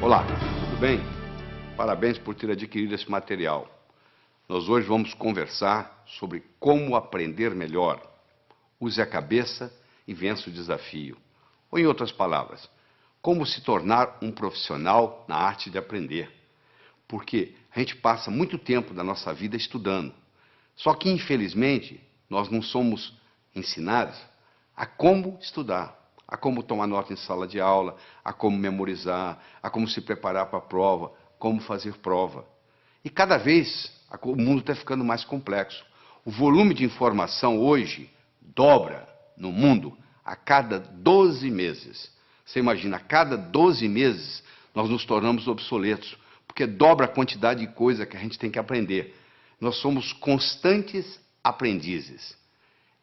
Olá, tudo bem? Parabéns por ter adquirido esse material. Nós hoje vamos conversar sobre como aprender melhor. Use a cabeça e vença o desafio. Ou, em outras palavras, como se tornar um profissional na arte de aprender. Porque a gente passa muito tempo da nossa vida estudando. Só que, infelizmente, nós não somos ensinados a como estudar, a como tomar nota em sala de aula, a como memorizar, a como se preparar para a prova, como fazer prova. E cada vez o mundo está ficando mais complexo. O volume de informação hoje dobra no mundo a cada 12 meses. Você imagina, a cada 12 meses nós nos tornamos obsoletos, porque dobra a quantidade de coisa que a gente tem que aprender. Nós somos constantes aprendizes.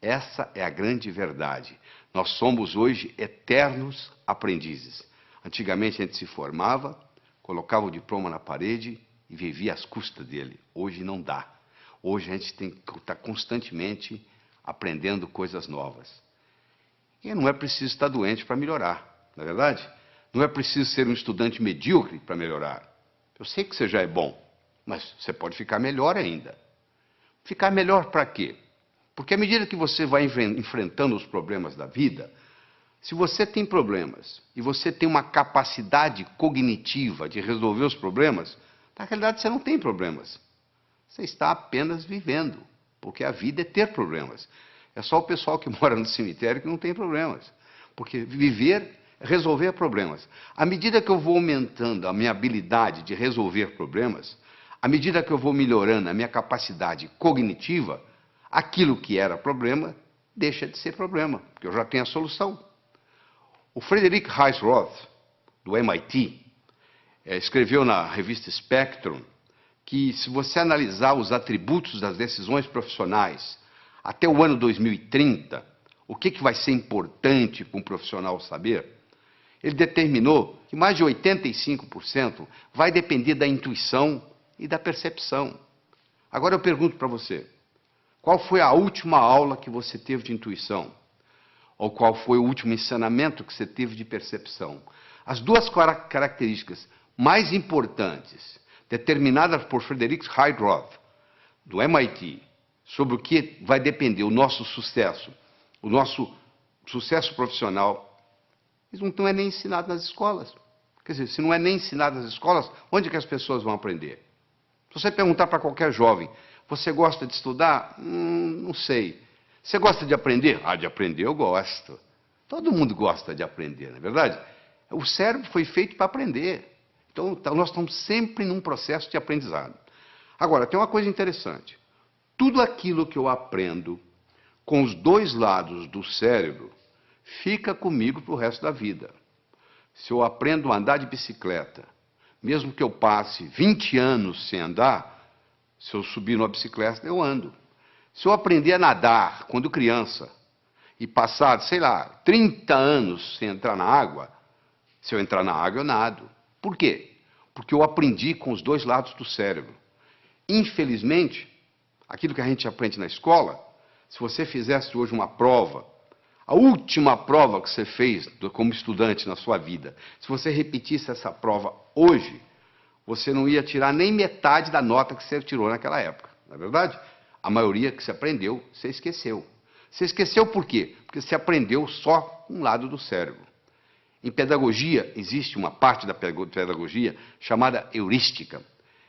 Essa é a grande verdade. Nós somos hoje eternos aprendizes. Antigamente a gente se formava, colocava o diploma na parede e vivia às custas dele. Hoje não dá. Hoje a gente tem que estar constantemente aprendendo coisas novas. E não é preciso estar doente para melhorar, não é verdade? Não é preciso ser um estudante medíocre para melhorar. Eu sei que você já é bom, mas você pode ficar melhor ainda. Ficar melhor para quê? Porque à medida que você vai enfrentando os problemas da vida, se você tem problemas e você tem uma capacidade cognitiva de resolver os problemas, na realidade você não tem problemas. Você está apenas vivendo, porque a vida é ter problemas. É só o pessoal que mora no cemitério que não tem problemas. Porque viver é resolver problemas. À medida que eu vou aumentando a minha habilidade de resolver problemas, à medida que eu vou melhorando a minha capacidade cognitiva, aquilo que era problema deixa de ser problema, porque eu já tenho a solução. O Frederick Heisroth, do MIT, escreveu na revista Spectrum que, se você analisar os atributos das decisões profissionais até o ano 2030, o que vai ser importante para um profissional saber, ele determinou que mais de 85% vai depender da intuição e da percepção. Agora eu pergunto para você, qual foi a última aula que você teve de intuição? Ou qual foi o último ensinamento que você teve de percepção? As duas características mais importantes, determinadas por Frederick Heisroth, do MIT, sobre o que vai depender o nosso sucesso profissional, isso não é nem ensinado nas escolas. Quer dizer, se não é nem ensinado nas escolas, onde que as pessoas vão aprender? Se você perguntar para qualquer jovem, você gosta de estudar? Não sei. Você gosta de aprender? Ah, de aprender eu gosto. Todo mundo gosta de aprender, não é verdade? O cérebro foi feito para aprender. Então, nós estamos sempre num processo de aprendizado. Agora, tem uma coisa interessante. Tudo aquilo que eu aprendo com os dois lados do cérebro fica comigo para o resto da vida. Se eu aprendo a andar de bicicleta, mesmo que eu passe 20 anos sem andar, se eu subir numa bicicleta, eu ando. Se eu aprender a nadar quando criança e passar, sei lá, 30 anos sem entrar na água, se eu entrar na água, eu nado. Por quê? Porque eu aprendi com os dois lados do cérebro. Infelizmente, aquilo que a gente aprende na escola, se você fizesse hoje uma prova, a última prova que você fez como estudante na sua vida, se você repetisse essa prova hoje, você não ia tirar nem metade da nota que você tirou naquela época, não é verdade? A maioria que você aprendeu, você esqueceu. Você esqueceu por quê? Porque você aprendeu só um lado do cérebro. Em pedagogia, existe uma parte da pedagogia chamada heurística.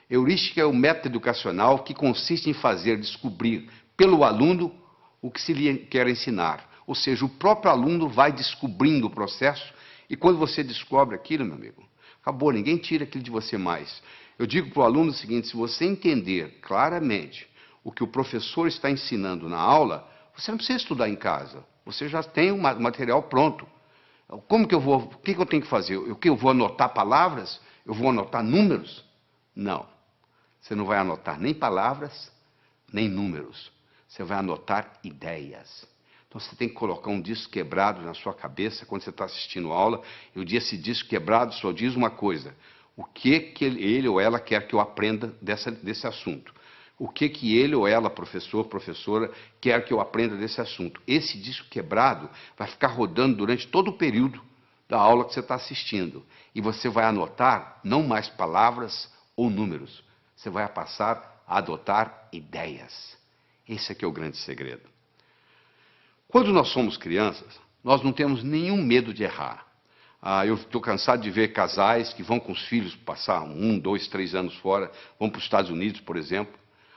Heurística é o método educacional que consiste em fazer descobrir pelo aluno o que se lhe quer ensinar. Ou seja, o próprio aluno vai descobrindo o processo e quando você descobre aquilo, meu amigo, acabou, ninguém tira aquilo de você mais. Eu digo para o aluno o seguinte, se você entender claramente o que o professor está ensinando na aula, você não precisa estudar em casa. Você já tem o material pronto. Como que eu vou, o que eu tenho que fazer? Eu vou anotar palavras? Eu vou anotar números? Não. Você não vai anotar nem palavras, nem números. Você vai anotar ideias. Então você tem que colocar um disco quebrado na sua cabeça quando você está assistindo a aula, e esse disco quebrado só diz uma coisa: o que ele ou ela quer que eu aprenda desse assunto. O que ele ou ela, professor, professora, quer que eu aprenda desse assunto. Esse disco quebrado vai ficar rodando durante todo o período da aula que você está assistindo. E você vai anotar não mais palavras ou números. Você vai passar a adotar ideias. Esse aqui é o grande segredo. Quando nós somos crianças, nós não temos nenhum medo de errar. Eu estou cansado de ver casais que vão com os filhos passar 1, 2, 3 anos fora, vão para os Estados Unidos, por exemplo.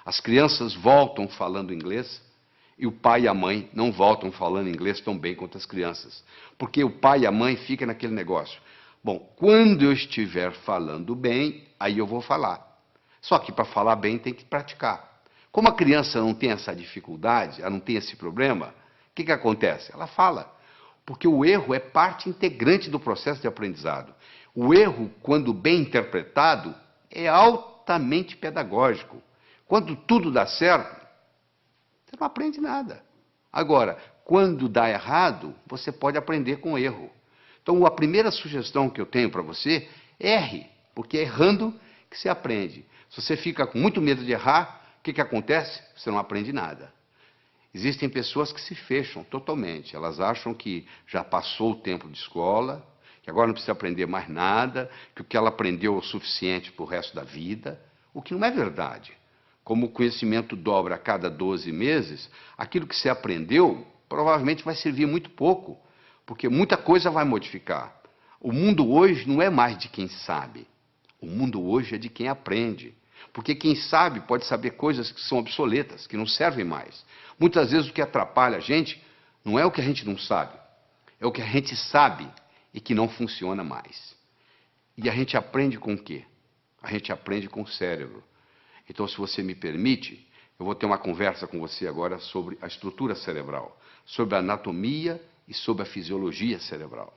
As crianças voltam falando inglês e o pai e a mãe não voltam falando inglês tão bem quanto as crianças. Porque o pai e a mãe ficam naquele negócio. Bom, quando eu estiver falando bem, aí eu vou falar. Só que para falar bem tem que praticar. Como a criança não tem essa dificuldade, ela não tem esse problema, o que acontece? Ela fala. Porque o erro é parte integrante do processo de aprendizado. O erro, quando bem interpretado, é altamente pedagógico. Quando tudo dá certo, você não aprende nada. Agora, quando dá errado, você pode aprender com o erro. Então, a primeira sugestão que eu tenho para você, erre, porque é errando que você aprende. Se você fica com muito medo de errar, o que acontece? Você não aprende nada. Existem pessoas que se fecham totalmente. Elas acham que já passou o tempo de escola, que agora não precisa aprender mais nada, que o que ela aprendeu é o suficiente para o resto da vida, o que não é verdade. Como o conhecimento dobra a cada 12 meses, aquilo que você aprendeu provavelmente vai servir muito pouco, porque muita coisa vai modificar. O mundo hoje não é mais de quem sabe. O mundo hoje é de quem aprende. Porque quem sabe pode saber coisas que são obsoletas, que não servem mais. Muitas vezes o que atrapalha a gente não é o que a gente não sabe, é o que a gente sabe e que não funciona mais. E a gente aprende com o quê? A gente aprende com o cérebro. Então, se você me permite, eu vou ter uma conversa com você agora sobre a estrutura cerebral, sobre a anatomia e sobre a fisiologia cerebral.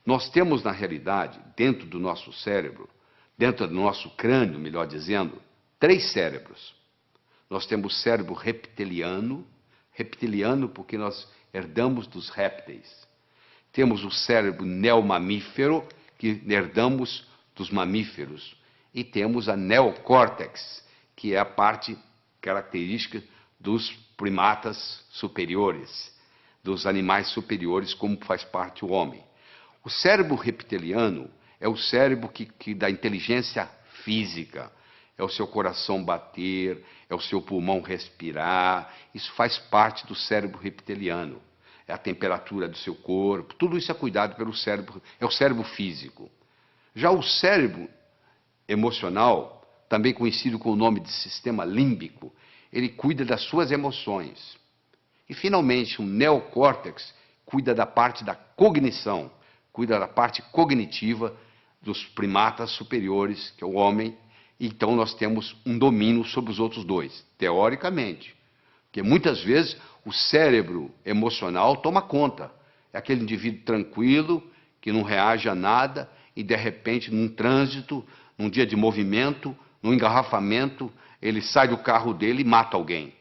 Nós temos, na realidade, dentro do nosso cérebro, dentro do nosso crânio, melhor dizendo, 3 cérebros. Nós temos o cérebro reptiliano porque nós herdamos dos répteis. Temos o cérebro neomamífero, que herdamos dos mamíferos. E temos a neocórtex, que é a parte característica dos primatas superiores, dos animais superiores, como faz parte o homem. O cérebro reptiliano é o cérebro que dá inteligência física. É o seu coração bater, é o seu pulmão respirar. Isso faz parte do cérebro reptiliano. É a temperatura do seu corpo. Tudo isso é cuidado pelo cérebro, é o cérebro físico. Já o cérebro emocional, também conhecido com o nome de sistema límbico, ele cuida das suas emoções. E, finalmente, o neocórtex cuida da parte da cognição, cuida da parte cognitiva dos primatas superiores, que é o homem. Então, nós temos um domínio sobre os outros 2, teoricamente. Porque, muitas vezes, o cérebro emocional toma conta. É aquele indivíduo tranquilo, que não reage a nada, e, de repente, num trânsito, num dia de movimento, num engarrafamento, ele sai do carro dele e mata alguém.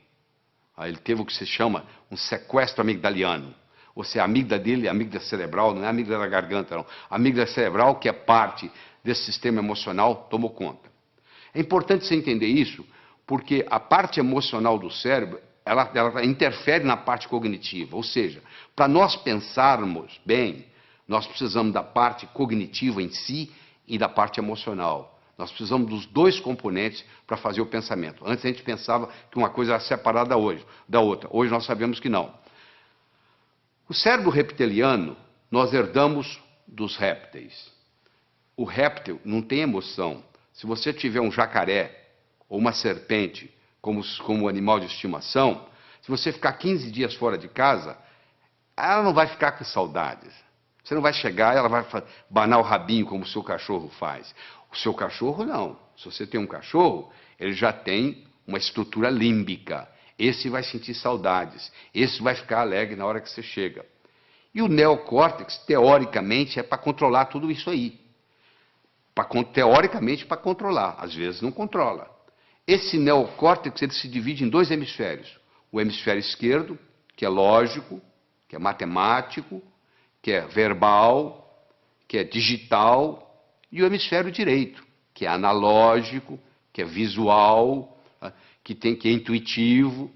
Aí ele teve o que se chama um sequestro amigdaliano. Ou seja, a amígdala dele, a amígdala cerebral, não é a amígdala da garganta, não. A amígdala cerebral, que é parte desse sistema emocional, tomou conta. É importante você entender isso, porque a parte emocional do cérebro, ela interfere na parte cognitiva. Ou seja, para nós pensarmos bem, nós precisamos da parte cognitiva em si e da parte emocional. Nós precisamos dos 2 componentes para fazer o pensamento. Antes a gente pensava que uma coisa era separada da outra. Hoje nós sabemos que não. O cérebro reptiliano nós herdamos dos répteis. O réptil não tem emoção. Se você tiver um jacaré ou uma serpente como animal de estimação, se você ficar 15 dias fora de casa, ela não vai ficar com saudades. Você não vai chegar e ela vai banar o rabinho como o seu cachorro faz. O seu cachorro não. Se você tem um cachorro, ele já tem uma estrutura límbica. Esse vai sentir saudades. Esse vai ficar alegre na hora que você chega. E o neocórtex, teoricamente, é para controlar tudo isso aí. Teoricamente, para controlar. Às vezes não controla. Esse neocórtex ele se divide em 2 hemisférios. O hemisfério esquerdo, que é lógico, que é matemático, que é verbal, que é digital, e o hemisfério direito, que é analógico, que é visual, que é intuitivo.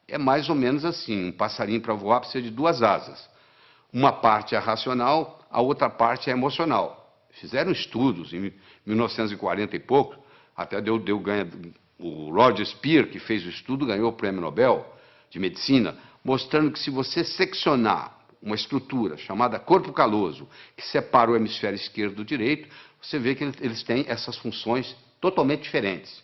É mais ou menos assim, um passarinho para voar precisa de 2 asas. Uma parte é racional, a outra parte é emocional. Fizeram estudos em 1940 e pouco, até o Roger Spear, que fez o estudo, ganhou o Prêmio Nobel de Medicina, mostrando que se você seccionar uma estrutura chamada corpo caloso, que separa o hemisfério esquerdo do direito, você vê que eles têm essas funções totalmente diferentes.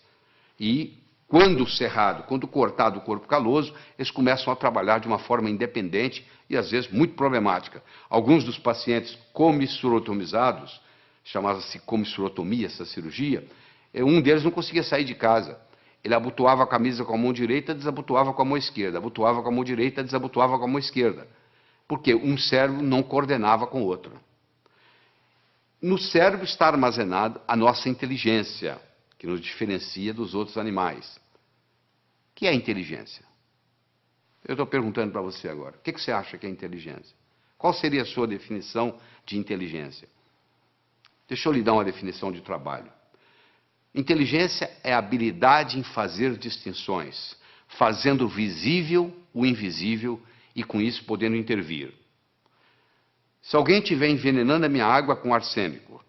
E quando cerrado, quando cortado o corpo caloso, eles começam a trabalhar de uma forma independente e às vezes muito problemática. Alguns dos pacientes comissurotomizados, chamava-se comissurotomia essa cirurgia, um deles não conseguia sair de casa. Ele abotoava a camisa com a mão direita, desabotoava com a mão esquerda, abotoava com a mão direita, desabotoava com a mão esquerda. Porque um cérebro não coordenava com o outro. No cérebro está armazenada a nossa inteligência, que nos diferencia dos outros animais. O que é inteligência? Eu estou perguntando para você agora. O que você acha que é inteligência? Qual seria a sua definição de inteligência? Deixa eu lhe dar uma definição de trabalho. Inteligência é a habilidade em fazer distinções, fazendo visível o invisível e com isso podendo intervir. Se alguém estiver envenenando a minha água com arsênico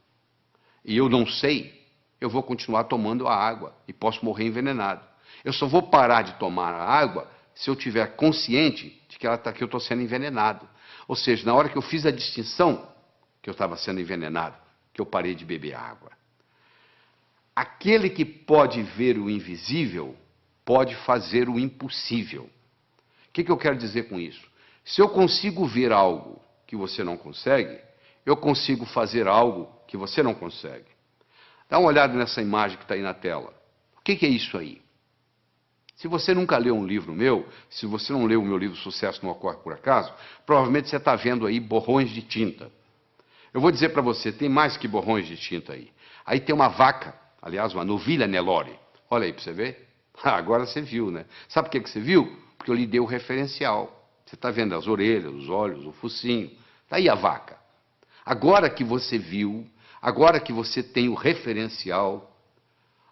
e eu não sei, eu vou continuar tomando a água e posso morrer envenenado. Eu só vou parar de tomar a água se eu estiver consciente de que eu estou sendo envenenado. Ou seja, na hora que eu fiz a distinção que eu estava sendo envenenado, que eu parei de beber água. Aquele que pode ver o invisível pode fazer o impossível. O que eu quero dizer com isso? Se eu consigo ver algo que você não consegue, eu consigo fazer algo que você não consegue. Dá uma olhada nessa imagem que está aí na tela. O que é isso aí? Se você nunca leu um livro meu, se você não leu o meu livro Sucesso Não Ocorre Por Acaso, provavelmente você está vendo aí borrões de tinta. Eu vou dizer para você, tem mais que borrões de tinta aí. Aí tem uma vaca, aliás, uma novilha Nelore. Olha aí para você ver. Agora você viu, né? Sabe por que você viu? Porque eu lhe dei o referencial. Você está vendo as orelhas, os olhos, o focinho. Está aí a vaca. Agora que você viu, agora que você tem o referencial,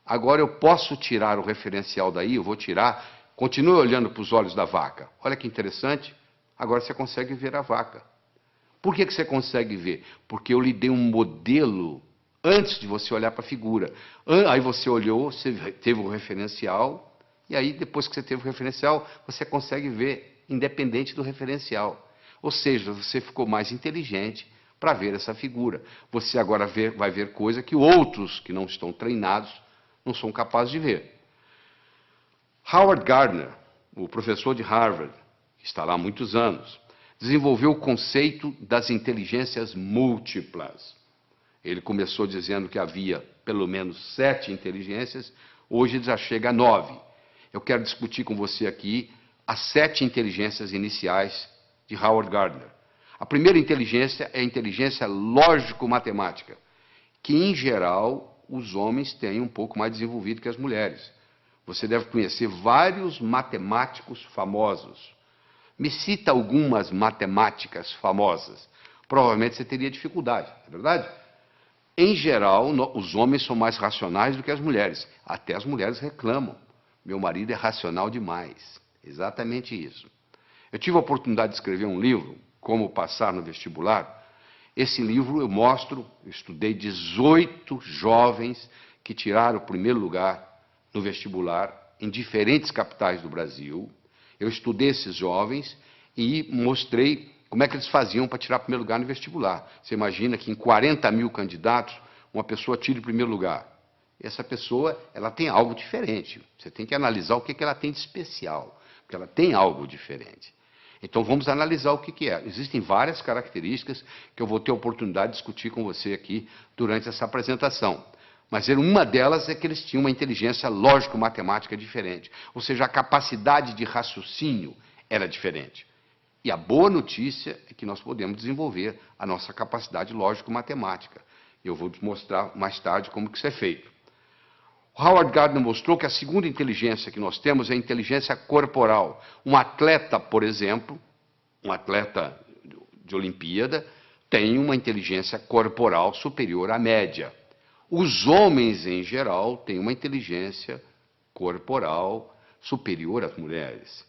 agora eu posso tirar o referencial daí, eu vou tirar, continue olhando para os olhos da vaca. Olha que interessante, agora você consegue ver a vaca. Por que você consegue ver? Porque eu lhe dei um modelo antes de você olhar para a figura. Aí você olhou, você teve o referencial, e aí depois que você teve o referencial, você consegue ver independente do referencial. Ou seja, você ficou mais inteligente para ver essa figura. Você agora vai ver coisa que outros que não estão treinados não são capazes de ver. Howard Gardner, o professor de Harvard, que está lá há muitos anos, desenvolveu o conceito das inteligências múltiplas. Ele começou dizendo que havia pelo menos 7 inteligências, hoje ele já chega a 9. Eu quero discutir com você aqui as 7 inteligências iniciais de Howard Gardner. A primeira inteligência é a inteligência lógico-matemática, que, em geral, os homens têm um pouco mais desenvolvido que as mulheres. Você deve conhecer vários matemáticos famosos. Me cita algumas matemáticas famosas. Provavelmente você teria dificuldade, não é verdade? Em geral, os homens são mais racionais do que as mulheres. Até as mulheres reclamam. Meu marido é racional demais. Exatamente isso. Eu tive a oportunidade de escrever um livro, Como Passar no Vestibular. Esse livro eu estudei 18 jovens que tiraram o primeiro lugar no vestibular em diferentes capitais do Brasil. Eu estudei esses jovens e mostrei como é que eles faziam para tirar o primeiro lugar no vestibular. Você imagina que em 40 mil candidatos, uma pessoa tira o primeiro lugar. Essa pessoa, ela tem algo diferente. Você tem que analisar o que ela tem de especial, porque ela tem algo diferente. Então vamos analisar o que é. Existem várias características que eu vou ter a oportunidade de discutir com você aqui durante essa apresentação. Mas uma delas é que eles tinham uma inteligência lógico-matemática diferente. Ou seja, a capacidade de raciocínio era diferente. E a boa notícia é que nós podemos desenvolver a nossa capacidade lógico-matemática. Eu vou mostrar mais tarde como que isso é feito. Howard Gardner mostrou que a segunda inteligência que nós temos é a inteligência corporal. Um atleta, por exemplo, um atleta de Olimpíada, tem uma inteligência corporal superior à média. Os homens, em geral, têm uma inteligência corporal superior às mulheres.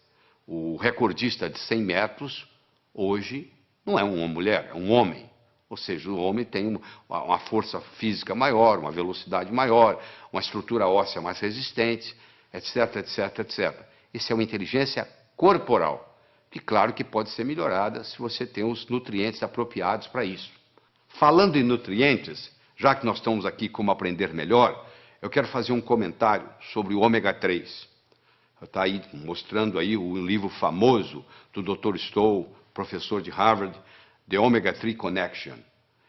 O recordista de 100 metros, hoje, não é uma mulher, é um homem. Ou seja, o homem tem uma força física maior, uma velocidade maior, uma estrutura óssea mais resistente, etc, etc, etc. Isso é uma inteligência corporal, que claro que pode ser melhorada se você tem os nutrientes apropriados para isso. Falando em nutrientes, já que nós estamos aqui como aprender melhor, eu quero fazer um comentário sobre o ômega 3. Está aí mostrando aí o livro famoso do Dr. Stoll, professor de Harvard, The Omega 3 Connection.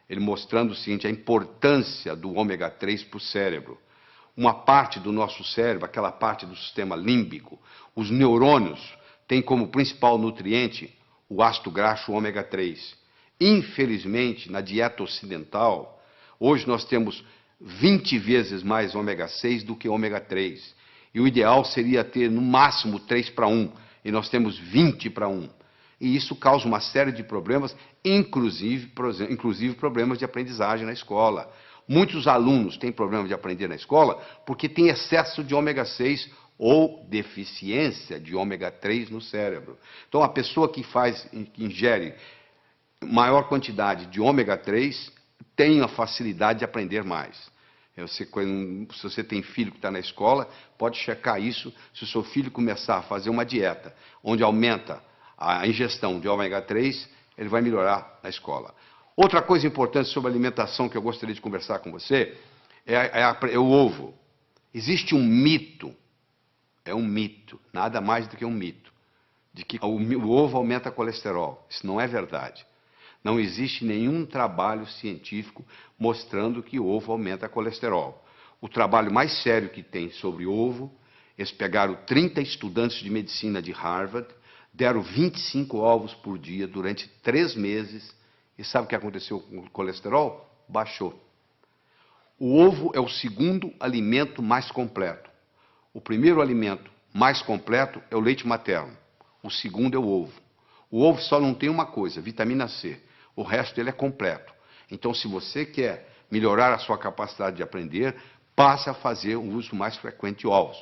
Ele mostrando o seguinte, a importância do ômega 3 para o cérebro. Uma parte do nosso cérebro, aquela parte do sistema límbico, os neurônios, tem como principal nutriente o ácido graxo ômega 3. Infelizmente, na dieta ocidental, hoje nós temos 20 vezes mais ômega 6 do que ômega 3. E o ideal seria ter no máximo 3 para 1, e nós temos 20 para 1. E isso causa uma série de problemas, inclusive problemas de aprendizagem na escola. Muitos alunos têm problema de aprender na escola porque tem excesso de ômega 6 ou deficiência de ômega 3 no cérebro. Então, a pessoa que ingere maior quantidade de ômega 3 tem a facilidade de aprender mais. Se você tem filho que está na escola, pode checar isso. Se o seu filho começar a fazer uma dieta onde aumenta a ingestão de ômega 3, ele vai melhorar na escola. Outra coisa importante sobre alimentação que eu gostaria de conversar com você é o ovo. Existe um mito, nada mais do que um mito, de que o ovo aumenta colesterol. Isso não é verdade. Não existe nenhum trabalho científico mostrando que o ovo aumenta colesterol. O trabalho mais sério que tem sobre ovo, eles pegaram 30 estudantes de medicina de Harvard, deram 25 ovos por dia durante 3 meses, e sabe o que aconteceu com o colesterol? Baixou. O ovo é o segundo alimento mais completo. O primeiro alimento mais completo é o leite materno. O segundo é o ovo. O ovo só não tem uma coisa, vitamina C. O resto dele é completo. Então, se você quer melhorar a sua capacidade de aprender, passe a fazer um uso mais frequente de ovos.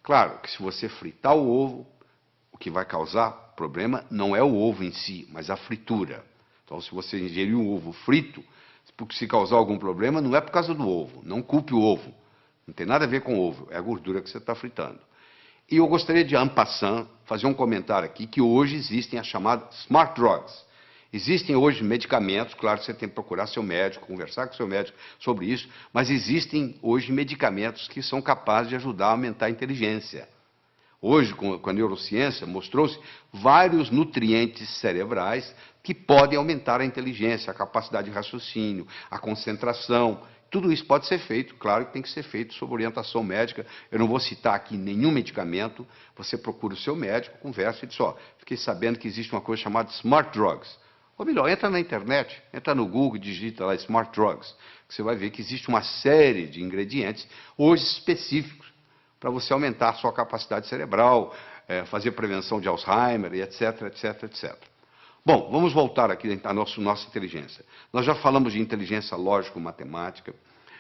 Claro que se você fritar o ovo, o que vai causar problema não é o ovo em si, mas a fritura. Então, se você ingerir um ovo frito, se causar algum problema, não é por causa do ovo. Não culpe o ovo. Não tem nada a ver com o ovo, é a gordura que você está fritando. E eu gostaria de, en passant, fazer um comentário aqui, que hoje existem as chamadas smart drugs. Existem hoje medicamentos, claro que você tem que procurar seu médico, conversar com seu médico sobre isso, mas existem hoje medicamentos que são capazes de ajudar a aumentar a inteligência. Hoje, com a neurociência, mostrou-se vários nutrientes cerebrais que podem aumentar a inteligência, a capacidade de raciocínio, a concentração. Tudo isso pode ser feito, claro que tem que ser feito sob orientação médica. Eu não vou citar aqui nenhum medicamento, você procura o seu médico, conversa e diz, ó, fiquei sabendo que existe uma coisa chamada smart drugs. Ou melhor, entra na internet, entra no Google, digita lá smart drugs, que você vai ver que existe uma série de ingredientes, hoje específicos, para você aumentar a sua capacidade cerebral, fazer prevenção de Alzheimer, e etc, etc, etc. Bom, vamos voltar aqui à nossa inteligência. Nós já falamos de inteligência lógico-matemática,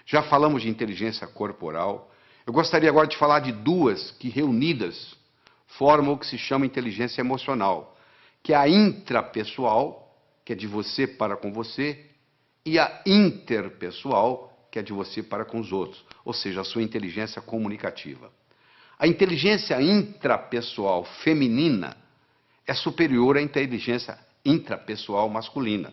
já falamos de inteligência corporal. Eu gostaria agora de falar de duas que, reunidas, formam o que se chama inteligência emocional, que é a intrapessoal, que é de você para com você, e a interpessoal, que é de você para com os outros, ou seja, a sua inteligência comunicativa. A inteligência intrapessoal feminina é superior à inteligência intrapessoal masculina.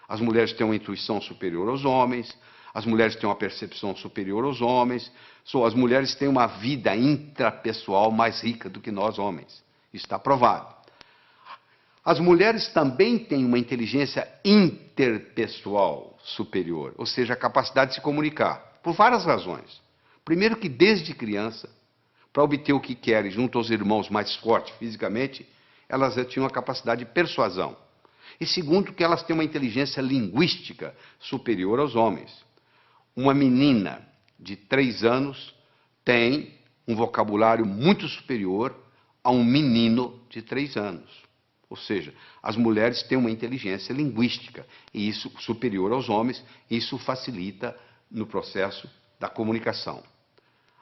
As mulheres têm uma intuição superior aos homens, as mulheres têm uma percepção superior aos homens, as mulheres têm uma vida intrapessoal mais rica do que nós homens. Isso está provado. As mulheres também têm uma inteligência interpessoal superior, ou seja, a capacidade de se comunicar, por várias razões. Primeiro que desde criança, para obter o que querem junto aos irmãos mais fortes fisicamente, elas já tinham a capacidade de persuasão. E segundo que elas têm uma inteligência linguística superior aos homens. Uma menina de 3 anos tem um vocabulário muito superior a um menino de 3 anos. Ou seja, as mulheres têm uma inteligência linguística, e isso superior aos homens, isso facilita no processo da comunicação.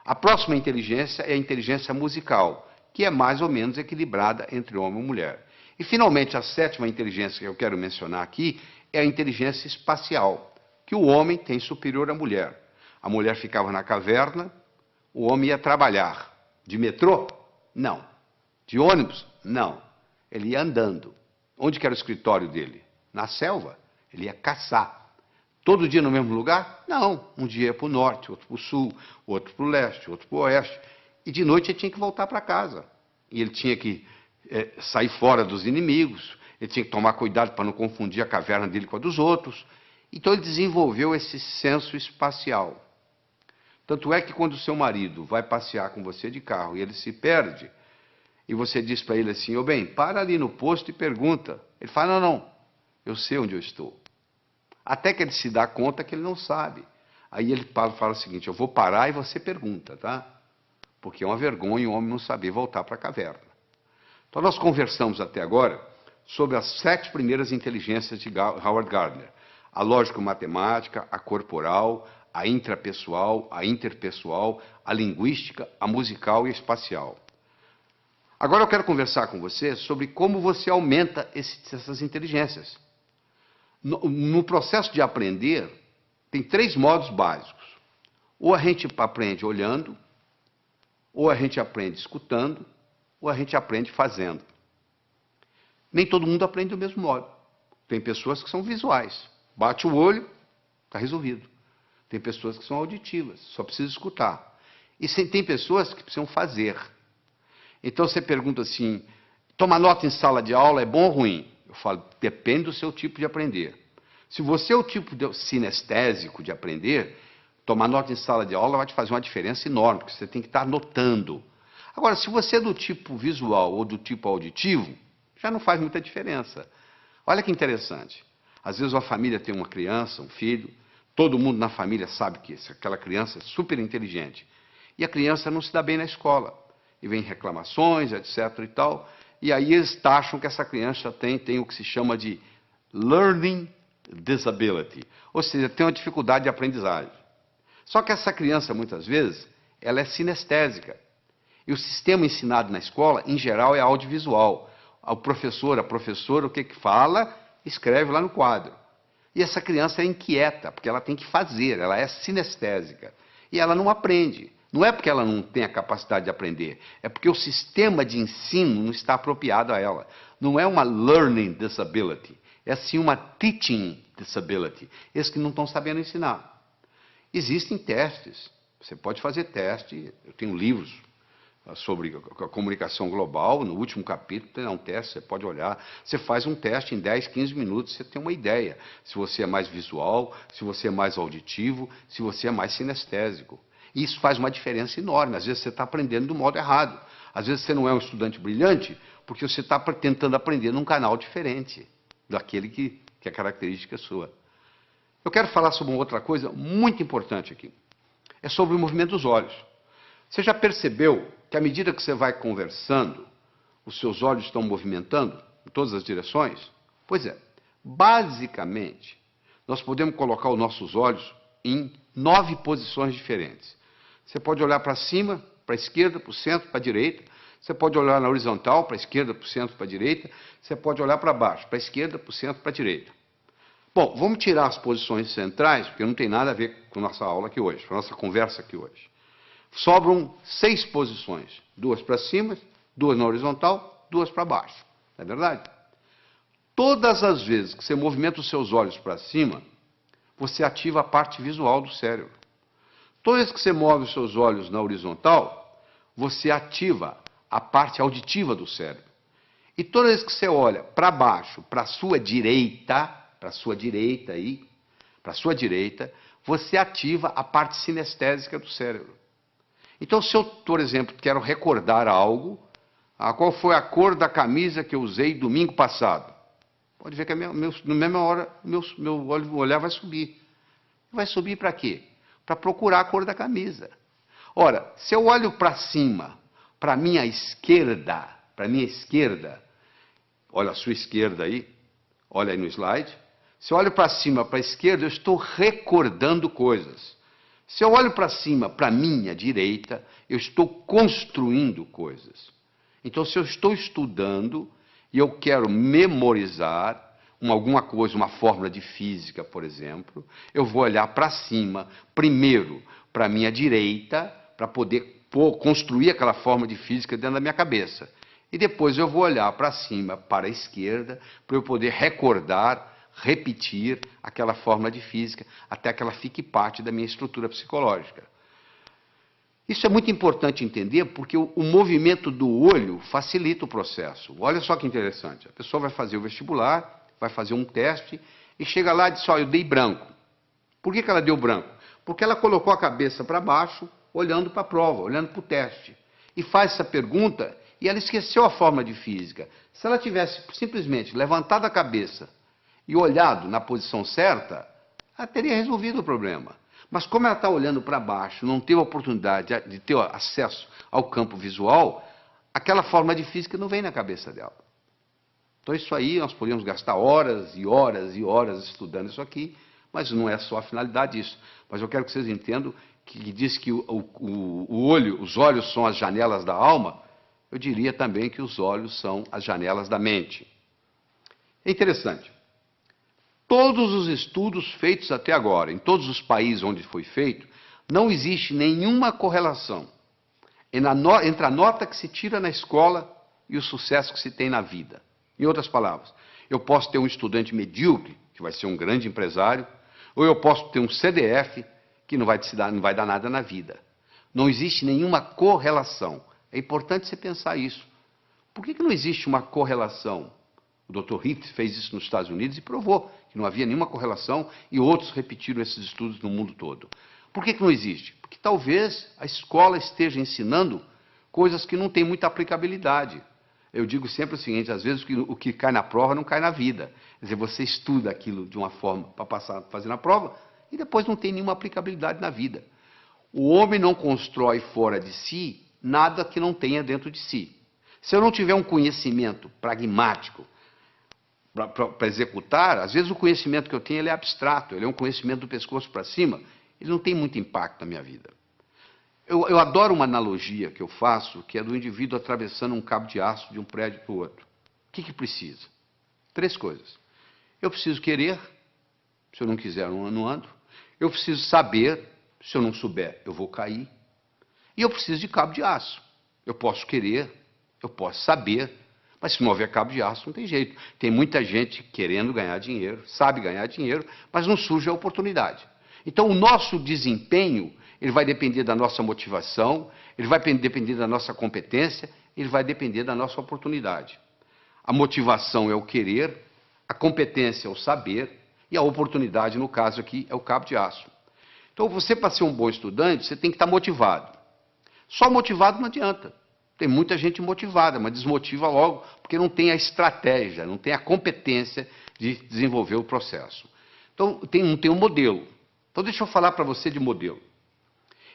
A próxima inteligência é a inteligência musical, que é mais ou menos equilibrada entre homem e mulher. E, finalmente, a sétima inteligência que eu quero mencionar aqui é a inteligência espacial, que o homem tem superior à mulher. A mulher ficava na caverna, o homem ia trabalhar. De metrô? Não. De ônibus? Não. Ele ia andando. Onde que era o escritório dele? Na selva. Ele ia caçar. Todo dia no mesmo lugar? Não. Um dia ia para o norte, outro para o sul, outro para o leste, outro para o oeste. E de noite ele tinha que voltar para casa. E ele tinha que sair fora dos inimigos, ele tinha que tomar cuidado para não confundir a caverna dele com a dos outros. Então ele desenvolveu esse senso espacial. Tanto é que quando o seu marido vai passear com você de carro e ele se perde, e você diz para ele assim, ô bem, para ali no posto e pergunta. Ele fala, não, eu sei onde eu estou. Até que ele se dá conta que ele não sabe. Aí ele fala o seguinte, eu vou parar e você pergunta, tá? Porque é uma vergonha o homem não saber voltar para a caverna. Então nós conversamos até agora sobre as 7 primeiras inteligências de Howard Gardner. A lógico-matemática, a corporal, a intrapessoal, a interpessoal, a linguística, a musical e a espacial. Agora eu quero conversar com você sobre como você aumenta essas inteligências. No processo de aprender, tem 3 modos básicos. Ou a gente aprende olhando, ou a gente aprende escutando, ou a gente aprende fazendo. Nem todo mundo aprende do mesmo modo. Tem pessoas que são visuais. Bate o olho, está resolvido. Tem pessoas que são auditivas, só precisa escutar. E tem pessoas que precisam fazer. Então você pergunta assim, tomar nota em sala de aula é bom ou ruim? Eu falo, depende do seu tipo de aprender. Se você é o tipo sinestésico de aprender, tomar nota em sala de aula vai te fazer uma diferença enorme, porque você tem que estar anotando. Agora, se você é do tipo visual ou do tipo auditivo, já não faz muita diferença. Olha que interessante. Às vezes uma família tem uma criança, um filho, todo mundo na família sabe que aquela criança é super inteligente. E a criança não se dá bem na escola. E vem reclamações, etc. e tal. E aí eles acham que essa criança tem o que se chama de learning disability. Ou seja, tem uma dificuldade de aprendizagem. Só que essa criança, muitas vezes, ela é sinestésica. E o sistema ensinado na escola, em geral, é audiovisual. O professor, a professora, o que fala, escreve lá no quadro. E essa criança é inquieta, porque ela tem que fazer, ela é sinestésica. E ela não aprende. Não é porque ela não tem a capacidade de aprender, é porque o sistema de ensino não está apropriado a ela. Não é uma learning disability, é sim uma teaching disability. Esses que não estão sabendo ensinar. Existem testes, você pode fazer teste, eu tenho livros sobre a comunicação global, no último capítulo tem um teste, você pode olhar, você faz um teste em 10, 15 minutos, você tem uma ideia, se você é mais visual, se você é mais auditivo, se você é mais sinestésico. E isso faz uma diferença enorme, às vezes você está aprendendo do modo errado, às vezes você não é um estudante brilhante, porque você está tentando aprender num canal diferente daquele que é característica sua. Eu quero falar sobre uma outra coisa muito importante aqui, é sobre o movimento dos olhos. Você já percebeu que à medida que você vai conversando, os seus olhos estão movimentando em todas as direções? Pois é, basicamente, nós podemos colocar os nossos olhos em 9 posições diferentes. Você pode olhar para cima, para a esquerda, para o centro, para a direita. Você pode olhar na horizontal, para a esquerda, para o centro, para a direita. Você pode olhar para baixo, para a esquerda, para o centro, para a direita. Bom, vamos tirar as posições centrais, porque não tem nada a ver com a nossa aula aqui hoje, com a nossa conversa aqui hoje. Sobram 6 posições, 2 para cima, 2 na horizontal, 2 para baixo. Não é verdade? Todas as vezes que você movimenta os seus olhos para cima, você ativa a parte visual do cérebro. Toda vez que você move os seus olhos na horizontal, você ativa a parte auditiva do cérebro. E toda vez que você olha para baixo, para a sua direita aí, para a sua direita, você ativa a parte sinestésica do cérebro. Então, se eu, por exemplo, quero recordar algo, qual foi a cor da camisa que eu usei domingo passado? Pode ver que na mesma hora meu olhar vai subir. Vai subir para quê? Para procurar a cor da camisa. Ora, se eu olho para cima, para a minha esquerda, olha a sua esquerda aí, olha aí no slide. Se eu olho para cima, para a esquerda, eu estou recordando coisas. Se eu olho para cima, para a minha direita, eu estou construindo coisas. Então, se eu estou estudando e eu quero memorizar, alguma coisa, uma fórmula de física, por exemplo, eu vou olhar para cima, primeiro para a minha direita, para poder construir aquela fórmula de física dentro da minha cabeça. E depois eu vou olhar para cima, para a esquerda, para eu poder recordar, repetir aquela fórmula de física, até que ela fique parte da minha estrutura psicológica. Isso é muito importante entender, porque o movimento do olho facilita o processo. Olha só que interessante. A pessoa vai fazer o vestibular, vai fazer um teste, e chega lá e diz, eu dei branco. Por que ela deu branco? Porque ela colocou a cabeça para baixo, olhando para a prova, olhando para o teste. E faz essa pergunta, e ela esqueceu a fórmula de física. Se ela tivesse simplesmente levantado a cabeça e olhado na posição certa, ela teria resolvido o problema. Mas como ela está olhando para baixo, não teve a oportunidade de ter acesso ao campo visual, aquela forma de física não vem na cabeça dela. Então isso aí, nós podemos gastar horas e horas e horas estudando isso aqui, mas não é só a finalidade disso. Mas eu quero que vocês entendam que diz que os olhos são as janelas da alma, eu diria também que os olhos são as janelas da mente. É interessante. Todos os estudos feitos até agora, em todos os países onde foi feito, não existe nenhuma correlação entre a nota que se tira na escola e o sucesso que se tem na vida. Em outras palavras, eu posso ter um estudante medíocre, que vai ser um grande empresário, ou eu posso ter um CDF, que não vai dar nada na vida. Não existe nenhuma correlação. É importante você pensar isso. Por que não existe uma correlação? O Dr. Hicks fez isso nos Estados Unidos e provou que não havia nenhuma correlação, e outros repetiram esses estudos no mundo todo. Por que não existe? Porque talvez a escola esteja ensinando coisas que não têm muita aplicabilidade. Eu digo sempre o seguinte, às vezes o que cai na prova não cai na vida. Quer dizer, você estuda aquilo de uma forma para fazer na prova, e depois não tem nenhuma aplicabilidade na vida. O homem não constrói fora de si nada que não tenha dentro de si. Se eu não tiver um conhecimento pragmático para executar, às vezes o conhecimento que eu tenho ele é abstrato, ele é um conhecimento do pescoço para cima, ele não tem muito impacto na minha vida. Eu adoro uma analogia que eu faço, que é do indivíduo atravessando um cabo de aço de um prédio para o outro. O que precisa? 3 coisas. Eu preciso querer, se eu não quiser, eu não ando. Eu preciso saber, se eu não souber, eu vou cair. E eu preciso de cabo de aço. Eu posso querer, eu posso saber, mas se não houver cabo de aço, não tem jeito. Tem muita gente querendo ganhar dinheiro, sabe ganhar dinheiro, mas não surge a oportunidade. Então, o nosso desempenho, ele vai depender da nossa motivação, ele vai depender da nossa competência, ele vai depender da nossa oportunidade. A motivação é o querer, a competência é o saber, e a oportunidade, no caso aqui, é o cabo de aço. Então, você, para ser um bom estudante, você tem que estar motivado. Só motivado não adianta. Tem muita gente motivada, mas desmotiva logo, porque não tem a estratégia, não tem a competência de desenvolver o processo. Então, não tem um modelo. Então, deixa eu falar para você de modelo.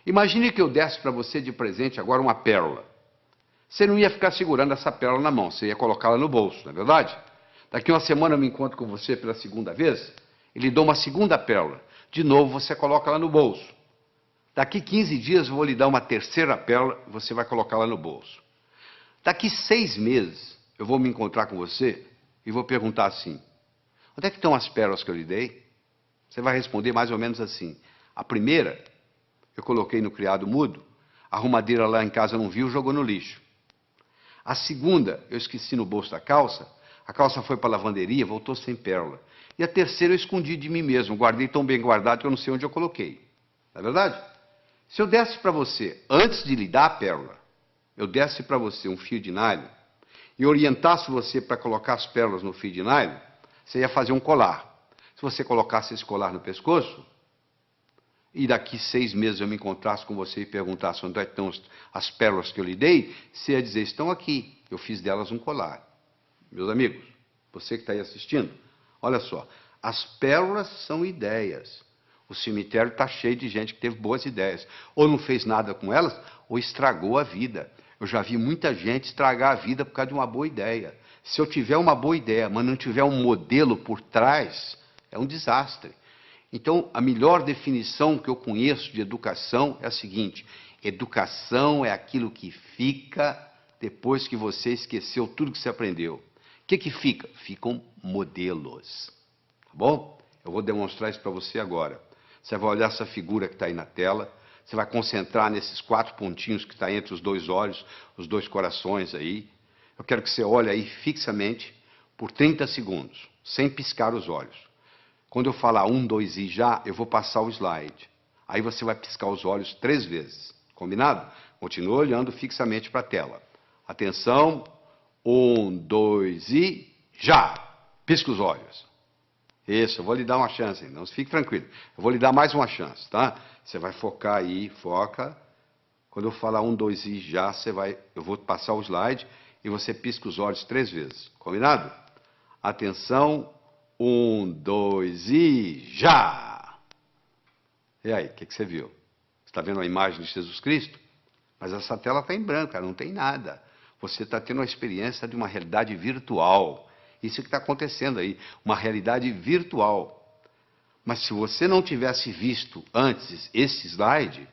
Imagine que eu desse para você de presente agora uma pérola. Você não ia ficar segurando essa pérola na mão, você ia colocá-la no bolso, não é verdade? Daqui uma semana eu me encontro com você pela segunda vez, e lhe dou uma segunda pérola. De novo, você coloca ela no bolso. Daqui 15 dias eu vou lhe dar uma terceira pérola, você vai colocá-la no bolso. Daqui 6 meses eu vou me encontrar com você e vou perguntar assim, onde é que estão as pérolas que eu lhe dei? Você vai responder mais ou menos assim, a primeira eu coloquei no criado mudo, a arrumadeira lá em casa não viu, jogou no lixo. A segunda eu esqueci no bolso da calça, a calça foi para a lavanderia, voltou sem pérola. E a terceira eu escondi de mim mesmo, guardei tão bem guardado que eu não sei onde eu coloquei. Não é verdade? Se eu desse para você, antes de lhe dar a pérola, eu desse para você um fio de nylon e orientasse você para colocar as pérolas no fio de nylon, você ia fazer um colar. Se você colocasse esse colar no pescoço, e daqui 6 meses eu me encontrasse com você e perguntasse onde estão as pérolas que eu lhe dei, você ia dizer, estão aqui, eu fiz delas um colar. Meus amigos, você que está aí assistindo, olha só, as pérolas são ideias. O cemitério está cheio de gente que teve boas ideias. Ou não fez nada com elas, ou estragou a vida. Eu já vi muita gente estragar a vida por causa de uma boa ideia. Se eu tiver uma boa ideia, mas não tiver um modelo por trás, é um desastre. Então, a melhor definição que eu conheço de educação é a seguinte, educação é aquilo que fica depois que você esqueceu tudo que você aprendeu. que fica? Ficam modelos. Tá bom? Eu vou demonstrar isso para você agora. Você vai olhar essa figura que está aí na tela. Você vai concentrar nesses 4 pontinhos que está entre os 2 olhos, os 2 corações aí. Eu quero que você olhe aí fixamente por 30 segundos, sem piscar os olhos. Quando eu falar 1, 2 e já, eu vou passar o slide. Aí você vai piscar os olhos 3 vezes. Combinado? Continua olhando fixamente para a tela. Atenção. 1, 2 e já! Pisca os olhos. Isso, eu vou lhe dar uma chance, não fique tranquilo. Eu vou lhe dar mais uma chance, tá? Você vai focar aí, foca. Quando eu falar 1, 2 e já, eu vou passar o slide e você pisca os olhos 3 vezes. Combinado? Atenção. 1, 2 e já! E aí, o que você viu? Você está vendo a imagem de Jesus Cristo? Mas essa tela está em branco, não tem nada. Você está tendo uma experiência de uma realidade virtual. Isso que está acontecendo aí, uma realidade virtual. Mas se você não tivesse visto antes esse slide,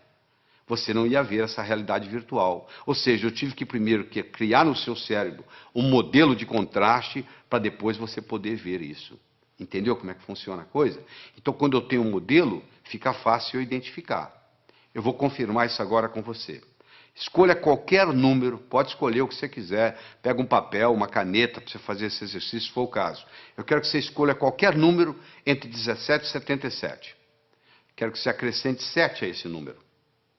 você não ia ver essa realidade virtual. Ou seja, eu tive que primeiro criar no seu cérebro um modelo de contraste para depois você poder ver isso. Entendeu como é que funciona a coisa? Então, quando eu tenho um modelo, fica fácil eu identificar. Eu vou confirmar isso agora com você. Escolha qualquer número, pode escolher o que você quiser. Pega um papel, uma caneta para você fazer esse exercício, se for o caso. Eu quero que você escolha qualquer número entre 17 e 77. Quero que você acrescente 7 a esse número.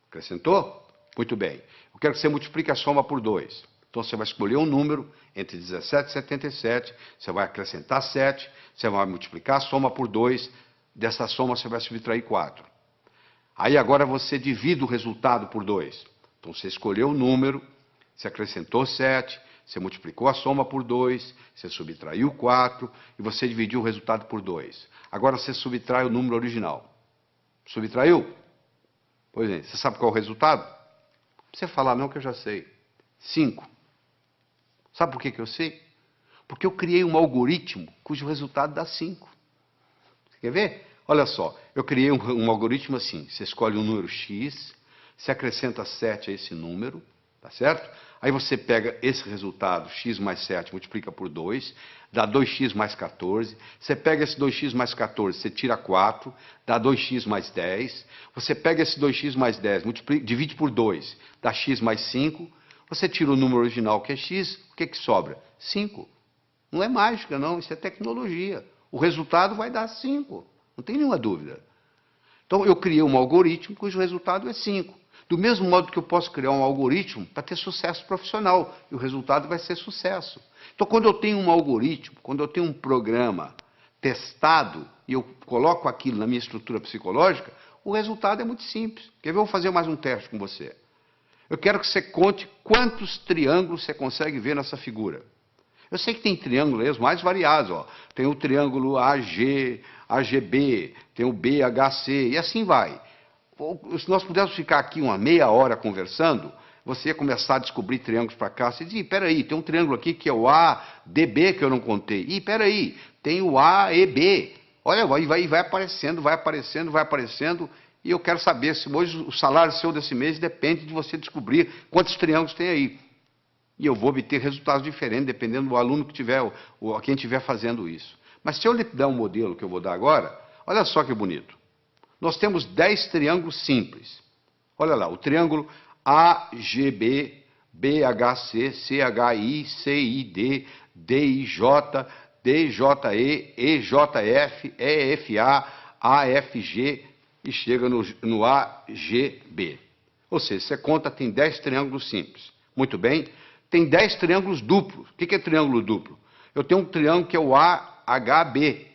Acrescentou? Muito bem. Eu quero que você multiplique a soma por 2. Então você vai escolher um número entre 17 e 77, você vai acrescentar 7, você vai multiplicar a soma por 2, dessa soma você vai subtrair 4. Aí agora você divide o resultado por 2. Então você escolheu o número, você acrescentou 7, você multiplicou a soma por 2, você subtraiu 4 e você dividiu o resultado por 2. Agora você subtrai o número original. Subtraiu? Pois é, você sabe qual é o resultado? Não precisa falar não que eu já sei. 5. Sabe por que eu sei? Porque eu criei um algoritmo cujo resultado dá 5. Você quer ver? Olha só, eu criei um algoritmo assim. Você escolhe um número X, você acrescenta 7 a esse número, tá certo? Aí você pega esse resultado, x mais 7, multiplica por 2, dá 2x mais 14. Você pega esse 2x mais 14, você tira 4, dá 2x mais 10. Você pega esse 2x mais 10, divide por 2, dá x mais 5. Você tira o número original, que é x, o que sobra? 5. Não é mágica, não, isso é tecnologia. O resultado vai dar 5, não tem nenhuma dúvida. Então, eu criei um algoritmo cujo resultado é 5. Do mesmo modo que eu posso criar um algoritmo para ter sucesso profissional, e o resultado vai ser sucesso. Então, quando eu tenho um algoritmo, quando eu tenho um programa testado, e eu coloco aquilo na minha estrutura psicológica, o resultado é muito simples. Quer ver? Eu vou fazer mais um teste com você. Eu quero que você conte quantos triângulos você consegue ver nessa figura. Eu sei que tem triângulos aí, os mais variados. Ó. Tem o triângulo AG, AGB, tem o BHC, e assim vai. Se nós pudéssemos ficar aqui uma meia hora conversando, você ia começar a descobrir triângulos para cá. Você diz, peraí, tem um triângulo aqui que é o ADB que eu não contei. Ih, peraí, tem o AEB. Olha, vai aparecendo, vai aparecendo, vai aparecendo. E eu quero saber se hoje o salário seu desse mês depende de você descobrir quantos triângulos tem aí. E eu vou obter resultados diferentes, dependendo do aluno que tiver, ou quem estiver fazendo isso. Mas se eu lhe der um modelo que eu vou dar agora, olha só que bonito. Nós temos 10 triângulos simples. Olha lá, o triângulo AGB, BHC, CHI, CID, DIJ, DJE, EJF, EFA, AFG e chega no AGB. Ou seja, você conta, tem 10 triângulos simples. Muito bem. Tem 10 triângulos duplos. O que é triângulo duplo? Eu tenho um triângulo que é o AHB,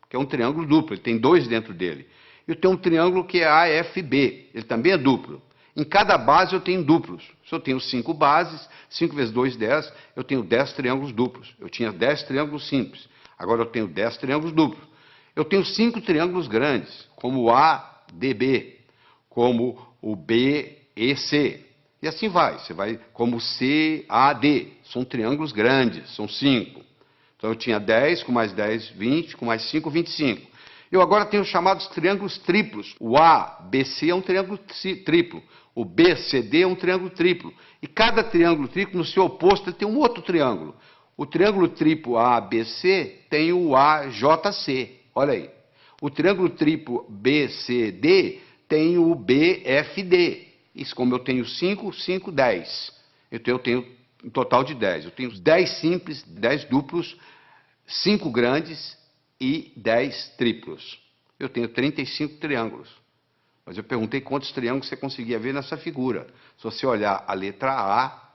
que é um triângulo duplo, ele tem 2 dentro dele. Eu tenho um triângulo que é AFB, ele também é duplo. Em cada base eu tenho duplos. Se eu tenho 5 bases, 5 vezes 2, 10, eu tenho 10 triângulos duplos. Eu tinha 10 triângulos simples, agora eu tenho 10 triângulos duplos. Eu tenho 5 triângulos grandes, como o ADB, como o BEC. E assim vai, você vai como CAD, são triângulos grandes, são 5. Então eu tinha 10, com mais 10, 20, com mais 5, 25. Eu agora tenho os chamados triângulos triplos. O ABC é um triângulo triplo. O BCD é um triângulo triplo. E cada triângulo triplo, no seu oposto, ele tem um outro triângulo. O triângulo triplo ABC tem o AJC, olha aí. O triângulo triplo BCD tem o BFD. Isso, como eu tenho 5, 5, 10. Eu tenho um total de 10. Eu tenho 10 simples, 10 duplos, 5 grandes e 10 triplos. Eu tenho 35 triângulos. Mas eu perguntei quantos triângulos você conseguia ver nessa figura. Se você olhar a letra A,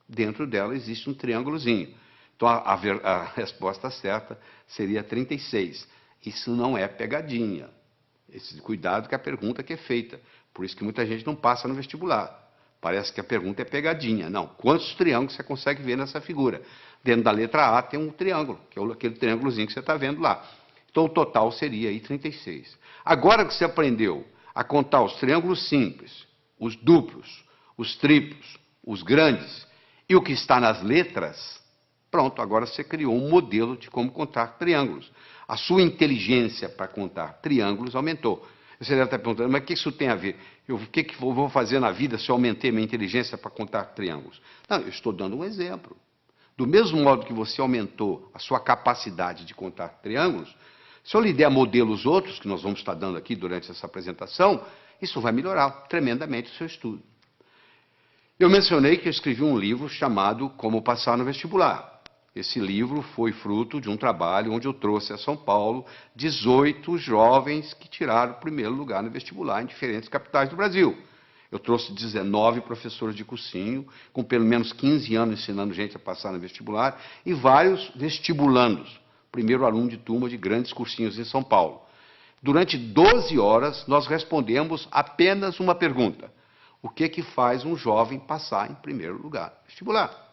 dentro dela existe um triângulozinho. Então a resposta certa seria 36. Isso não é pegadinha. Cuidado com a pergunta que é feita. Por isso que muita gente não passa no vestibular. Parece que a pergunta é pegadinha. Não. Quantos triângulos você consegue ver nessa figura? Dentro da letra A tem um triângulo, que é aquele triângulozinho que você está vendo lá. Então o total seria aí 36. Agora que você aprendeu a contar os triângulos simples, os duplos, os triplos, os grandes e o que está nas letras, pronto, agora você criou um modelo de como contar triângulos. A sua inteligência para contar triângulos aumentou. Você deve estar perguntando, mas o que isso tem a ver? O que eu vou fazer na vida se eu aumentei minha inteligência para contar triângulos? Não, eu estou dando um exemplo. Do mesmo modo que você aumentou a sua capacidade de contar triângulos, se eu lhe der modelos outros, que nós vamos estar dando aqui durante essa apresentação, isso vai melhorar tremendamente o seu estudo. Eu mencionei que eu escrevi um livro chamado Como Passar no Vestibular. Esse livro foi fruto de um trabalho onde eu trouxe a São Paulo 18 jovens que tiraram o primeiro lugar no vestibular em diferentes capitais do Brasil. Eu trouxe 19 professores de cursinho, com pelo menos 15 anos ensinando gente a passar no vestibular, e vários vestibulandos, primeiro aluno de turma de grandes cursinhos em São Paulo. Durante 12 horas, nós respondemos apenas uma pergunta. O que faz um jovem passar em primeiro lugar no vestibular?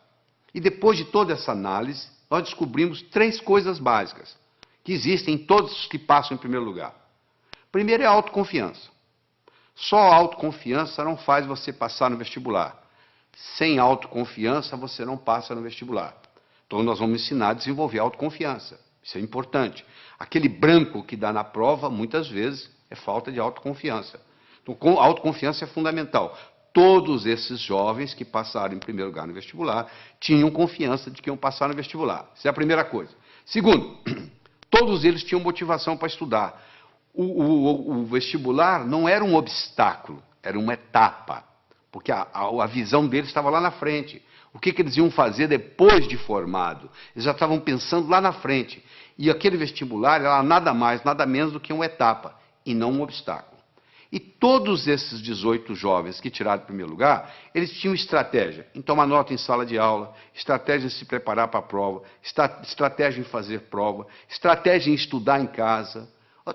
E depois de toda essa análise, nós descobrimos 3 coisas básicas que existem em todos os que passam em primeiro lugar. Primeiro é a autoconfiança. Só a autoconfiança não faz você passar no vestibular. Sem autoconfiança, você não passa no vestibular. Então, nós vamos ensinar a desenvolver a autoconfiança. Isso é importante. Aquele branco que dá na prova, muitas vezes, é falta de autoconfiança. Então, a autoconfiança é fundamental. Todos esses jovens que passaram em primeiro lugar no vestibular tinham confiança de que iam passar no vestibular. Essa é a primeira coisa. Segundo, todos eles tinham motivação para estudar. O vestibular não era um obstáculo, era uma etapa. Porque a visão deles estava lá na frente. O que eles iam fazer depois de formado? Eles já estavam pensando lá na frente. E aquele vestibular era nada mais, nada menos do que uma etapa, e não um obstáculo. E todos esses 18 jovens que tiraram o primeiro lugar, eles tinham estratégia em tomar nota em sala de aula, estratégia em se preparar para a prova, estratégia em fazer prova, estratégia em estudar em casa,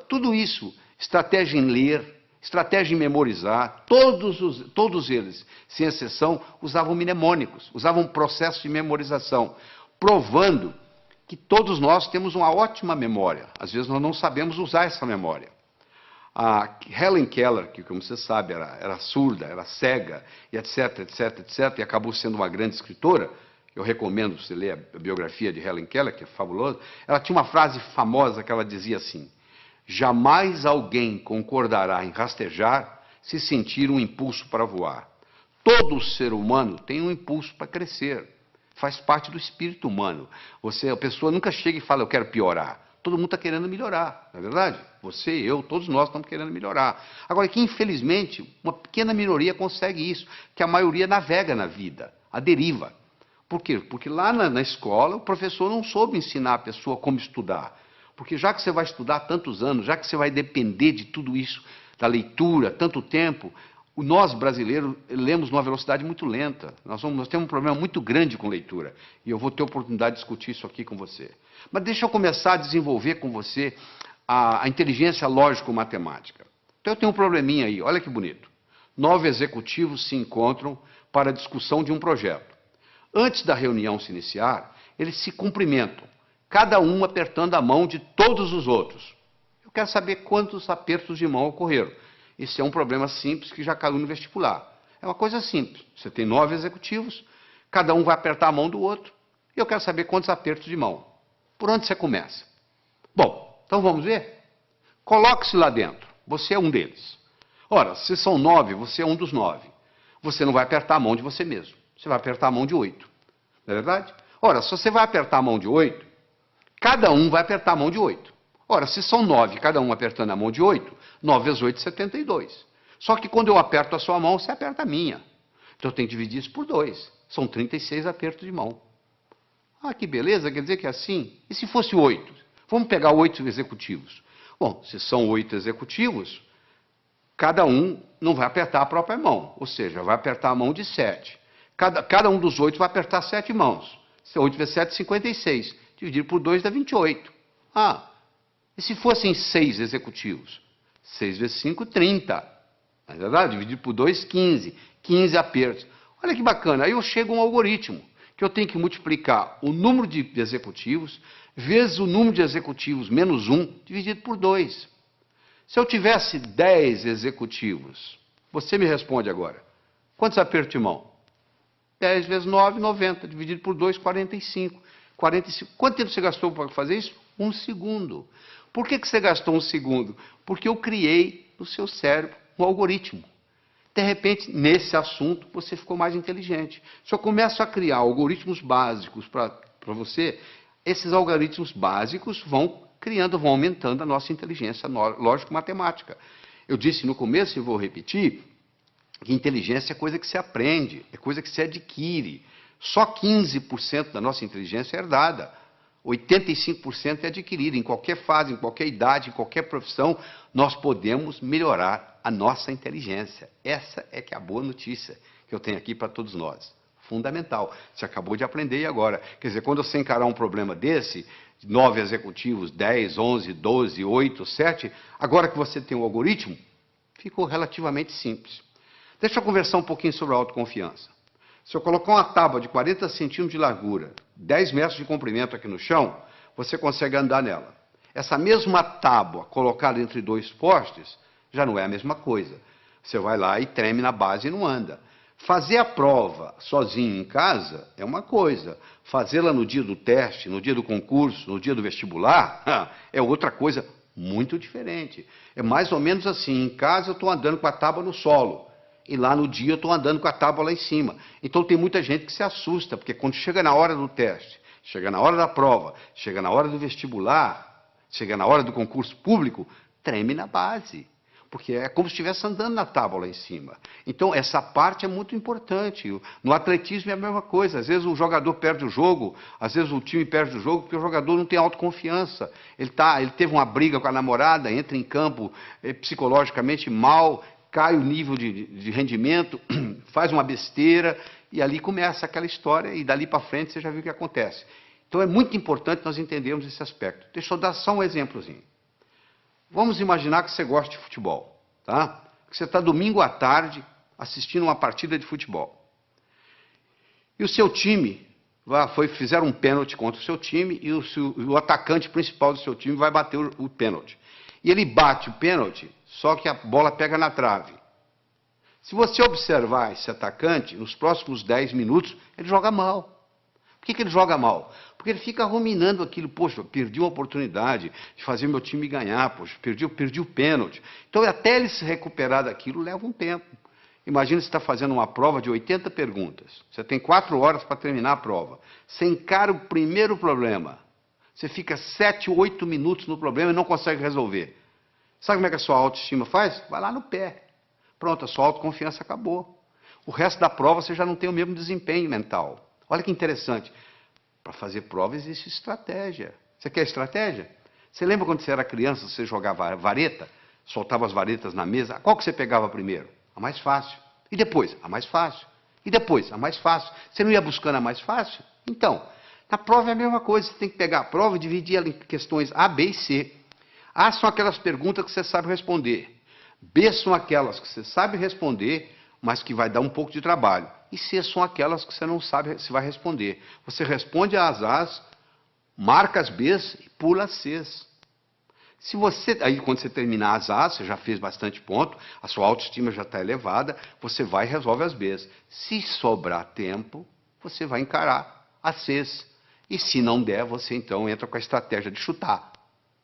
tudo isso, estratégia em ler, estratégia em memorizar, todos eles, sem exceção, usavam mnemônicos, usavam um processo de memorização, provando que todos nós temos uma ótima memória. Às vezes nós não sabemos usar essa memória. A Helen Keller, que, como você sabe, era surda, era cega, e etc, etc, etc, e acabou sendo uma grande escritora, eu recomendo você ler a biografia de Helen Keller, que é fabulosa, ela tinha uma frase famosa que ela dizia assim: jamais alguém concordará em rastejar se sentir um impulso para voar. Todo ser humano tem um impulso para crescer, faz parte do espírito humano. A pessoa nunca chega e fala, eu quero piorar. Todo mundo está querendo melhorar, não é verdade? Você, eu, todos nós estamos querendo melhorar. Agora, que infelizmente, uma pequena minoria consegue isso, que a maioria navega na vida, a deriva. Por quê? Porque lá na escola, o professor não soube ensinar a pessoa como estudar. Porque já que você vai estudar tantos anos, já que você vai depender de tudo isso, da leitura, tanto tempo, nós, brasileiros, lemos numa velocidade muito lenta. Nós temos um problema muito grande com leitura. E eu vou ter a oportunidade de discutir isso aqui com você. Mas deixa eu começar a desenvolver com você a inteligência lógico-matemática. Então eu tenho um probleminha aí, olha que bonito. 9 executivos se encontram para a discussão de um projeto. Antes da reunião se iniciar, eles se cumprimentam, cada um apertando a mão de todos os outros. Eu quero saber quantos apertos de mão ocorreram. Esse é um problema simples que já caiu no vestibular. É uma coisa simples. Você tem 9 executivos, cada um vai apertar a mão do outro, e eu quero saber quantos apertos de mão. Por onde você começa? Bom, então vamos ver? Coloque-se lá dentro. Você é um deles. Ora, se são 9, você é um dos 9. Você não vai apertar a mão de você mesmo. Você vai apertar a mão de 8. Não é verdade? Ora, se você vai apertar a mão de 8, cada um vai apertar a mão de 8. Ora, se são 9, cada um apertando a mão de 8, 9 vezes 8, 72. Só que quando eu aperto a sua mão, você aperta a minha. Então eu tenho que dividir isso por 2. São 36 apertos de mão. Ah, que beleza, quer dizer que é assim? E se fosse 8? Vamos pegar 8 executivos. Bom, se são 8 executivos, cada um não vai apertar a própria mão, ou seja, vai apertar a mão de 7. Cada um dos 8 vai apertar 7 mãos. 8 vezes 7, 56. Dividir por 2 dá 28. Ah, e se fossem 6 executivos? 6 vezes 5, 30. Não é verdade? Dividir por 2, 15. 15 apertos. Olha que bacana, aí eu chego a um algoritmo, que eu tenho que multiplicar o número de executivos vezes o número de executivos menos 1, dividido por 2. Se eu tivesse 10 executivos, você me responde agora, quantos apertos de mão? 10 vezes 9, 90, dividido por 2, 45. 45. Quanto tempo você gastou para fazer isso? 1 segundo. Por que você gastou 1 segundo? Porque eu criei no seu cérebro um algoritmo. De repente, nesse assunto, você ficou mais inteligente. Se eu começo a criar algoritmos básicos para você, esses algoritmos básicos vão criando, vão aumentando a nossa inteligência lógico-matemática. Eu disse no começo, e vou repetir, que inteligência é coisa que se aprende, é coisa que se adquire. Só 15% da nossa inteligência é herdada. 85% é adquirida. Em qualquer fase, em qualquer idade, em qualquer profissão, nós podemos melhorar a nossa inteligência. Essa é que é a boa notícia que eu tenho aqui para todos nós. Fundamental. Você acabou de aprender e agora. Quer dizer, quando você encarar um problema desse, 9 executivos, 10, 11, 12, 8, 7, agora que você tem um algoritmo, ficou relativamente simples. Deixa eu conversar um pouquinho sobre a autoconfiança. Se eu colocar uma tábua de 40 centímetros de largura, 10 metros de comprimento aqui no chão, você consegue andar nela. Essa mesma tábua colocada entre 2 postes, já não é a mesma coisa. Você vai lá e treme na base e não anda. Fazer a prova sozinho em casa é uma coisa. Fazê-la no dia do teste, no dia do concurso, no dia do vestibular, é outra coisa muito diferente. É mais ou menos assim, em casa eu estou andando com a tábua no solo. E lá no dia eu estou andando com a tábua lá em cima. Então tem muita gente que se assusta, porque quando chega na hora do teste, chega na hora da prova, chega na hora do vestibular, chega na hora do concurso público, treme na base. Porque é como se estivesse andando na tábua lá em cima. Então essa parte é muito importante. No atletismo é a mesma coisa. Às vezes o jogador perde o jogo, às vezes o time perde o jogo, porque o jogador não tem autoconfiança. Ele teve uma briga com a namorada, entra em campo psicologicamente mal, cai o nível de rendimento, faz uma besteira, e ali começa aquela história, e dali para frente você já viu o que acontece. Então é muito importante nós entendermos esse aspecto. Deixa eu dar só um exemplozinho. Vamos imaginar que você gosta de futebol, tá? Que você está domingo à tarde assistindo uma partida de futebol. E o seu time, fizeram um pênalti contra o seu time, e o atacante principal do seu time vai bater o pênalti. E ele bate o pênalti, só que a bola pega na trave. Se você observar esse atacante, nos próximos 10 minutos, ele joga mal. Por que ele joga mal? Porque ele fica ruminando aquilo, poxa, perdi uma oportunidade de fazer meu time ganhar, poxa, perdi o pênalti. Então, até ele se recuperar daquilo, leva um tempo. Imagina você está fazendo uma prova de 80 perguntas. Você tem 4 horas para terminar a prova. Você encara o primeiro problema. Você fica 7, 8 minutos no problema e não consegue resolver. Sabe como é que a sua autoestima faz? Vai lá no pé. Pronto, a sua autoconfiança acabou. O resto da prova você já não tem o mesmo desempenho mental. Olha que interessante. Para fazer prova existe estratégia. Você quer estratégia? Você lembra quando você era criança, você jogava vareta? Soltava as varetas na mesa? Qual que você pegava primeiro? A mais fácil. E depois? A mais fácil. E depois? A mais fácil. Você não ia buscando a mais fácil? Então, na prova é a mesma coisa. Você tem que pegar a prova e dividir ela em questões A, B e C. A são aquelas perguntas que você sabe responder. B são aquelas que você sabe responder, mas que vai dar um pouco de trabalho. E C são aquelas que você não sabe se vai responder. Você responde às A's, marca as B's e pula as C's. Aí quando você terminar as A's, você já fez bastante ponto, a sua autoestima já está elevada, você vai e resolve as B's. Se sobrar tempo, você vai encarar as C's. E se não der, você então entra com a estratégia de chutar.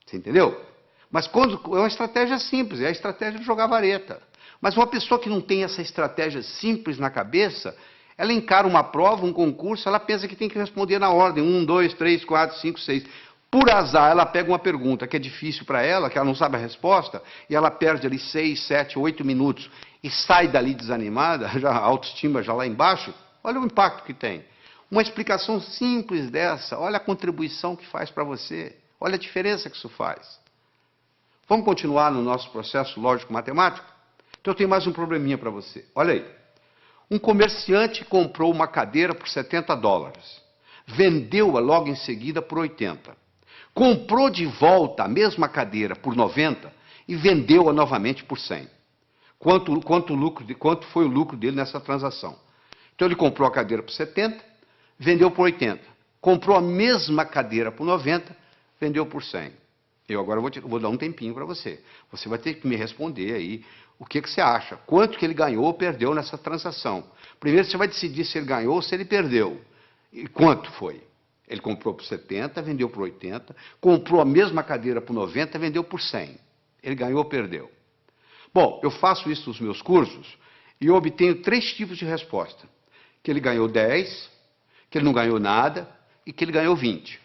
Você entendeu? Mas é uma estratégia simples, é a estratégia de jogar vareta. Mas uma pessoa que não tem essa estratégia simples na cabeça, Ela encara uma prova, um concurso, ela pensa que tem que responder na ordem, 1, 2, 3, 4, 5, 6. Por azar, ela pega uma pergunta que é difícil para ela, que ela não sabe a resposta, e ela perde ali 6, 7, 8 minutos e sai dali desanimada, já a autoestima já lá embaixo. Olha o impacto que tem. Uma explicação simples dessa, olha a contribuição que faz para você, olha a diferença que isso faz. Vamos continuar no nosso processo lógico-matemático? Então eu tenho mais um probleminha para você. Olha aí. Um comerciante comprou uma cadeira por $70. Vendeu-a logo em seguida por 80. Comprou de volta a mesma cadeira por 90 e vendeu-a novamente por 100. Quanto foi o lucro dele nessa transação? Então ele comprou a cadeira por 70, vendeu por 80. Comprou a mesma cadeira por 90, vendeu por 100. Eu agora vou dar um tempinho para você. Você vai ter que me responder aí o que você acha. Quanto que ele ganhou ou perdeu nessa transação. Primeiro você vai decidir se ele ganhou ou se ele perdeu. E quanto foi? Ele comprou por 70, vendeu por 80, comprou a mesma cadeira por 90, vendeu por 100. Ele ganhou ou perdeu? Bom, eu faço isso nos meus cursos e eu obtenho 3 tipos de resposta. Que ele ganhou 10, que ele não ganhou nada e que ele ganhou 20.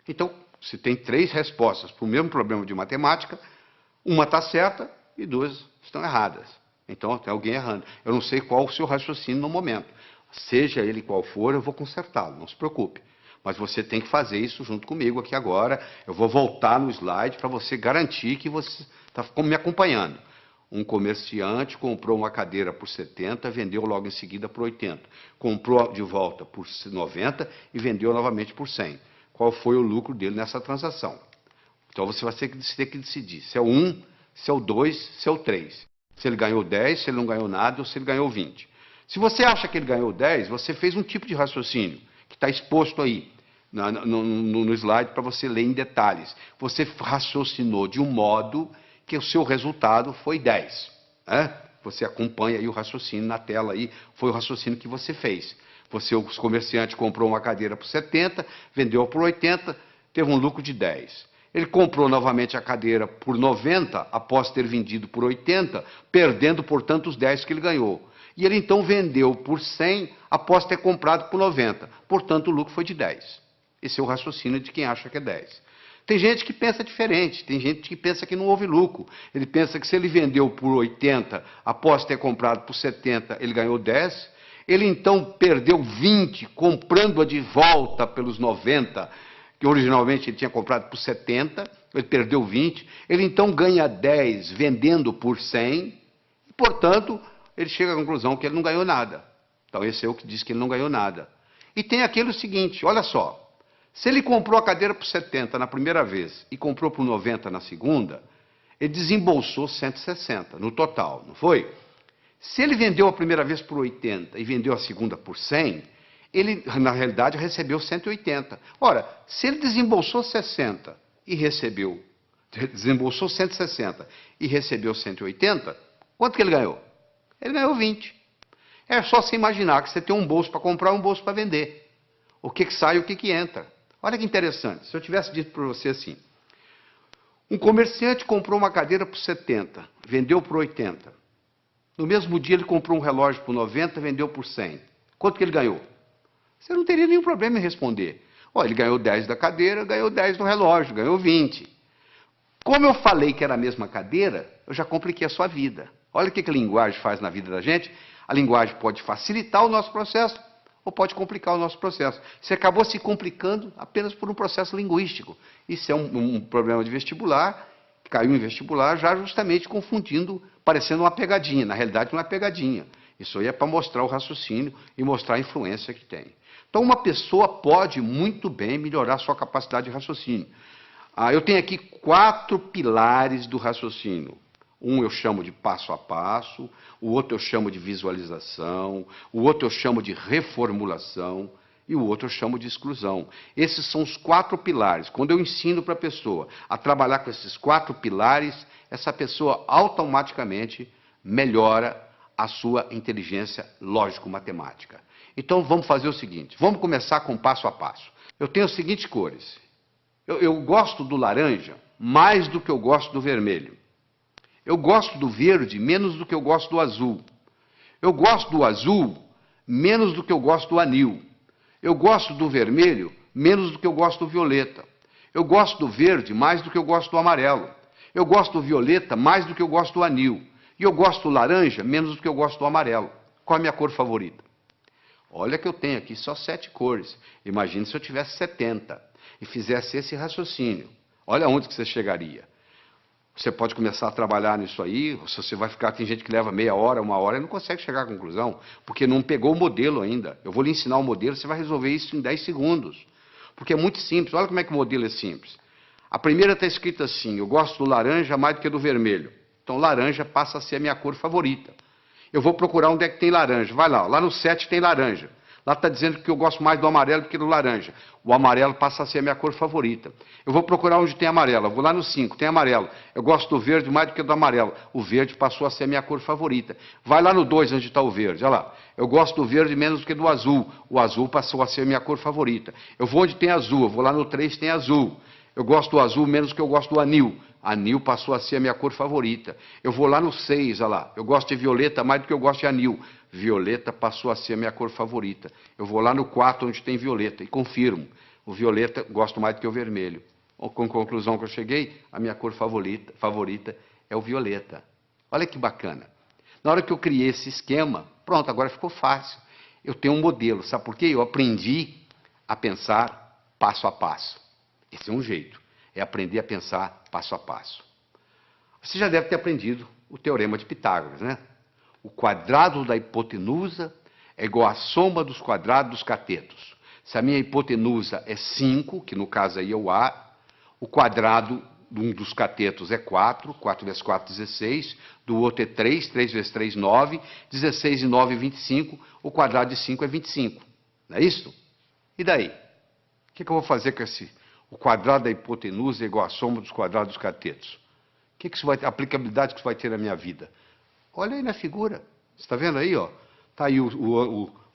Então, se tem 3 respostas para o mesmo problema de matemática, uma está certa e 2 estão erradas. Então, tem alguém errando. Eu não sei qual o seu raciocínio no momento. Seja ele qual for, eu vou consertá-lo, não se preocupe. Mas você tem que fazer isso junto comigo aqui agora. Eu vou voltar no slide para você garantir que você está me acompanhando. Um comerciante comprou uma cadeira por 70, vendeu logo em seguida por 80. Comprou de volta por 90 e vendeu novamente por 100. Qual foi o lucro dele nessa transação? Então você vai ter que decidir se é o 1, se é o 2, se é o 3. Se ele ganhou 10, se ele não ganhou nada ou se ele ganhou 20. Se você acha que ele ganhou 10, você fez um tipo de raciocínio que está exposto aí no slide para você ler em detalhes. Você raciocinou de um modo que o seu resultado foi 10. Você acompanha aí o raciocínio na tela aí, foi o raciocínio que você fez. O comerciante comprou uma cadeira por 70, vendeu por 80, teve um lucro de 10. Ele comprou novamente a cadeira por 90, após ter vendido por 80, perdendo, portanto, os 10 que ele ganhou. E ele então vendeu por 100, após ter comprado por 90. Portanto, o lucro foi de 10. Esse é o raciocínio de quem acha que é 10. Tem gente que pensa diferente, tem gente que pensa que não houve lucro. Ele pensa que se ele vendeu por 80, após ter comprado por 70, ele ganhou 10. Ele então perdeu 20, comprando-a de volta pelos 90, que originalmente ele tinha comprado por 70, ele perdeu 20. Ele então ganha 10 vendendo por 100, e, portanto, ele chega à conclusão que ele não ganhou nada. Então esse é o que diz que ele não ganhou nada. E tem aquele seguinte, olha só. Se ele comprou a cadeira por 70 na primeira vez e comprou por 90 na segunda, ele desembolsou 160 no total, não foi? Se ele vendeu a primeira vez por 80 e vendeu a segunda por 100, ele, na realidade, recebeu 180. Ora, se ele desembolsou 60 e desembolsou 160 e recebeu 180, quanto que ele ganhou? Ele ganhou 20. É só você imaginar que você tem um bolso para comprar e um bolso para vender. O que sai e o que entra. Olha que interessante, se eu tivesse dito para você assim, um comerciante comprou uma cadeira por 70, vendeu por 80. No mesmo dia ele comprou um relógio por 90, vendeu por 100. Quanto que ele ganhou? Você não teria nenhum problema em responder. Ele ganhou 10 da cadeira, ganhou 10 do relógio, ganhou 20. Como eu falei que era a mesma cadeira, eu já compliquei a sua vida. Olha o que a linguagem faz na vida da gente. A linguagem pode facilitar o nosso processo ou pode complicar o nosso processo. Você acabou se complicando apenas por um processo linguístico. Isso é um problema de vestibular, caiu em vestibular já justamente confundindo, parecendo uma pegadinha. Na realidade não é pegadinha. Isso aí é para mostrar o raciocínio e mostrar a influência que tem. Então uma pessoa pode muito bem melhorar a sua capacidade de raciocínio. Eu tenho aqui 4 pilares do raciocínio. Um eu chamo de passo a passo, o outro eu chamo de visualização, o outro eu chamo de reformulação e o outro eu chamo de exclusão. Esses são os 4 pilares. Quando eu ensino para a pessoa a trabalhar com esses 4 pilares, essa pessoa automaticamente melhora a sua inteligência lógico-matemática. Então vamos fazer o seguinte, vamos começar com passo a passo. Eu tenho as seguintes cores. Eu gosto do laranja mais do que eu gosto do vermelho. Eu gosto do verde menos do que eu gosto do azul. Eu gosto do azul menos do que eu gosto do anil. Eu gosto do vermelho menos do que eu gosto do violeta. Eu gosto do verde mais do que eu gosto do amarelo. Eu gosto do violeta mais do que eu gosto do anil. E eu gosto do laranja menos do que eu gosto do amarelo. Qual é a minha cor favorita? Olha que eu tenho aqui só 7 cores. Imagine se eu tivesse 70 e fizesse esse raciocínio. Olha onde que você chegaria. Você pode começar a trabalhar nisso aí, se você vai ficar, tem gente que leva meia hora, 1 hora e não consegue chegar à conclusão, porque não pegou o modelo ainda. Eu vou lhe ensinar o modelo, você vai resolver isso em 10 segundos. Porque é muito simples, olha como é que o modelo é simples. A primeira está escrita assim, eu gosto do laranja mais do que do vermelho. Então laranja passa a ser a minha cor favorita. Eu vou procurar onde é que tem laranja. Vai lá, lá no 7 tem laranja. Lá está dizendo que eu gosto mais do amarelo do que do laranja. O amarelo passa a ser a minha cor favorita. Eu vou procurar onde tem amarelo. Eu vou lá no 5, tem amarelo. Eu gosto do verde mais do que do amarelo. O verde passou a ser a minha cor favorita. Vai lá no 2, onde está o verde. Olha lá. Eu gosto do verde menos do que do azul. O azul passou a ser a minha cor favorita. Eu vou onde tem azul. Eu vou lá no 3, tem azul. Eu gosto do azul menos do que eu gosto do anil. Anil passou a ser a minha cor favorita. Eu vou lá no 6, olha lá. Eu gosto de violeta mais do que eu gosto de anil. Violeta passou a ser a minha cor favorita. Eu vou lá no 4, onde tem violeta, e confirmo. O violeta gosto mais do que o vermelho. Com a conclusão que eu cheguei, a minha cor favorita é o violeta. Olha que bacana. Na hora que eu criei esse esquema, pronto, agora ficou fácil. Eu tenho um modelo, sabe por quê? Eu aprendi a pensar passo a passo. Esse é um jeito, é aprender a pensar passo a passo. Você já deve ter aprendido o teorema de Pitágoras, né? O quadrado da hipotenusa é igual à soma dos quadrados dos catetos. Se a minha hipotenusa é 5, que no caso aí é o A, o quadrado de um dos catetos é 4, 4 vezes 4, 16, do outro é 3, 3 vezes 3, 9, 16 e 9, 25, o quadrado de 5 é 25. Não é isso? E daí? O que eu vou fazer com esse? O quadrado da hipotenusa é igual à soma dos quadrados dos catetos. A aplicabilidade que isso vai ter na minha vida? Olha aí na figura. Você está vendo aí, ó? Está aí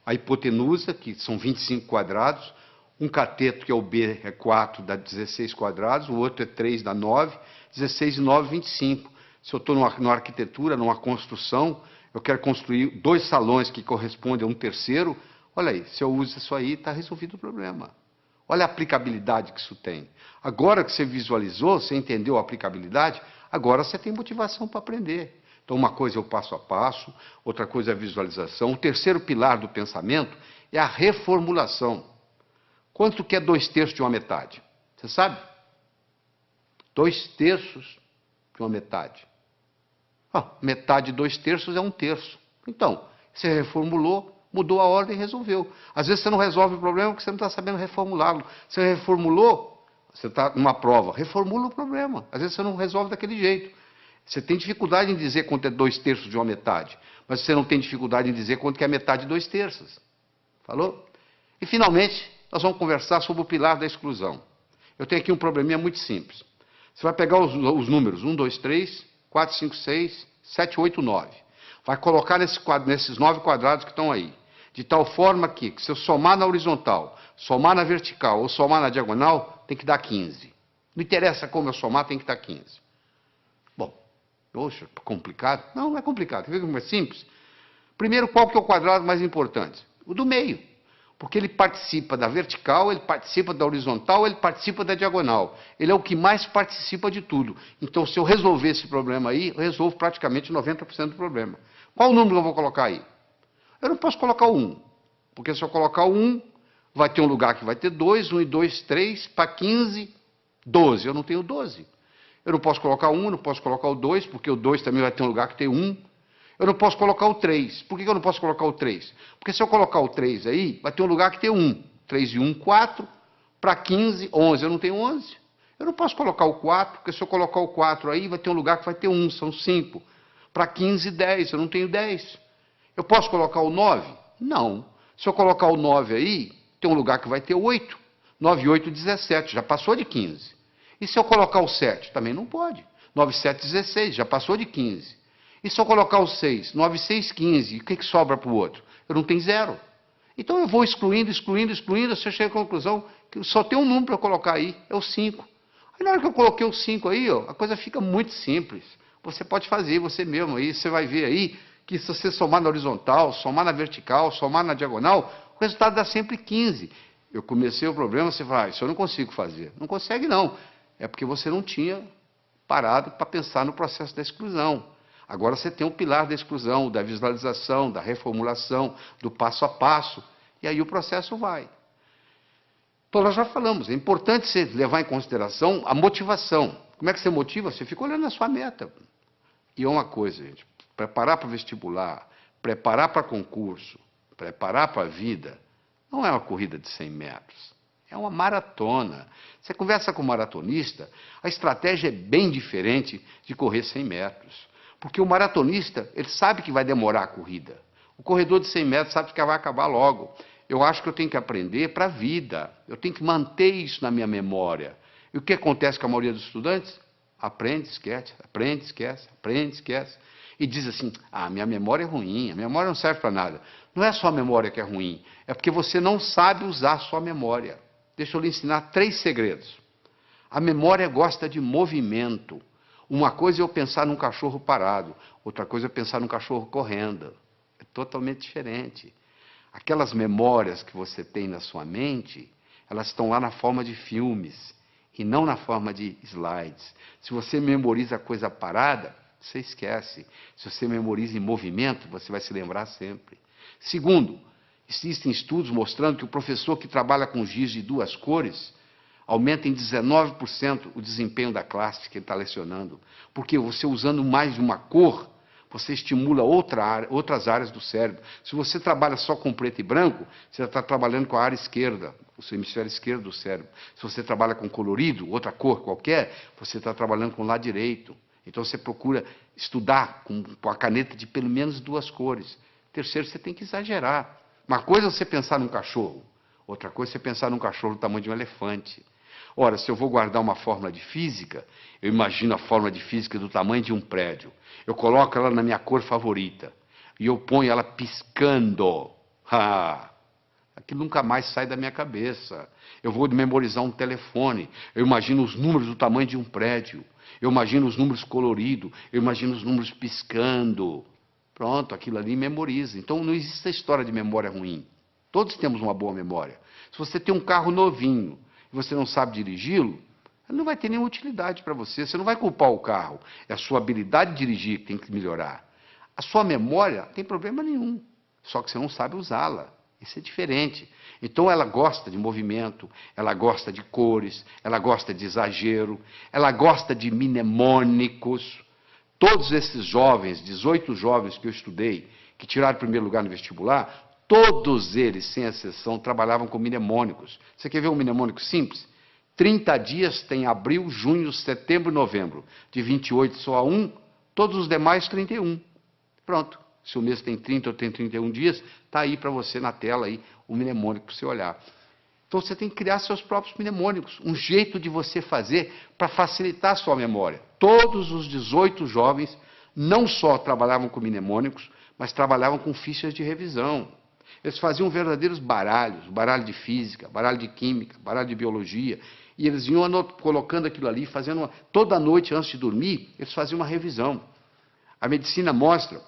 a hipotenusa, que são 25 quadrados. Um cateto, que é o B, é 4, dá 16 quadrados. O outro é 3, dá 9. 16 e 9, 25. Se eu estou numa arquitetura, numa construção, eu quero construir 2 salões que correspondem a um terceiro. Olha aí, se eu uso isso aí, está resolvido o problema. Olha a aplicabilidade que isso tem. Agora que você visualizou, você entendeu a aplicabilidade, agora você tem motivação para aprender. Então, uma coisa é o passo a passo, outra coisa é a visualização. O terceiro pilar do pensamento é a reformulação. Quanto que é 2/3 de uma metade? Você sabe? 2/3 de uma metade. Metade de 2/3 é 1/3. Então, você reformulou, mudou a ordem e resolveu. Às vezes você não resolve o problema porque você não está sabendo reformulá-lo. Você reformulou, você está numa prova, reformula o problema. Às vezes você não resolve daquele jeito. Você tem dificuldade em dizer quanto é 2/3 de uma metade, mas você não tem dificuldade em dizer quanto que é metade de 2/3. Falou? E, finalmente, nós vamos conversar sobre o pilar da exclusão. Eu tenho aqui um probleminha muito simples. Você vai pegar os números 1, 2, 3, 4, 5, 6, 7, 8, 9. Vai colocar nesses 9 quadrados que estão aí. De tal forma que, se eu somar na horizontal, somar na vertical ou somar na diagonal, tem que dar 15. Não interessa como eu somar, tem que dar 15. Bom, poxa, complicado? Não, não é complicado. Quer ver como é simples? Primeiro, qual que é o quadrado mais importante? O do meio. Porque ele participa da vertical, ele participa da horizontal, ele participa da diagonal. Ele é o que mais participa de tudo. Então, se eu resolver esse problema aí, eu resolvo praticamente 90% do problema. Qual o número que eu vou colocar aí? Eu não posso colocar o 1. Porque se eu colocar o 1, vai ter um lugar que vai ter 2, 1 e 2, 3, para 15, 12. Eu não tenho 12. Eu não posso colocar o 1, não posso colocar o 2, porque o 2 também vai ter um lugar que tem 1. Eu não posso colocar o 3. Por que eu não posso colocar o 3? Porque se eu colocar o 3 aí, vai ter um lugar que tem 1. 3 e 1, 4. Para 15, 11. Eu não tenho 11. Eu não posso colocar o 4, porque se eu colocar o 4 aí, vai ter um lugar que vai ter 1. São 5. Para 15, 10. Eu não tenho 10. Eu posso colocar o 9? Não. Se eu colocar o 9 aí, tem um lugar que vai ter 8. 9 e 8, 17. Já passou de 15. E se eu colocar o 7? Também não pode. 9 e 7, 16. Já passou de 15. E se eu colocar o 6? 9 e 6, 15. O que sobra para o outro? Eu não tenho 0. Então eu vou excluindo, você chega à conclusão que só tem um número para eu colocar aí, é o 5. Aí na hora que eu coloquei o 5 aí, ó, a coisa fica muito simples. Você pode fazer você mesmo aí, você vai ver aí que se você somar na horizontal, somar na vertical, somar na diagonal, o resultado dá sempre 15. Eu comecei o problema, você fala, isso eu não consigo fazer. Não consegue, não. É porque você não tinha parado para pensar no processo da exclusão. Agora você tem o pilar da exclusão, da visualização, da reformulação, do passo a passo, e aí o processo vai. Então, nós já falamos, é importante você levar em consideração a motivação. Como é que você motiva? Você fica olhando a sua meta. E é uma coisa, gente, preparar para o vestibular, preparar para concurso, preparar para a vida, não é uma corrida de 100 metros, é uma maratona. Você conversa com um maratonista, a estratégia é bem diferente de correr 100 metros. Porque o maratonista, ele sabe que vai demorar a corrida. O corredor de 100 metros sabe que vai acabar logo. Eu acho que eu tenho que aprender para a vida. Eu tenho que manter isso na minha memória. E o que acontece com a maioria dos estudantes? Aprende, esquece, aprende, esquece, aprende, esquece. E diz assim, minha memória é ruim, a memória não serve para nada. Não é só a memória que é ruim, é porque você não sabe usar a sua memória. Deixa eu lhe ensinar 3 segredos. A memória gosta de movimento. Uma coisa é eu pensar num cachorro parado, outra coisa é pensar num cachorro correndo. É totalmente diferente. Aquelas memórias que você tem na sua mente, elas estão lá na forma de filmes e não na forma de slides. Se você memoriza coisa parada, você esquece. Se você memoriza em movimento, você vai se lembrar sempre. Segundo, existem estudos mostrando que o professor que trabalha com giz de 2 cores aumenta em 19% o desempenho da classe que ele está lecionando. Porque você usando mais de uma cor, você estimula outras áreas do cérebro. Se você trabalha só com preto e branco, você está trabalhando com a área esquerda, o seu hemisfério esquerdo do cérebro. Se você trabalha com colorido, outra cor qualquer, você está trabalhando com o lado direito. Então você procura estudar com a caneta de pelo menos 2 cores. Terceiro, você tem que exagerar. Uma coisa é você pensar num cachorro, outra coisa é você pensar num cachorro do tamanho de um elefante. Ora, se eu vou guardar uma fórmula de física, eu imagino a fórmula de física do tamanho de um prédio. Eu coloco ela na minha cor favorita e eu ponho ela piscando. Aquilo nunca mais sai da minha cabeça. Eu vou memorizar um telefone, eu imagino os números do tamanho de um prédio. Eu imagino os números coloridos, eu imagino os números piscando. Pronto, aquilo ali memoriza. Então não existe a história de memória ruim. Todos temos uma boa memória. Se você tem um carro novinho e você não sabe dirigi-lo, não vai ter nenhuma utilidade para você. Você não vai culpar o carro. É a sua habilidade de dirigir que tem que melhorar. A sua memória não tem problema nenhum, só que você não sabe usá-la. Isso é diferente. Então ela gosta de movimento, ela gosta de cores, ela gosta de exagero, ela gosta de mnemônicos. Todos esses jovens, 18 jovens que eu estudei, que tiraram o primeiro lugar no vestibular, todos eles, sem exceção, trabalhavam com mnemônicos. Você quer ver um mnemônico simples? 30 dias tem abril, junho, setembro e novembro. De 28 só há 1, todos os demais 31. Pronto. Se o mês tem 30 ou tem 31 dias, está aí para você na tela aí, o mnemônico para você olhar. Então você tem que criar seus próprios mnemônicos, um jeito de você fazer para facilitar a sua memória. Todos os 18 jovens não só trabalhavam com mnemônicos, mas trabalhavam com fichas de revisão. Eles faziam verdadeiros baralhos, baralho de física, baralho de química, baralho de biologia, e eles iam colocando aquilo ali, fazendo toda noite antes de dormir, eles faziam uma revisão. A medicina mostra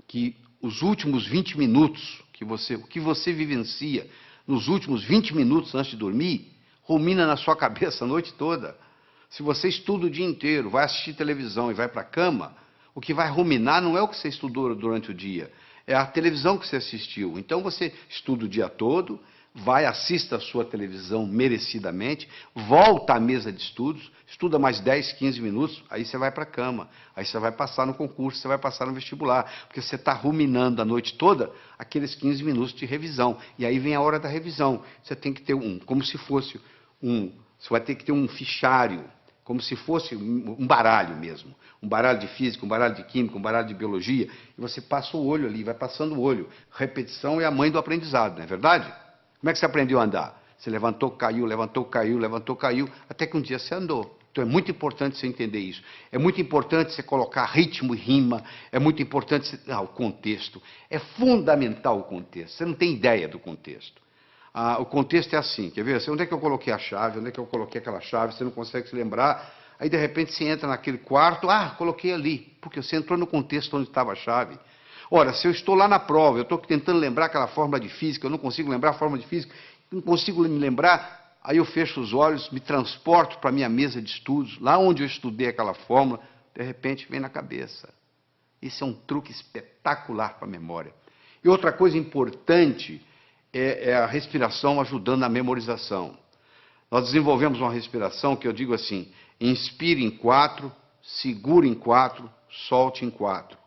que os últimos 20 minutos, o que você vivencia nos últimos 20 minutos antes de dormir, rumina na sua cabeça a noite toda. Se você estuda o dia inteiro, vai assistir televisão e vai para a cama, o que vai ruminar não é o que você estudou durante o dia, é a televisão que você assistiu. Então você estuda o dia todo, vai, assista a sua televisão merecidamente, volta à mesa de estudos, estuda mais 10, 15 minutos, aí você vai para a cama, aí você vai passar no concurso, você vai passar no vestibular, porque você está ruminando a noite toda aqueles 15 minutos de revisão, e aí vem a hora da revisão. Você tem que ter como se fosse você vai ter que ter um fichário, como se fosse um baralho mesmo, um baralho de física, um baralho de química, um baralho de biologia, e você passa o olho ali, vai passando o olho. Repetição é a mãe do aprendizado, não é verdade? Como é que você aprendeu a andar? Você levantou, caiu, levantou, caiu, levantou, caiu, até que um dia você andou. Então é muito importante você entender isso. É muito importante você colocar ritmo e rima, é muito importante você... o contexto. É fundamental o contexto. Você não tem ideia do contexto. O contexto é assim, quer ver? Onde é que eu coloquei a chave? Onde é que eu coloquei aquela chave? Você não consegue se lembrar. Aí, de repente, você entra naquele quarto. Coloquei ali, porque você entrou no contexto onde estava a chave. Ora, se eu estou lá na prova, eu estou tentando lembrar aquela fórmula de física, eu não consigo lembrar a fórmula de física, não consigo me lembrar, aí eu fecho os olhos, me transporto para a minha mesa de estudos, lá onde eu estudei aquela fórmula, de repente vem na cabeça. Isso é um truque espetacular para a memória. E outra coisa importante é a respiração ajudando na memorização. Nós desenvolvemos uma respiração que eu digo assim: inspire em 4, segure em 4, solte em 4.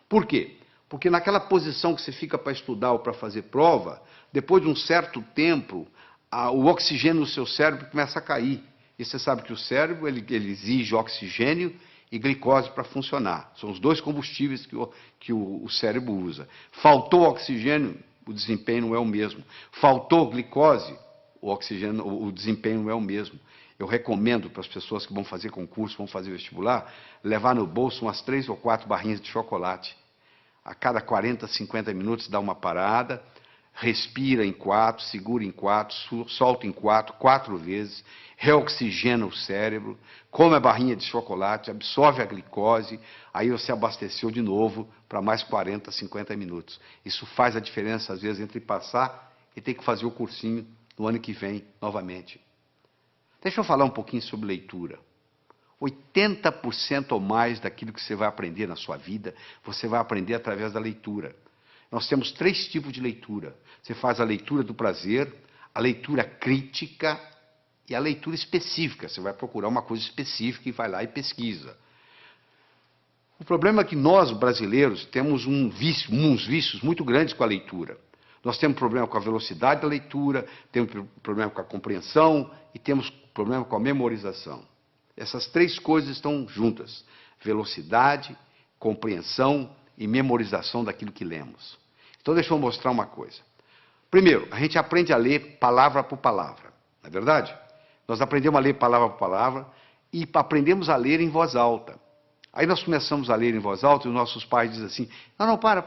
Por quê? Porque naquela posição que você fica para estudar ou para fazer prova, depois de um certo tempo, o oxigênio no seu cérebro começa a cair. E você sabe que o cérebro ele exige oxigênio e glicose para funcionar. São os dois combustíveis que o cérebro usa. Faltou oxigênio, o desempenho não é o mesmo. Faltou glicose, o desempenho não é o mesmo. Eu recomendo para as pessoas que vão fazer concurso, vão fazer vestibular, levar no bolso umas 3 ou 4 barrinhas de chocolate. A cada 40, 50 minutos dá uma parada, respira em 4, segura em 4, solta em 4, 4 vezes, reoxigena o cérebro, come a barrinha de chocolate, absorve a glicose, aí você abasteceu de novo para mais 40, 50 minutos. Isso faz a diferença, às vezes, entre passar e ter que fazer o cursinho no ano que vem, novamente. Deixa eu falar um pouquinho sobre leitura. 80% ou mais daquilo que você vai aprender na sua vida, você vai aprender através da leitura. Nós temos 3 tipos de leitura. Você faz a leitura do prazer, a leitura crítica e a leitura específica. Você vai procurar uma coisa específica e vai lá e pesquisa. O problema é que nós, brasileiros, temos uns vícios muito grandes com a leitura. Nós temos problema com a velocidade da leitura, temos problema com a compreensão e temos problema com a memorização. Essas 3 coisas estão juntas: velocidade, compreensão e memorização daquilo que lemos. Então, deixa eu mostrar uma coisa. Primeiro, a gente aprende a ler palavra por palavra, não é verdade? Nós aprendemos a ler palavra por palavra e aprendemos a ler em voz alta. Aí nós começamos a ler em voz alta e os nossos pais dizem assim: não, para,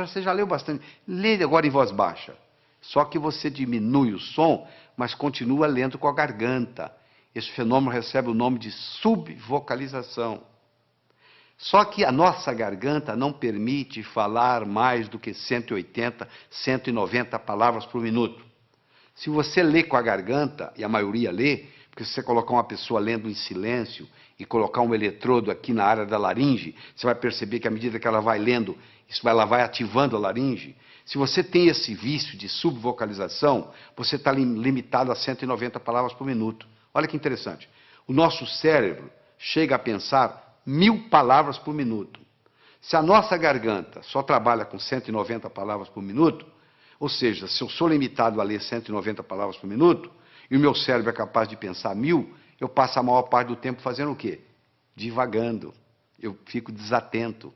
você já leu bastante, lê agora em voz baixa. Só que você diminui o som, mas continua lendo com a garganta. Esse fenômeno recebe o nome de subvocalização. Só que a nossa garganta não permite falar mais do que 180, 190 palavras por minuto. Se você lê com a garganta, e a maioria lê, porque se você colocar uma pessoa lendo em silêncio e colocar um eletrodo aqui na área da laringe, você vai perceber que à medida que ela vai lendo, ela vai ativando a laringe. Se você tem esse vício de subvocalização, você está limitado a 190 palavras por minuto. Olha que interessante. O nosso cérebro chega a pensar 1000 palavras por minuto. Se a nossa garganta só trabalha com 190 palavras por minuto, ou seja, se eu sou limitado a ler 190 palavras por minuto, e o meu cérebro é capaz de pensar 1000, eu passo a maior parte do tempo fazendo o quê? Divagando. Eu fico desatento.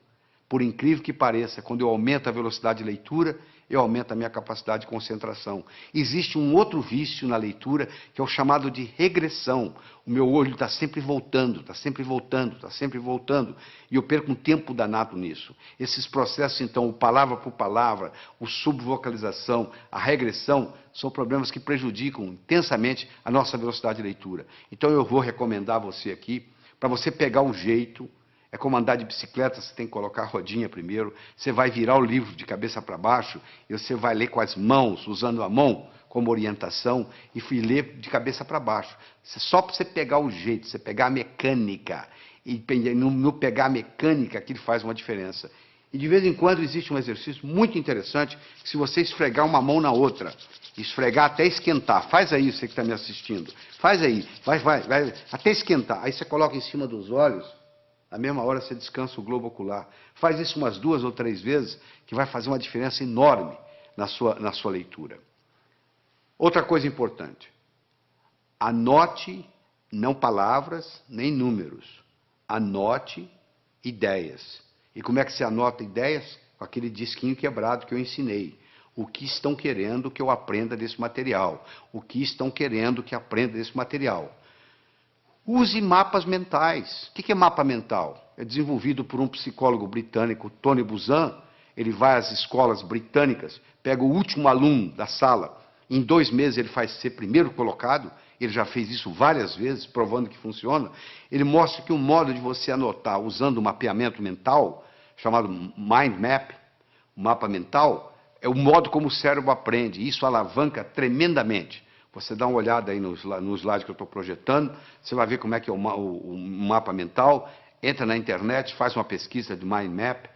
Por incrível que pareça, quando eu aumento a velocidade de leitura, eu aumento a minha capacidade de concentração. Existe um outro vício na leitura, que é o chamado de regressão. O meu olho está sempre voltando, está sempre voltando, está sempre voltando. E eu perco um tempo danado nisso. Esses processos, então, o palavra por palavra, o subvocalização, a regressão, são problemas que prejudicam intensamente a nossa velocidade de leitura. Então, eu vou recomendar a você aqui, para você pegar o jeito. É como andar de bicicleta, você tem que colocar a rodinha primeiro, você vai virar o livro de cabeça para baixo, e você vai ler com as mãos, usando a mão como orientação, e ler de cabeça para baixo. Só para você pegar o jeito, você pegar a mecânica, e no pegar a mecânica que ele faz uma diferença. E de vez em quando existe um exercício muito interessante, que se você esfregar uma mão na outra, esfregar até esquentar, faz aí, você que está me assistindo, faz aí, vai, até esquentar, aí você coloca em cima dos olhos, na mesma hora você descansa o globo ocular. Faz isso umas 2 ou 3 vezes, que vai fazer uma diferença enorme na sua leitura. Outra coisa importante. Anote, não palavras, nem números. Anote ideias. E como é que você anota ideias? Com aquele disquinho quebrado que eu ensinei. O que estão querendo que eu aprenda desse material? O que estão querendo que aprenda desse material? Use mapas mentais. O que é mapa mental? É desenvolvido por um psicólogo britânico, Tony Buzan. Ele vai às escolas britânicas, pega o último aluno da sala, em 2 meses ele faz ser primeiro colocado, ele já fez isso várias vezes, provando que funciona. Ele mostra que um modo de você anotar usando um mapeamento mental, chamado Mind Map, O mapa mental é o modo como o cérebro aprende. Isso alavanca tremendamente. Você dá uma olhada aí no slide que eu estou projetando, você vai ver como é que é o mapa mental. Entra na internet, faz uma pesquisa de mind map,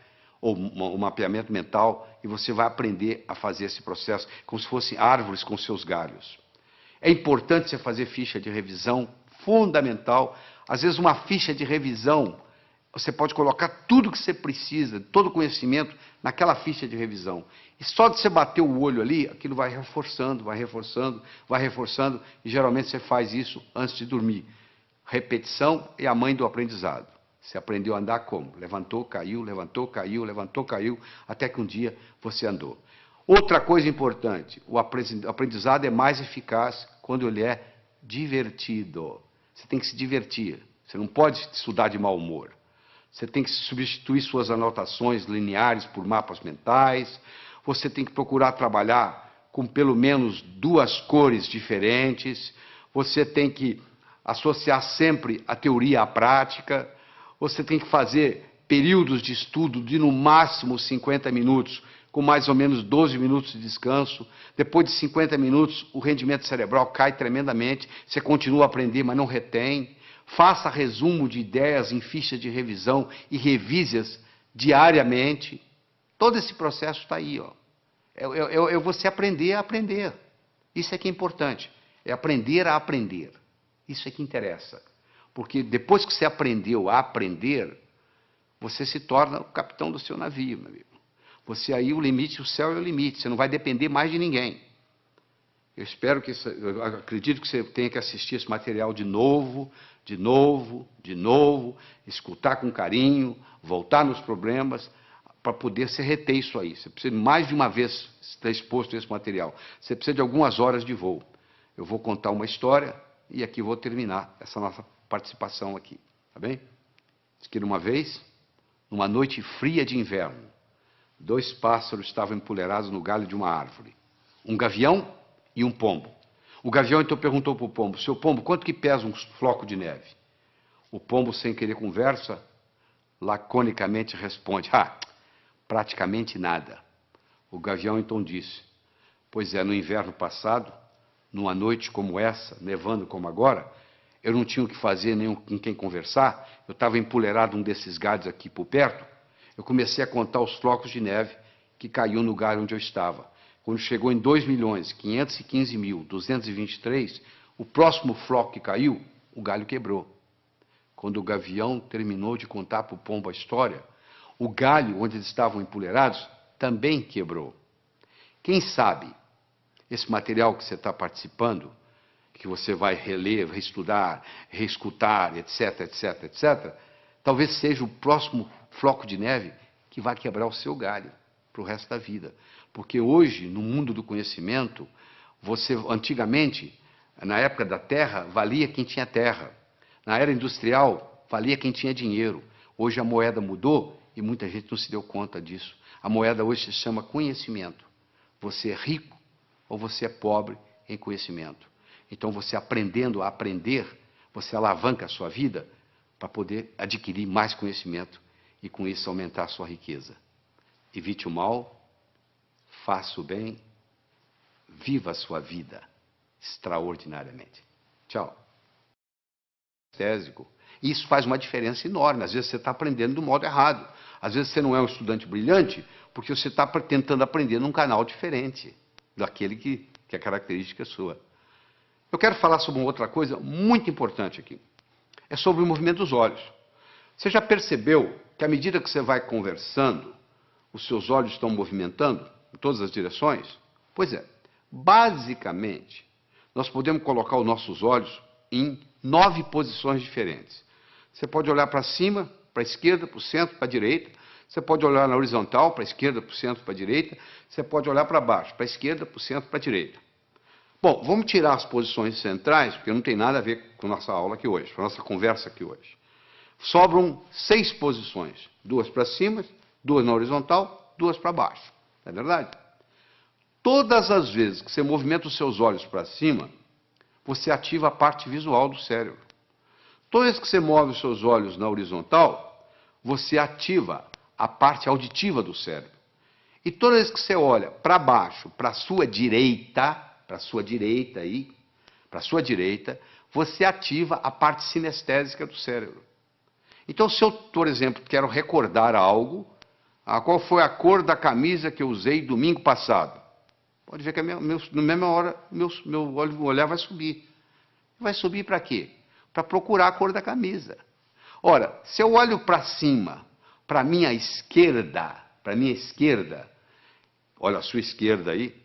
ou um mapeamento mental, e você vai aprender a fazer esse processo como se fossem árvores com seus galhos. É importante você fazer ficha de revisão, fundamental. Às vezes uma ficha de revisão, você pode colocar tudo que você precisa, todo o conhecimento, naquela ficha de revisão. E só de você bater o olho ali, aquilo vai reforçando, vai reforçando, vai reforçando, e geralmente você faz isso antes de dormir. Repetição é a mãe do aprendizado. Você aprendeu a andar como? Levantou, caiu, levantou, caiu, levantou, caiu, até que um dia você andou. Outra coisa importante, o aprendizado é mais eficaz quando ele é divertido. Você tem que se divertir. Você não pode estudar de mau humor. Você tem que substituir suas anotações lineares por mapas mentais. Você tem que procurar trabalhar com pelo menos 2 cores diferentes. Você tem que associar sempre a teoria à prática. Você tem que fazer períodos de estudo de no máximo 50 minutos, com mais ou menos 12 minutos de descanso. Depois de 50 minutos, o rendimento cerebral cai tremendamente. Você continua a aprender, mas não retém. Faça resumo de ideias em fichas de revisão e revise-as diariamente. Todo esse processo está aí, ó. É você aprender a aprender. Isso é que é importante. É aprender a aprender. Isso é que interessa. Porque depois que você aprendeu a aprender, você se torna o capitão do seu navio, meu amigo. Você aí, o limite, o céu é o limite. Você não vai depender mais de ninguém. Eu espero que, eu acredito que você tenha que assistir esse material de novo, de novo, de novo, escutar com carinho, voltar nos problemas, para poder se reter isso aí. Você precisa mais de uma vez estar exposto a esse material. Você precisa de algumas horas de voo. Eu vou contar uma história e aqui vou terminar essa nossa participação aqui, tá bem? Diz que uma vez, numa noite fria de inverno, 2 pássaros estavam empoleirados no galho de uma árvore. Um gavião e um pombo. O gavião então perguntou para o pombo: seu pombo, quanto que pesa um floco de neve? O pombo, sem querer conversa, laconicamente responde: praticamente nada. O gavião então disse: pois é, no inverno passado, numa noite como essa, nevando como agora, eu não tinha o que fazer, nem com quem conversar, eu estava empoleirado num desses galhos aqui por perto, eu comecei a contar os flocos de neve que caíam no galho onde eu estava. Quando chegou em 2.515.223, o próximo floco que caiu, o galho quebrou. Quando o gavião terminou de contar para o pombo a história, o galho onde eles estavam empoleirados também quebrou. Quem sabe esse material que você está participando, que você vai reler, reestudar, reescutar, etc, etc, etc, talvez seja o próximo floco de neve que vai quebrar o seu galho para o resto da vida. Porque hoje, no mundo do conhecimento, antigamente, na época da terra, valia quem tinha terra. Na era industrial, valia quem tinha dinheiro. Hoje a moeda mudou e muita gente não se deu conta disso. A moeda hoje se chama conhecimento. Você é rico ou você é pobre em conhecimento. Então, você aprendendo a aprender, você alavanca a sua vida para poder adquirir mais conhecimento e, com isso, aumentar a sua riqueza. Evite o mal, faça o bem, viva a sua vida extraordinariamente. Tchau. Isso faz uma diferença enorme. Às vezes você está aprendendo do modo errado. Às vezes você não é um estudante brilhante porque você está tentando aprender num canal diferente daquele que é característica sua. Eu quero falar sobre uma outra coisa muito importante aqui. É sobre o movimento dos olhos. Você já percebeu que à medida que você vai conversando, os seus olhos estão movimentando em todas as direções? Pois é. Basicamente, nós podemos colocar os nossos olhos em 9 posições diferentes. Você pode olhar para cima, para a esquerda, para o centro, para a direita. Você pode olhar na horizontal, para a esquerda, para o centro, para a direita. Você pode olhar para baixo, para a esquerda, para o centro, para a direita. Bom, vamos tirar as posições centrais, porque não tem nada a ver com a nossa aula aqui hoje, com a nossa conversa aqui hoje. Sobram 6 posições. 2 para cima, 2 na horizontal, 2 para baixo. Não é verdade? Todas as vezes que você movimenta os seus olhos para cima, você ativa a parte visual do cérebro. Toda vez que você move os seus olhos na horizontal, você ativa a parte auditiva do cérebro. E toda vez que você olha para baixo, para a sua direita, aí, para a sua direita, você ativa a parte sinestésica do cérebro. Então, se eu, por exemplo, quero recordar algo, qual foi a cor da camisa que eu usei domingo passado? Pode ver que na mesma hora meu olhar vai subir. Vai subir para quê? Para procurar a cor da camisa. Ora, se eu olho para cima, para a minha esquerda, olha a sua esquerda aí,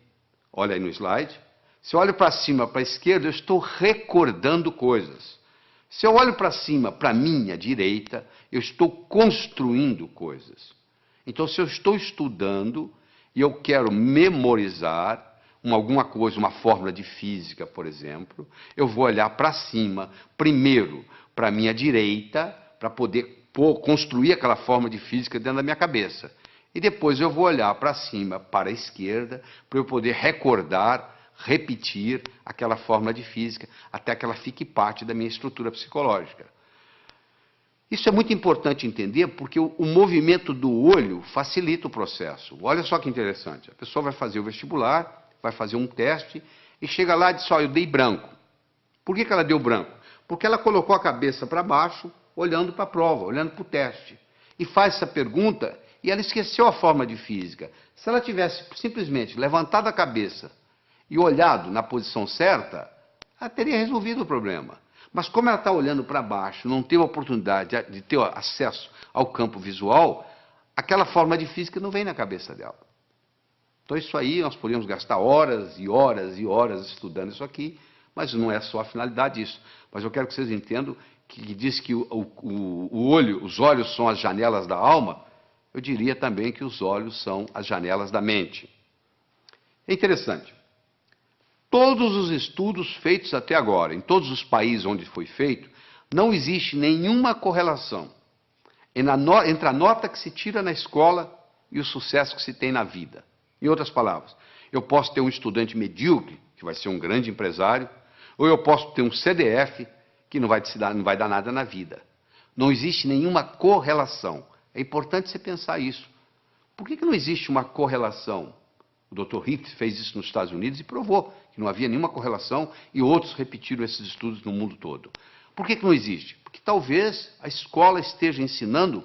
olha aí no slide. Se eu olho para cima, para a esquerda, eu estou recordando coisas. Se eu olho para cima, para a minha direita, eu estou construindo coisas. Então, se eu estou estudando e eu quero memorizar alguma coisa, uma fórmula de física, por exemplo, eu vou olhar para cima, primeiro para a minha direita, para poder construir aquela fórmula de física dentro da minha cabeça. E depois eu vou olhar para cima, para a esquerda, para eu poder recordar, repetir aquela fórmula de física, até que ela fique parte da minha estrutura psicológica. Isso é muito importante entender, porque o movimento do olho facilita o processo. Olha só que interessante. A pessoa vai fazer o vestibular, vai fazer um teste, e chega lá e diz, eu dei branco. Por que ela deu branco? Porque ela colocou a cabeça para baixo, olhando para a prova, olhando para o teste. E faz essa pergunta, e ela esqueceu a fórmula de física. Se ela tivesse simplesmente levantado a cabeça e olhado na posição certa, ela teria resolvido o problema. Mas como ela está olhando para baixo, não teve a oportunidade de ter acesso ao campo visual, aquela forma de física não vem na cabeça dela. Então isso aí nós podemos gastar horas e horas e horas estudando isso aqui, mas não é só a finalidade disso. Mas eu quero que vocês entendam que diz que os olhos são as janelas da alma, eu diria também que os olhos são as janelas da mente. É interessante. Todos os estudos feitos até agora, em todos os países onde foi feito, não existe nenhuma correlação entre a nota que se tira na escola e o sucesso que se tem na vida. Em outras palavras, eu posso ter um estudante medíocre, que vai ser um grande empresário, ou eu posso ter um CDF, que não vai dar nada na vida. Não existe nenhuma correlação. É importante você pensar isso. Por que não existe uma correlação? O Dr. Hicks fez isso nos Estados Unidos e provou que não havia nenhuma correlação, e outros repetiram esses estudos no mundo todo. Por que não existe? Porque talvez a escola esteja ensinando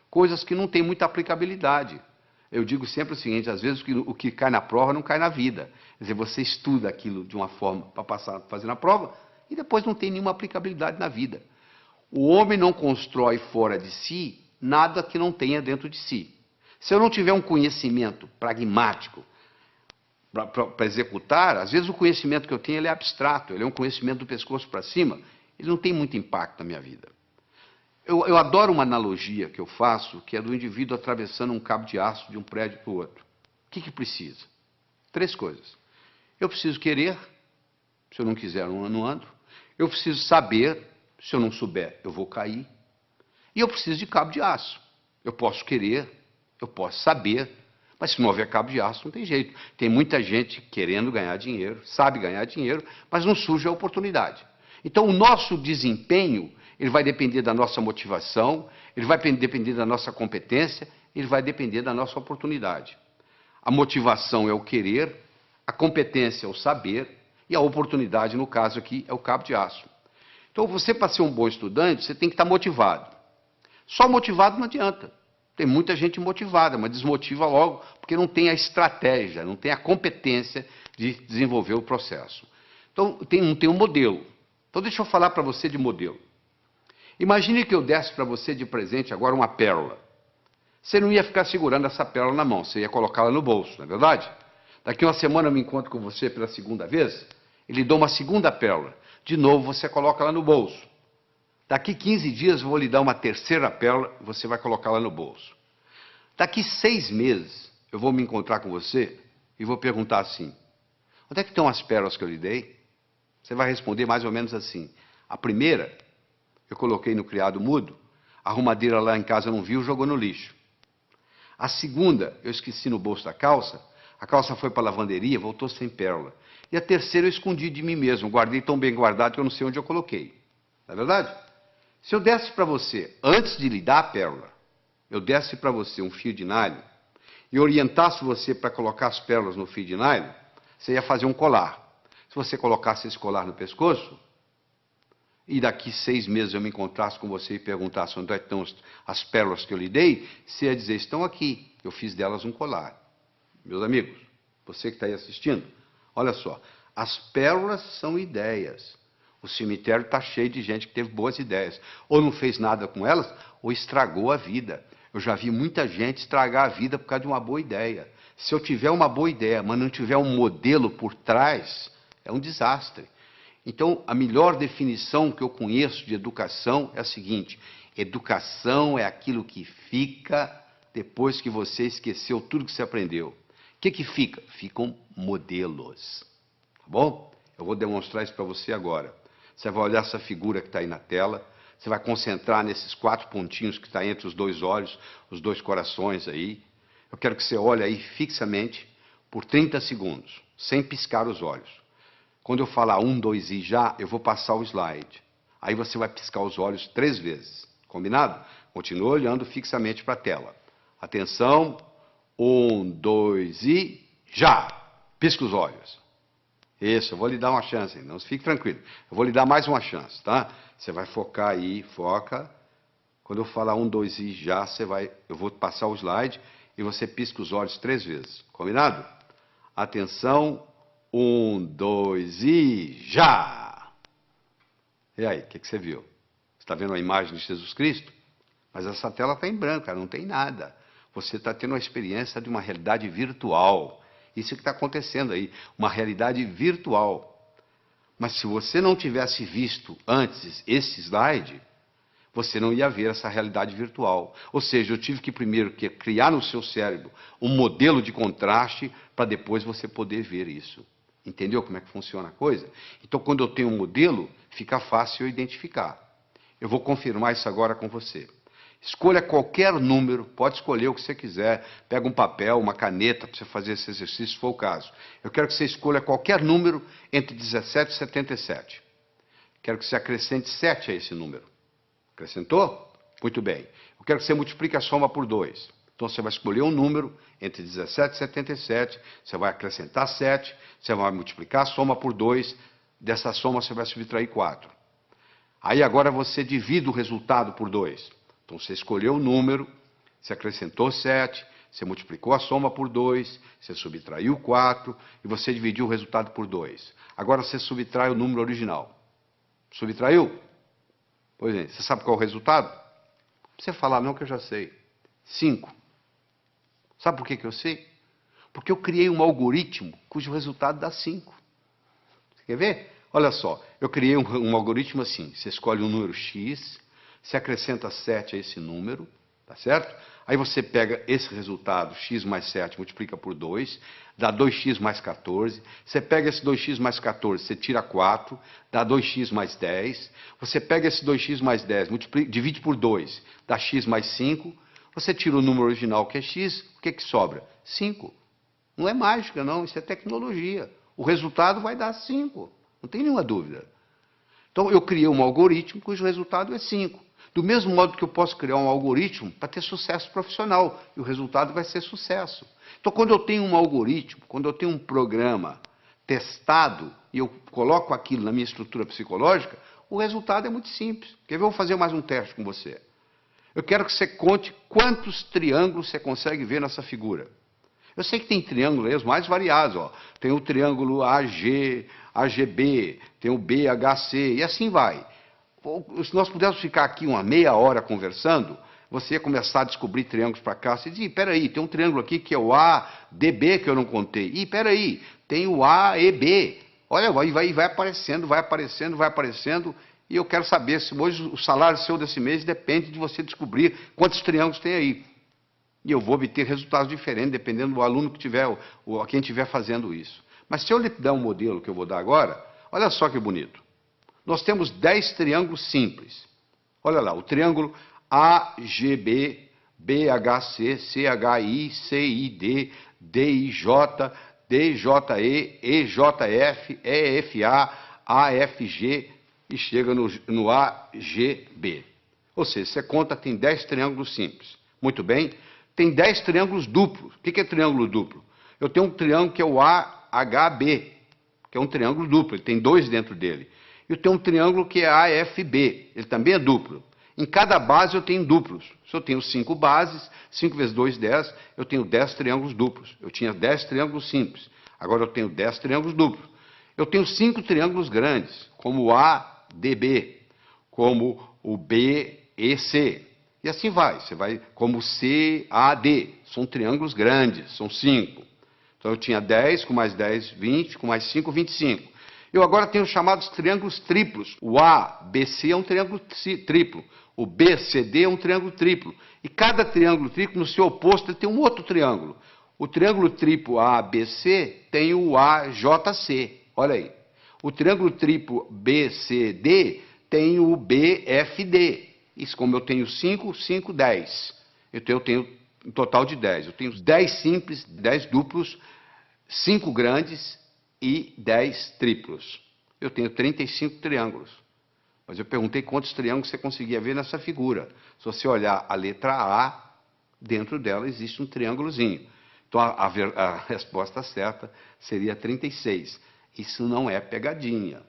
coisas que não têm muita aplicabilidade. Eu digo sempre o seguinte, às vezes o que cai na prova não cai na vida. Quer dizer, você estuda aquilo de uma forma para fazer na prova, e depois não tem nenhuma aplicabilidade na vida. O homem não constrói fora de si nada que não tenha dentro de si. Se eu não tiver um conhecimento pragmático para executar, às vezes o conhecimento que eu tenho ele é abstrato, ele é um conhecimento do pescoço para cima, ele não tem muito impacto na minha vida. Eu adoro uma analogia que eu faço, que é do indivíduo atravessando um cabo de aço de um prédio para o outro. O que precisa? 3 coisas. Eu preciso querer, se eu não quiser, eu não ando. Eu preciso saber, se eu não souber, eu vou cair. E eu preciso de cabo de aço. Eu posso querer, eu posso saber, mas se não houver cabo de aço, não tem jeito. Tem muita gente querendo ganhar dinheiro, sabe ganhar dinheiro, mas não surge a oportunidade. Então, o nosso desempenho, ele vai depender da nossa motivação, ele vai depender da nossa competência, ele vai depender da nossa oportunidade. A motivação é o querer, a competência é o saber, e a oportunidade, no caso aqui, é o cabo de aço. Então, você, para ser um bom estudante, você tem que estar motivado. Só motivado não adianta. Tem muita gente motivada, mas desmotiva logo, porque não tem a estratégia, não tem a competência de desenvolver o processo. Então, não tem um modelo. Então, deixa eu falar para você de modelo. Imagine que eu desse para você de presente agora uma pérola. Você não ia ficar segurando essa pérola na mão, você ia colocá-la no bolso, não é verdade? Daqui uma semana eu me encontro com você pela segunda vez, e lhe dou uma segunda pérola. De novo, você coloca ela no bolso. Daqui 15 dias eu vou lhe dar uma terceira pérola, e você vai colocá-la no bolso. Daqui 6 meses, eu vou me encontrar com você e vou perguntar assim, onde é que estão as pérolas que eu lhe dei? Você vai responder mais ou menos assim, a primeira, eu coloquei no criado mudo, a arrumadeira lá em casa não viu, jogou no lixo. A segunda, eu esqueci no bolso da calça, a calça foi para a lavanderia, voltou sem pérola. E a terceira eu escondi de mim mesmo, guardei tão bem guardado que eu não sei onde eu coloquei. Não é verdade? Se eu desse para você, antes de lhe dar a pérola, eu desse para você um fio de nylon e orientasse você para colocar as pérolas no fio de nylon, você ia fazer um colar. Se você colocasse esse colar no pescoço, e daqui 6 meses eu me encontrasse com você e perguntasse onde estão as pérolas que eu lhe dei, você ia dizer, estão aqui, eu fiz delas um colar. Meus amigos, você que está aí assistindo, olha só, as pérolas são ideias. O cemitério está cheio de gente que teve boas ideias. Ou não fez nada com elas, ou estragou a vida. Eu já vi muita gente estragar a vida por causa de uma boa ideia. Se eu tiver uma boa ideia, mas não tiver um modelo por trás, é um desastre. Então, a melhor definição que eu conheço de educação é a seguinte: educação é aquilo que fica depois que você esqueceu tudo que você aprendeu. O que fica? Ficam modelos. Tá bom? Eu vou demonstrar isso para você agora. Você vai olhar essa figura que está aí na tela, você vai concentrar nesses 4 pontinhos que está entre os 2 olhos, os 2 corações aí. Eu quero que você olhe aí fixamente por 30 segundos, sem piscar os olhos. Quando eu falar 1, 2 e já, eu vou passar o slide. Aí você vai piscar os olhos 3 vezes. Combinado? Continua olhando fixamente para a tela. Atenção, 1, 2 e já! Pisca os olhos. Isso, eu vou lhe dar uma chance, não fique tranquilo. Eu vou lhe dar mais uma chance, tá? Você vai focar aí, foca. Quando eu falar 1, 2 e já, eu vou passar o slide e você pisca os olhos 3 vezes. Combinado? Atenção, 1, 2 e já! E aí, o que você viu? Você está vendo a imagem de Jesus Cristo? Mas essa tela está em branco, não tem nada. Você está tendo uma experiência de uma realidade virtual. Isso que está acontecendo aí, uma realidade virtual. Mas se você não tivesse visto antes esse slide, você não ia ver essa realidade virtual. Ou seja, eu tive que primeiro criar no seu cérebro um modelo de contraste para depois você poder ver isso. Entendeu como é que funciona a coisa? Então, quando eu tenho um modelo, fica fácil eu identificar. Eu vou confirmar isso agora com você. Escolha qualquer número, pode escolher o que você quiser. Pega um papel, uma caneta para você fazer esse exercício, se for o caso. Eu quero que você escolha qualquer número entre 17 e 77. Quero que você acrescente 7 a esse número. Acrescentou? Muito bem. Eu quero que você multiplique a soma por 2. Então você vai escolher um número entre 17 e 77, você vai acrescentar 7, você vai multiplicar a soma por 2, dessa soma você vai subtrair 4. Aí agora você divide o resultado por 2. Então você escolheu o número, você acrescentou 7, você multiplicou a soma por 2, você subtraiu 4 e você dividiu o resultado por 2. Agora você subtrai o número original. Subtraiu? Pois é, você sabe qual é o resultado? Não precisa falar não que eu já sei. 5. Sabe por que eu sei? Porque eu criei um algoritmo cujo resultado dá 5. Você quer ver? Olha só, eu criei um algoritmo assim. Você escolhe um número X, você acrescenta 7 a esse número, tá certo? Aí você pega esse resultado, x mais 7, multiplica por 2, dá 2x mais 14. Você pega esse 2x mais 14, você tira 4, dá 2x mais 10. Você pega esse 2x mais 10, divide por 2, dá x mais 5. Você tira o número original, que é x, o que sobra? 5. Não é mágica, não, isso é tecnologia. O resultado vai dar 5, não tem nenhuma dúvida. Então, eu criei um algoritmo cujo resultado é 5. Do mesmo modo que eu posso criar um algoritmo para ter sucesso profissional, e o resultado vai ser sucesso. Então, quando eu tenho um algoritmo, quando eu tenho um programa testado, e eu coloco aquilo na minha estrutura psicológica, o resultado é muito simples. Quer ver? Eu vou fazer mais um teste com você. Eu quero que você conte quantos triângulos você consegue ver nessa figura. Eu sei que tem triângulos aí, os mais variados. Ó. Tem o triângulo AG, AGB, tem o BHC, e assim vai. Se nós pudéssemos ficar aqui uma meia hora conversando, você ia começar a descobrir triângulos para cá. Você diz, peraí, tem um triângulo aqui que é o ADB que eu não contei. Ih, peraí, tem o AEB. Olha, vai aparecendo, vai aparecendo, vai aparecendo. E eu quero saber se hoje o salário seu desse mês depende de você descobrir quantos triângulos tem aí. E eu vou obter resultados diferentes, dependendo do aluno que tiver, ou quem estiver fazendo isso. Mas se eu lhe der um modelo que eu vou dar agora, olha só que bonito. Nós temos 10 triângulos simples. Olha lá, o triângulo AGB, BHC, CHI, CID, DIJ, DJE, EJF, EFA, AFG e chega no AGB. Ou seja, você conta, tem 10 triângulos simples. Muito bem, tem 10 triângulos duplos. O que é triângulo duplo? Eu tenho um triângulo que é o AHB, que é um triângulo duplo, ele tem 2 dentro dele. E eu tenho um triângulo que é AFB, ele também é duplo. Em cada base eu tenho duplos. Se eu tenho 5 bases, 5 vezes 2, 10, eu tenho 10 triângulos duplos. Eu tinha 10 triângulos simples, agora eu tenho 10 triângulos duplos. Eu tenho 5 triângulos grandes, como o ADB, como o BEC. E assim vai, você vai como CAD, são triângulos grandes, são 5. Então eu tinha 10, com mais 10, 20, com mais 5, 25. Eu agora tenho os chamados triângulos triplos. O ABC é um triângulo triplo, o BCD é um triângulo triplo. E cada triângulo triplo, no seu oposto, ele tem um outro triângulo. O triângulo triplo ABC tem o AJC, olha aí. O triângulo triplo BCD tem o BFD. Isso, como eu tenho 5, 5, 10. Eu tenho um total de 10. Eu tenho 10 simples, 10 duplos, 5 grandes e 10 triplos. Eu tenho 35 triângulos. Mas eu perguntei quantos triângulos você conseguia ver nessa figura. Se você olhar a letra A, dentro dela existe um triângulozinho. Então a resposta certa seria 36. Isso não é pegadinha.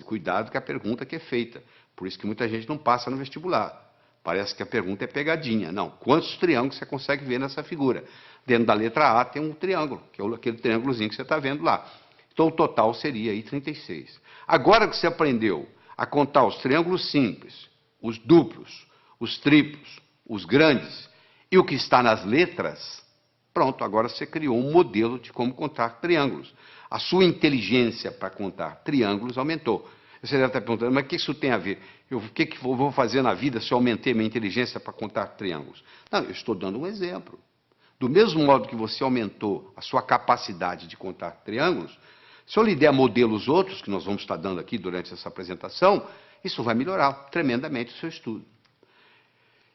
Cuidado com a pergunta que é feita. Por isso que muita gente não passa no vestibular. Parece que a pergunta é pegadinha. Não. Quantos triângulos você consegue ver nessa figura? Dentro da letra A tem um triângulo, que é aquele triângulozinho que você está vendo lá. Então o total seria aí 36. Agora que você aprendeu a contar os triângulos simples, os duplos, os triplos, os grandes e o que está nas letras, pronto, agora você criou um modelo de como contar triângulos. A sua inteligência para contar triângulos aumentou. Você deve estar perguntando, mas o que isso tem a ver? O que eu vou fazer na vida se eu aumentei minha inteligência para contar triângulos? Não, eu estou dando um exemplo. Do mesmo modo que você aumentou a sua capacidade de contar triângulos, se eu lhe der modelos outros, que nós vamos estar dando aqui durante essa apresentação, isso vai melhorar tremendamente o seu estudo.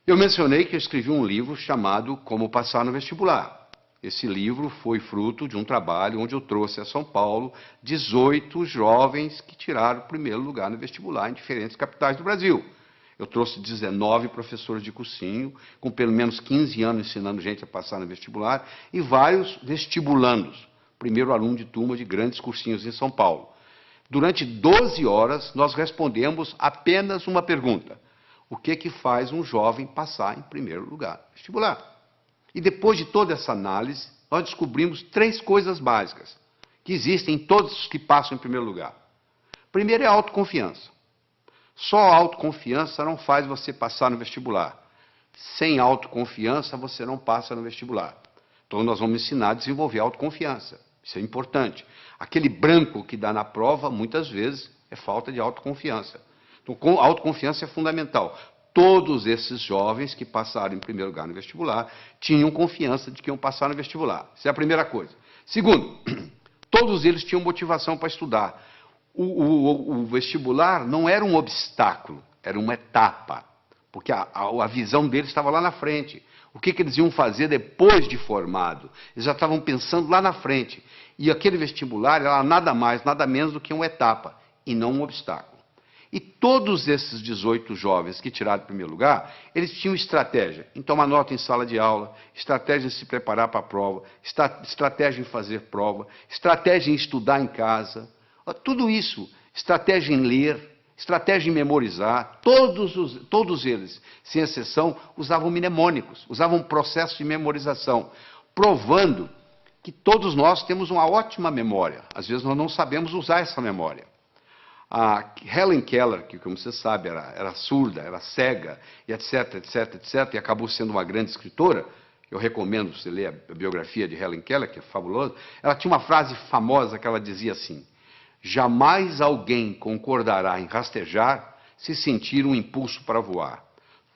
Eu mencionei que eu escrevi um livro chamado Como Passar no Vestibular. Esse livro foi fruto de um trabalho onde eu trouxe a São Paulo 18 jovens que tiraram o primeiro lugar no vestibular em diferentes capitais do Brasil. Eu trouxe 19 professores de cursinho, com pelo menos 15 anos ensinando gente a passar no vestibular, e vários vestibulandos, primeiro aluno de turma de grandes cursinhos em São Paulo. Durante 12 horas, nós respondemos apenas uma pergunta. O que faz um jovem passar em primeiro lugar no vestibular? E depois de toda essa análise, nós descobrimos 3 coisas básicas que existem em todos os que passam em primeiro lugar. Primeiro é a autoconfiança. Só a autoconfiança não faz você passar no vestibular. Sem autoconfiança, você não passa no vestibular. Então, nós vamos ensinar a desenvolver a autoconfiança. Isso é importante. Aquele branco que dá na prova, muitas vezes, é falta de autoconfiança. Então, a autoconfiança é fundamental. Todos esses jovens que passaram em primeiro lugar no vestibular tinham confiança de que iam passar no vestibular. Essa é a primeira coisa. Segundo, todos eles tinham motivação para estudar. O vestibular não era um obstáculo, era uma etapa, porque a visão deles estava lá na frente. O que eles iam fazer depois de formado? Eles já estavam pensando lá na frente. E aquele vestibular era nada mais, nada menos do que uma etapa, e não um obstáculo. E todos esses 18 jovens que tiraram o primeiro lugar, eles tinham estratégia em tomar nota em sala de aula, estratégia em se preparar para a prova, estratégia em fazer prova, estratégia em estudar em casa, tudo isso, estratégia em ler, estratégia em memorizar, todos eles, sem exceção, usavam mnemônicos, usavam processo de memorização, provando que todos nós temos uma ótima memória. Às vezes nós não sabemos usar essa memória. A Helen Keller, que, como você sabe, era surda, era cega, e etc, etc, etc, e acabou sendo uma grande escritora, eu recomendo você ler a biografia de Helen Keller, que é fabulosa, ela tinha uma frase famosa que ela dizia assim: jamais alguém concordará em rastejar se sentir um impulso para voar.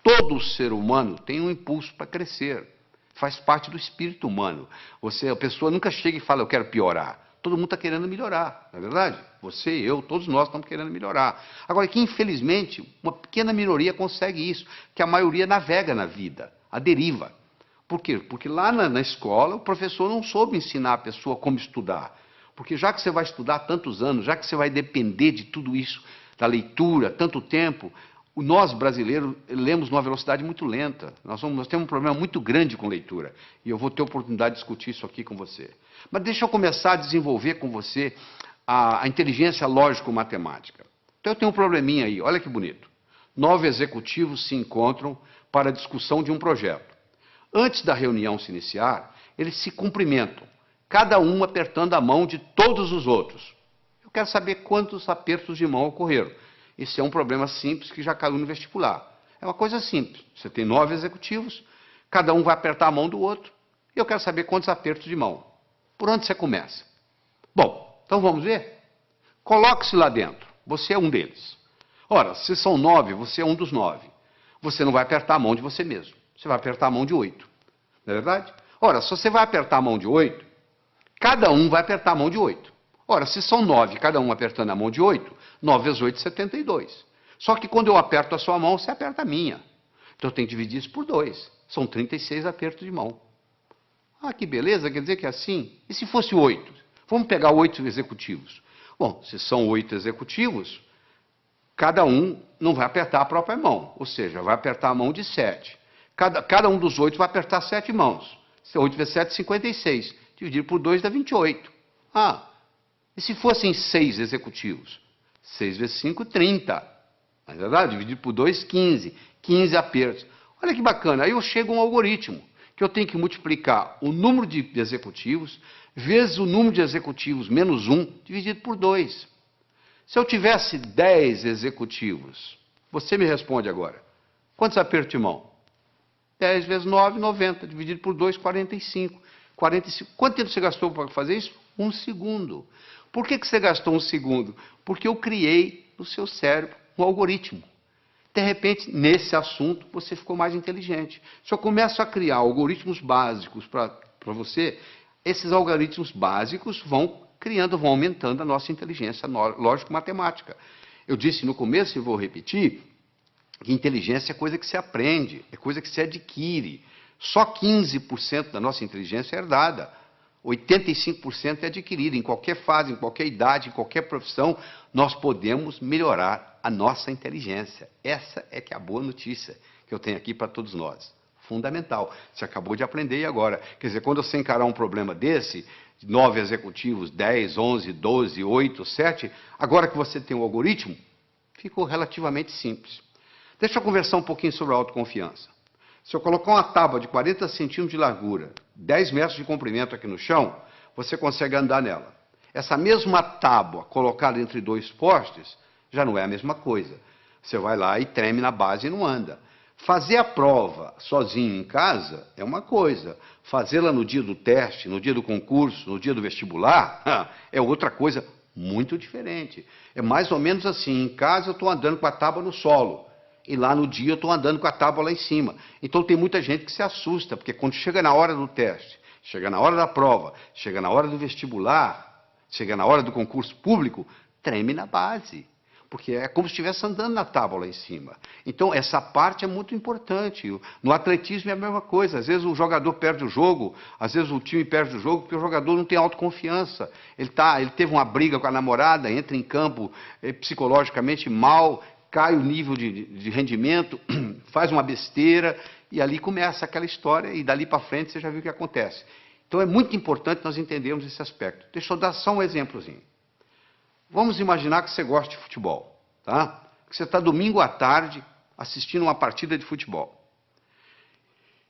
Todo ser humano tem um impulso para crescer, faz parte do espírito humano. A pessoa nunca chega e fala, eu quero piorar. Todo mundo está querendo melhorar, não é verdade? Você, eu, todos nós estamos querendo melhorar. Agora, que infelizmente, uma pequena minoria consegue isso, que a maioria navega na vida, a deriva. Por quê? Porque lá na escola, o professor não soube ensinar a pessoa como estudar. Porque já que você vai estudar tantos anos, já que você vai depender de tudo isso, da leitura, tanto tempo, Nós, brasileiros, lemos numa velocidade muito lenta. Nós temos um problema muito grande com leitura. E eu vou ter a oportunidade de discutir isso aqui com você. Mas deixa eu começar a desenvolver com você a inteligência lógico-matemática. Então eu tenho um probleminha aí, olha que bonito. 9 executivos se encontram para a discussão de um projeto. Antes da reunião se iniciar, eles se cumprimentam, cada um apertando a mão de todos os outros. Eu quero saber quantos apertos de mão ocorreram. Isso é um problema simples que já caiu no vestibular. É uma coisa simples. Você tem 9 executivos, cada um vai apertar a mão do outro, e eu quero saber quantos apertos de mão. Por onde você começa? Bom, então vamos ver? Coloque-se lá dentro. Você é um deles. Ora, se são 9, você é um dos 9. Você não vai apertar a mão de você mesmo. Você vai apertar a mão de 8. Não é verdade? Ora, se você vai apertar a mão de 8, cada um vai apertar a mão de 8. Ora, se são 9, cada um apertando a mão de 8, 9 vezes 8, 72. Só que quando eu aperto a sua mão, você aperta a minha. Então eu tenho que dividir isso por 2. São 36 apertos de mão. Ah, que beleza, quer dizer que é assim? E se fosse 8? Vamos pegar 8 executivos. Bom, se são 8 executivos, cada um não vai apertar a própria mão. Ou seja, vai apertar a mão de 7. Cada um dos 8 vai apertar 7 mãos. 8 vezes 7, 56. Dividido por 2 dá 28. Ah, e se fossem 6 executivos? 6 vezes 5, 30. Não é verdade? Dividido por 2, 15. 15 apertos. Olha que bacana. Aí eu chego a um algoritmo, que eu tenho que multiplicar o número de executivos vezes o número de executivos menos 1, dividido por 2. Se eu tivesse 10 executivos, você me responde agora. Quantos apertos de mão? 10 vezes 9, 90. Dividido por 2, 45. 45. Quanto tempo você gastou para fazer isso? 1 segundo. Por que você gastou 1 segundo? Porque eu criei no seu cérebro um algoritmo. De repente, nesse assunto, você ficou mais inteligente. Se eu começo a criar algoritmos básicos para você, esses algoritmos básicos vão criando, vão aumentando a nossa inteligência lógico-matemática. Eu disse no começo, e vou repetir, que inteligência é coisa que se aprende, é coisa que se adquire. Só 15% da nossa inteligência é herdada. 85% é adquirida. Em qualquer fase, em qualquer idade, em qualquer profissão, nós podemos melhorar a nossa inteligência. Essa é que é a boa notícia que eu tenho aqui para todos nós. Fundamental. Você acabou de aprender e agora. Quer dizer, quando você encarar um problema desse, 9 executivos, 10, 11, 12, 8, 7, agora que você tem um algoritmo, ficou relativamente simples. Deixa eu conversar um pouquinho sobre a autoconfiança. Se eu colocar uma tábua de 40 centímetros de largura, 10 metros de comprimento aqui no chão, você consegue andar nela. Essa mesma tábua colocada entre 2 postes, já não é a mesma coisa. Você vai lá e treme na base e não anda. Fazer a prova sozinho em casa é uma coisa. Fazê-la no dia do teste, no dia do concurso, no dia do vestibular, é outra coisa muito diferente. É mais ou menos assim, em casa eu estou andando com a tábua no solo. E lá no dia eu estou andando com a tábua lá em cima. Então tem muita gente que se assusta, porque quando chega na hora do teste, chega na hora da prova, chega na hora do vestibular, chega na hora do concurso público, treme na base. Porque é como se estivesse andando na tábua lá em cima. Então essa parte é muito importante. No atletismo é a mesma coisa. Às vezes o jogador perde o jogo, às vezes o time perde o jogo porque o jogador não tem autoconfiança. Ele teve uma briga com a namorada, entra em campo psicologicamente mal, cai o nível de rendimento, faz uma besteira, e ali começa aquela história, e dali para frente você já viu o que acontece. Então é muito importante nós entendermos esse aspecto. Deixa eu dar só um exemplozinho. Vamos imaginar que você gosta de futebol, tá? Que você está domingo à tarde assistindo uma partida de futebol.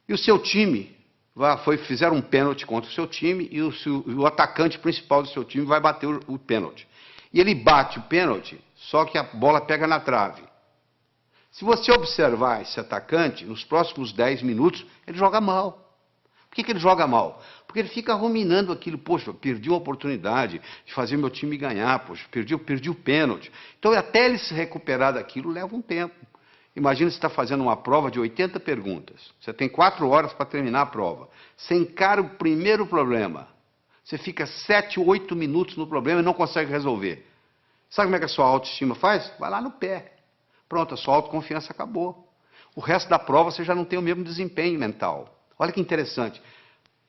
E o seu time, fizeram um pênalti contra o seu time, e o atacante principal do seu time vai bater o pênalti. E ele bate o pênalti, só que a bola pega na trave. Se você observar esse atacante, nos próximos 10 minutos, ele joga mal. Por que ele joga mal? Porque ele fica ruminando aquilo. Poxa, eu perdi uma oportunidade de fazer meu time ganhar. Poxa, perdi o pênalti. Então, até ele se recuperar daquilo, leva um tempo. Imagina você está fazendo uma prova de 80 perguntas. Você tem 4 horas para terminar a prova. Você encara o primeiro problema. Você fica 7, 8 minutos no problema e não consegue resolver. Sabe como é que a sua autoestima faz? Vai lá no pé. Pronto, a sua autoconfiança acabou. O resto da prova você já não tem o mesmo desempenho mental. Olha que interessante.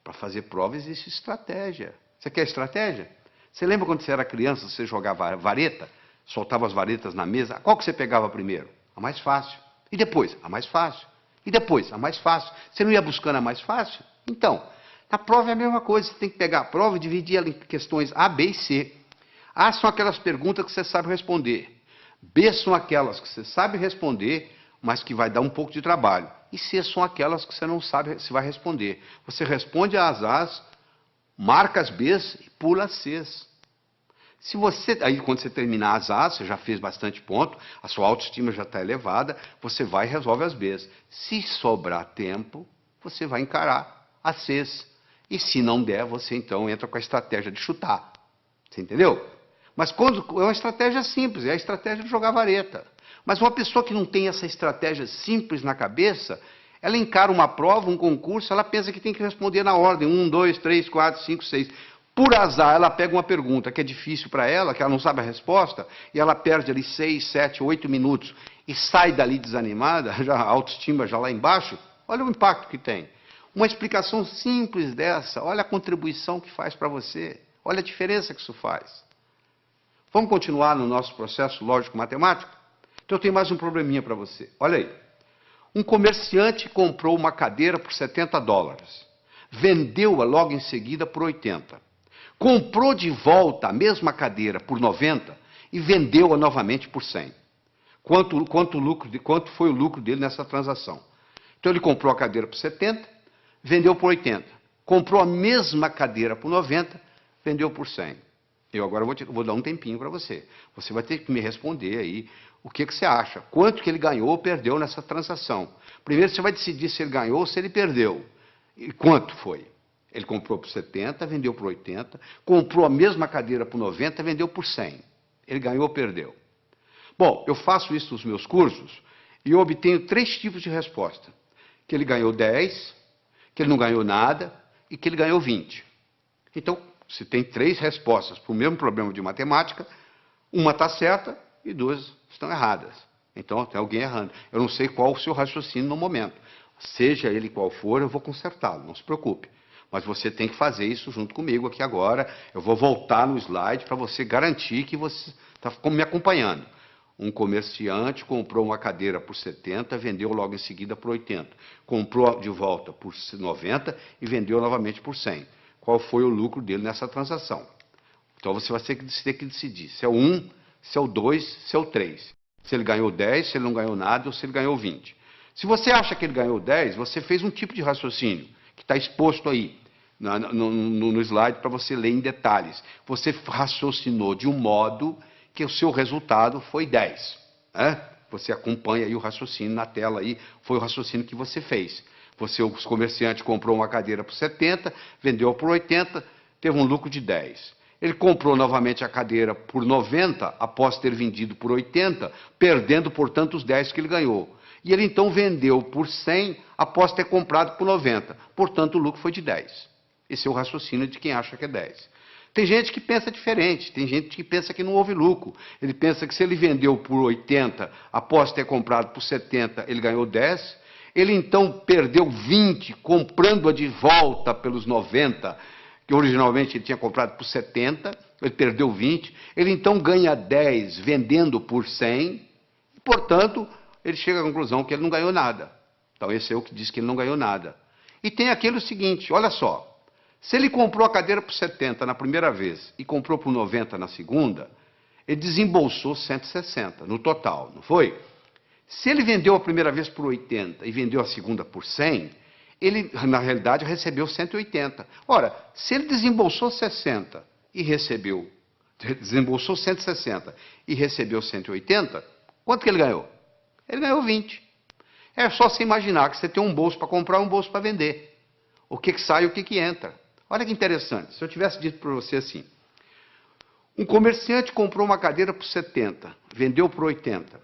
Para fazer prova existe estratégia. Você quer estratégia? Você lembra quando você era criança, você jogava vareta? Soltava as varetas na mesa? Qual que você pegava primeiro? A mais fácil. E depois? A mais fácil. E depois? A mais fácil. Você não ia buscando a mais fácil? Então, na prova é a mesma coisa. Você tem que pegar a prova e dividir ela em questões A, B e C. A são aquelas perguntas que você sabe responder. B são aquelas que você sabe responder, mas que vai dar um pouco de trabalho. E C são aquelas que você não sabe se vai responder. Você responde às A's, marca as B's e pula as C's. Se você, aí quando você terminar as A's, você já fez bastante ponto, a sua autoestima já está elevada, você vai e resolve as B's. Se sobrar tempo, você vai encarar as C's. E se não der, você então entra com a estratégia de chutar. Você entendeu? Mas quando é uma estratégia simples, é a estratégia de jogar vareta. Mas uma pessoa que não tem essa estratégia simples na cabeça, ela encara uma prova, um concurso, ela pensa que tem que responder na ordem, 1, 2, 3, 4, 5, 6. Por azar, ela pega uma pergunta que é difícil para ela, que ela não sabe a resposta, e ela perde ali 6, 7, 8 minutos e sai dali desanimada, já a autoestima já lá embaixo. Olha o impacto que tem. Uma explicação simples dessa, olha a contribuição que faz para você, olha a diferença que isso faz. Vamos continuar no nosso processo lógico-matemático? Então eu tenho mais um probleminha para você. Olha aí. Um comerciante comprou uma cadeira por $70. Vendeu-a logo em seguida por 80. Comprou de volta a mesma cadeira por 90 e vendeu-a novamente por 100. Quanto foi o lucro dele nessa transação? Então ele comprou a cadeira por 70, vendeu por 80. Comprou a mesma cadeira por 90, vendeu por 100. Eu agora vou dar um tempinho para você. Você vai ter que me responder aí o que você acha. Quanto que ele ganhou ou perdeu nessa transação. Primeiro você vai decidir se ele ganhou ou se ele perdeu. E quanto foi? Ele comprou por 70, vendeu por 80, comprou a mesma cadeira por 90, vendeu por 100. Ele ganhou ou perdeu? Bom, eu faço isso nos meus cursos e eu obtenho 3 tipos de resposta. Que ele ganhou 10, que ele não ganhou nada e que ele ganhou 20. Então, se tem 3 respostas para o mesmo problema de matemática, uma está certa e 2 estão erradas. Então, tem alguém errando. Eu não sei qual o seu raciocínio no momento. Seja ele qual for, eu vou consertá-lo, não se preocupe. Mas você tem que fazer isso junto comigo aqui agora. Eu vou voltar no slide para você garantir que você está me acompanhando. Um comerciante comprou uma cadeira por 70, vendeu logo em seguida por 80. Comprou de volta por 90 e vendeu novamente por 100. Qual foi o lucro dele nessa transação? Então você vai ter que decidir se é o 1, se é o 2, se é o 3. Se ele ganhou 10, se ele não ganhou nada ou se ele ganhou 20. Se você acha que ele ganhou 10, você fez um tipo de raciocínio que está exposto aí no slide para você ler em detalhes. Você raciocinou de um modo que o seu resultado foi 10. Você acompanha aí o raciocínio na tela aí, foi o raciocínio que você fez. O comerciante comprou uma cadeira por 70, vendeu por 80, teve um lucro de 10. Ele comprou novamente a cadeira por 90, após ter vendido por 80, perdendo, portanto, os 10 que ele ganhou. E ele então vendeu por 100, após ter comprado por 90. Portanto, o lucro foi de 10. Esse é o raciocínio de quem acha que é 10. Tem gente que pensa diferente, tem gente que pensa que não houve lucro. Ele pensa que se ele vendeu por 80, após ter comprado por 70, ele ganhou 10. Ele então perdeu 20, comprando-a de volta pelos 90, que originalmente ele tinha comprado por 70, ele perdeu 20. Ele então ganha 10 vendendo por 100, e, portanto, ele chega à conclusão que ele não ganhou nada. Então, esse é o que diz que ele não ganhou nada. E tem aquele seguinte, olha só. Se ele comprou a cadeira por 70 na primeira vez e comprou por 90 na segunda, ele desembolsou 160 no total, não foi? Se ele vendeu a primeira vez por 80 e vendeu a segunda por 100, ele, na realidade, recebeu 180. Ora, se ele desembolsou 60 e desembolsou 160 e recebeu 180, quanto que ele ganhou? Ele ganhou 20. É só você imaginar que você tem um bolso para comprar e um bolso para vender. O que sai e o que entra. Olha que interessante. Se eu tivesse dito para você assim, um comerciante comprou uma cadeira por 70, vendeu por 80.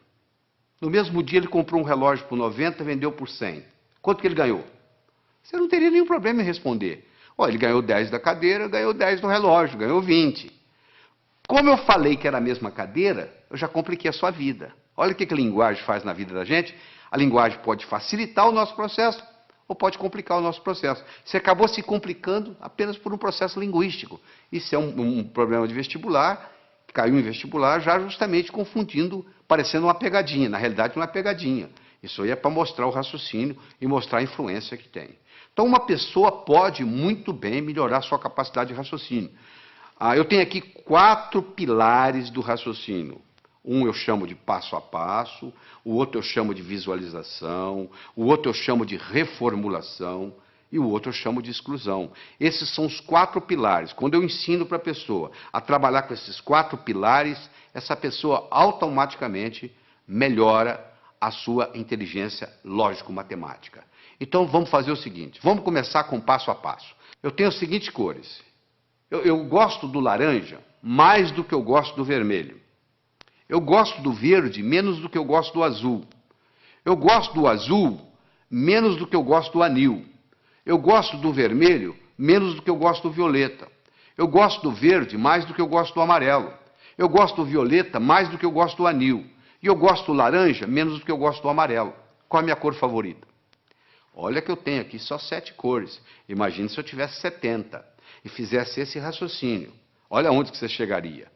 No mesmo dia ele comprou um relógio por 90, vendeu por 100. Quanto que ele ganhou? Você não teria nenhum problema em responder. Ele ganhou 10 da cadeira, ganhou 10 do relógio, ganhou 20. Como eu falei que era a mesma cadeira, eu já compliquei a sua vida. Olha o que a linguagem faz na vida da gente. A linguagem pode facilitar o nosso processo ou pode complicar o nosso processo. Você acabou se complicando apenas por um processo linguístico. Isso é um problema de vestibular caiu em vestibular já justamente confundindo, parecendo uma pegadinha. Na realidade, não é pegadinha. Isso aí é para mostrar o raciocínio e mostrar a influência que tem. Então, uma pessoa pode muito bem melhorar sua capacidade de raciocínio. Eu tenho aqui 4 pilares do raciocínio. Um eu chamo de passo a passo, o outro eu chamo de visualização, o outro eu chamo de reformulação e o outro eu chamo de exclusão. Esses são os 4 pilares. Quando eu ensino para a pessoa a trabalhar com esses 4 pilares, essa pessoa automaticamente melhora a sua inteligência lógico-matemática. Então vamos fazer o seguinte, vamos começar com passo a passo. Eu tenho as seguintes cores. Eu gosto do laranja mais do que eu gosto do vermelho. Eu gosto do verde menos do que eu gosto do azul. Eu gosto do azul menos do que eu gosto do anil. Eu gosto do vermelho menos do que eu gosto do violeta. Eu gosto do verde mais do que eu gosto do amarelo. Eu gosto do violeta mais do que eu gosto do anil. E eu gosto do laranja menos do que eu gosto do amarelo. Qual é a minha cor favorita? Olha que eu tenho aqui só 7 cores. Imagine se eu tivesse 70 e fizesse esse raciocínio. Olha onde que você chegaria.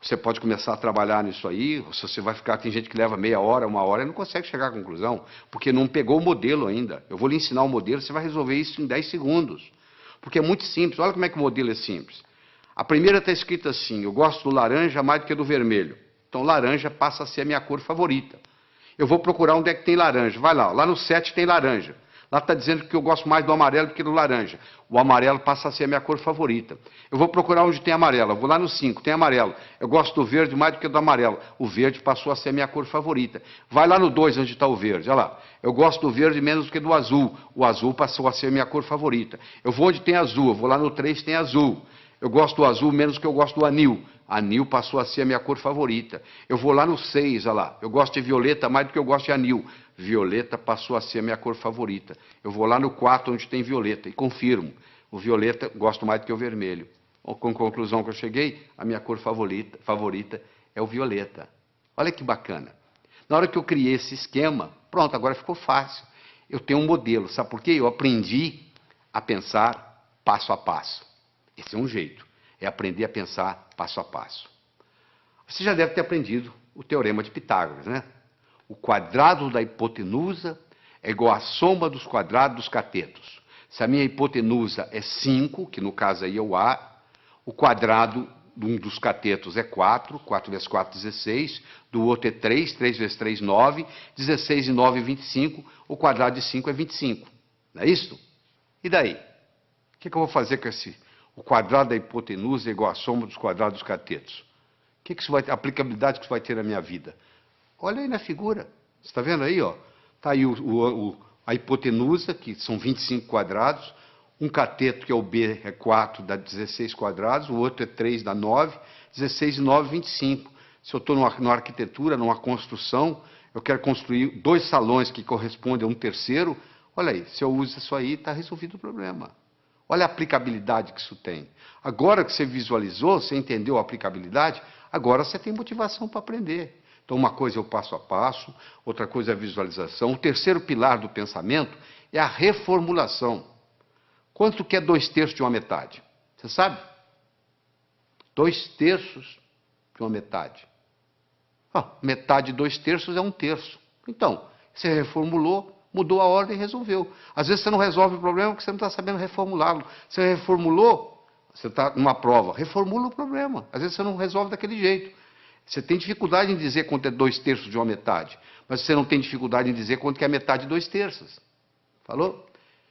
Você pode começar a trabalhar nisso aí, se você vai ficar, tem gente que leva meia hora, 1 hora e não consegue chegar à conclusão, porque não pegou o modelo ainda. Eu vou lhe ensinar o modelo, você vai resolver isso em 10 segundos. Porque é muito simples, olha como é que o modelo é simples. A primeira está escrita assim, eu gosto do laranja mais do que do vermelho. Então laranja passa a ser a minha cor favorita. Eu vou procurar onde é que tem laranja. Vai lá, lá no 7 tem laranja. Lá está dizendo que eu gosto mais do amarelo do que do laranja. O amarelo passa a ser a minha cor favorita. Eu vou procurar onde tem amarelo. Eu vou lá no 5, tem amarelo. Eu gosto do verde mais do que do amarelo. O verde passou a ser a minha cor favorita. Vai lá no 2, onde está o verde. Olha lá. Eu gosto do verde menos do que do azul. O azul passou a ser a minha cor favorita. Eu vou onde tem azul. Eu vou lá no 3, tem azul. Eu gosto do azul menos do que eu gosto do anil. Anil passou a ser a minha cor favorita. Eu vou lá no 6, olha lá. Eu gosto de violeta mais do que eu gosto de anil. Violeta passou a ser a minha cor favorita. Eu vou lá no 4, onde tem violeta, e confirmo. O violeta gosto mais do que o vermelho. Com a conclusão que eu cheguei, a minha cor favorita é o violeta. Olha que bacana. Na hora que eu criei esse esquema, pronto, agora ficou fácil. Eu tenho um modelo, sabe por quê? Eu aprendi a pensar passo a passo. Esse é um jeito, é aprender a pensar passo a passo. Você já deve ter aprendido o teorema de Pitágoras, né? O quadrado da hipotenusa é igual à soma dos quadrados dos catetos. Se a minha hipotenusa é 5, que no caso aí é o A, o quadrado de um dos catetos é 4, 4 vezes 4, 16, do outro é 3, 3 vezes 3, 9, 16 e 9, 25, o quadrado de 5 é 25. Não é isso? E daí? O que eu vou fazer com esse? O quadrado da hipotenusa é igual à soma dos quadrados dos catetos. A aplicabilidade que isso vai ter na minha vida? Olha aí na figura. Você está vendo aí? Está aí a hipotenusa, que são 25 quadrados. Um cateto, que é o B, é 4, dá 16 quadrados. O outro é 3, dá 9. 16 e 9, 25. Se eu estou numa arquitetura, numa construção, eu quero construir 2 salões que correspondem a um terceiro. Olha aí, se eu uso isso aí, está resolvido o problema. Olha a aplicabilidade que isso tem. Agora que você visualizou, você entendeu a aplicabilidade, agora você tem motivação para aprender. Então, uma coisa é o passo a passo, outra coisa é a visualização. O terceiro pilar do pensamento é a reformulação. Quanto que é 2/3 de uma metade? Você sabe? 2/3 de uma metade. Metade de 2/3 é 1/3. Então, você reformulou, mudou a ordem e resolveu. Às vezes você não resolve o problema porque você não está sabendo reformulá-lo. Você reformulou, você está numa prova, reformula o problema. Às vezes você não resolve daquele jeito. Você tem dificuldade em dizer quanto é 2/3 de uma metade, mas você não tem dificuldade em dizer quanto que é metade de 2/3. Falou?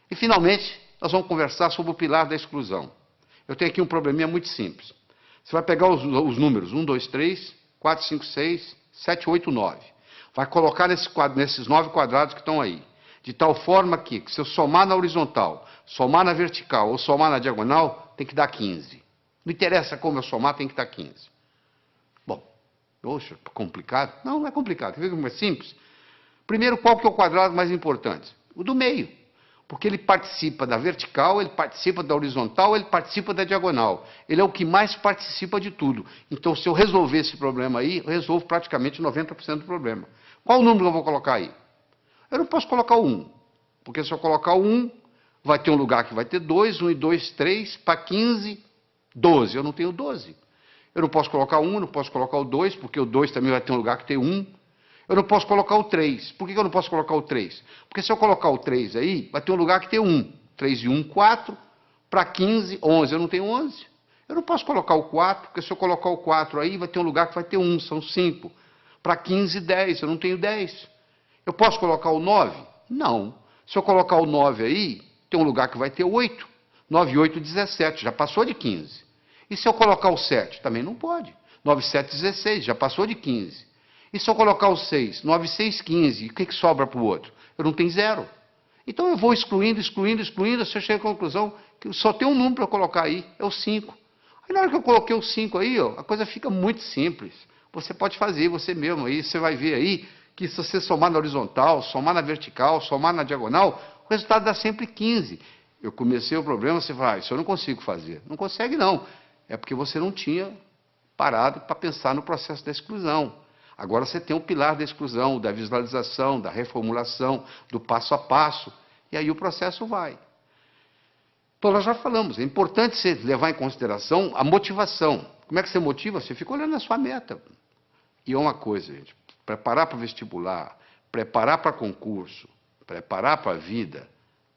E, finalmente, nós vamos conversar sobre o pilar da exclusão. Eu tenho aqui um probleminha muito simples. Você vai pegar os números 1, 2, 3, 4, 5, 6, 7, 8, 9. Vai colocar nesses 9 quadrados que estão aí. De tal forma que, se eu somar na horizontal, somar na vertical ou somar na diagonal, tem que dar 15. Não interessa como eu somar, tem que dar 15. Bom, poxa, complicado? Não, não é complicado. Quer ver como é simples? Primeiro, qual que é o quadrado mais importante? O do meio. Porque ele participa da vertical, ele participa da horizontal, ele participa da diagonal. Ele é o que mais participa de tudo. Então, se eu resolver esse problema aí, eu resolvo praticamente 90% do problema. Qual o número que eu vou colocar aí? Eu não posso colocar o 1. Porque se eu colocar o 1, vai ter um lugar que vai ter 2, 1 e 2, 3, para 15, 12. Eu não tenho 12. Eu não posso colocar o 1, não posso colocar o 2, porque o 2 também vai ter um lugar que tem 1. Eu não posso colocar o 3. Por que eu não posso colocar o 3? Porque se eu colocar o 3 aí, vai ter um lugar que tem 1. 3 e 1, 4. Para 15, 11. Eu não tenho 11. Eu não posso colocar o 4, porque se eu colocar o 4 aí, vai ter um lugar que vai ter 1. São 5. Para 15, 10. Eu não tenho 10. Eu posso colocar o 9? Não. Se eu colocar o 9 aí, tem um lugar que vai ter 8. 9 e 8, 17. Já passou de 15. E se eu colocar o 7? Também não pode. 9 e 7, 16. Já passou de 15. E se eu colocar o 6? 9 e 6, 15. O que sobra para o outro? Eu não tenho 0. Então eu vou excluindo, excluindo, excluindo, até eu chego à conclusão que só tem um número para colocar aí, é o 5. Aí na hora que eu coloquei o 5 aí, ó, a coisa fica muito simples. Você pode fazer você mesmo aí, você vai ver aí que se você somar na horizontal, somar na vertical, somar na diagonal, o resultado dá sempre 15. Eu comecei o problema, você fala, isso eu não consigo fazer. Não consegue não. É porque você não tinha parado para pensar no processo da exclusão. Agora você tem o pilar da exclusão, da visualização, da reformulação, do passo a passo, e aí o processo vai. Então nós já falamos, é importante você levar em consideração a motivação. Como é que você motiva? Você fica olhando a sua meta. E é uma coisa, gente, preparar para o vestibular, preparar para concurso, preparar para a vida,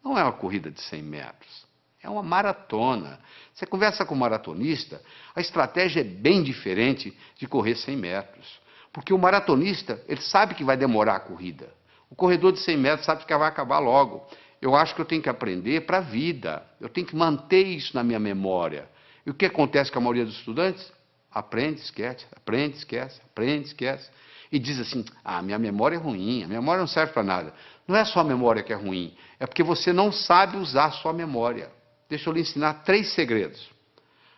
não é uma corrida de 100 metros. É uma maratona. Você conversa com um maratonista, a estratégia é bem diferente de correr 100 metros. Porque o maratonista, ele sabe que vai demorar a corrida. O corredor de 100 metros sabe que vai acabar logo. Eu acho que eu tenho que aprender para a vida. Eu tenho que manter isso na minha memória. E o que acontece com a maioria dos estudantes? Aprende, esquece, aprende, esquece, aprende, esquece. E diz assim, minha memória é ruim, a memória não serve para nada. Não é só a memória que é ruim, é porque você não sabe usar a sua memória. Deixa eu lhe ensinar 3 segredos.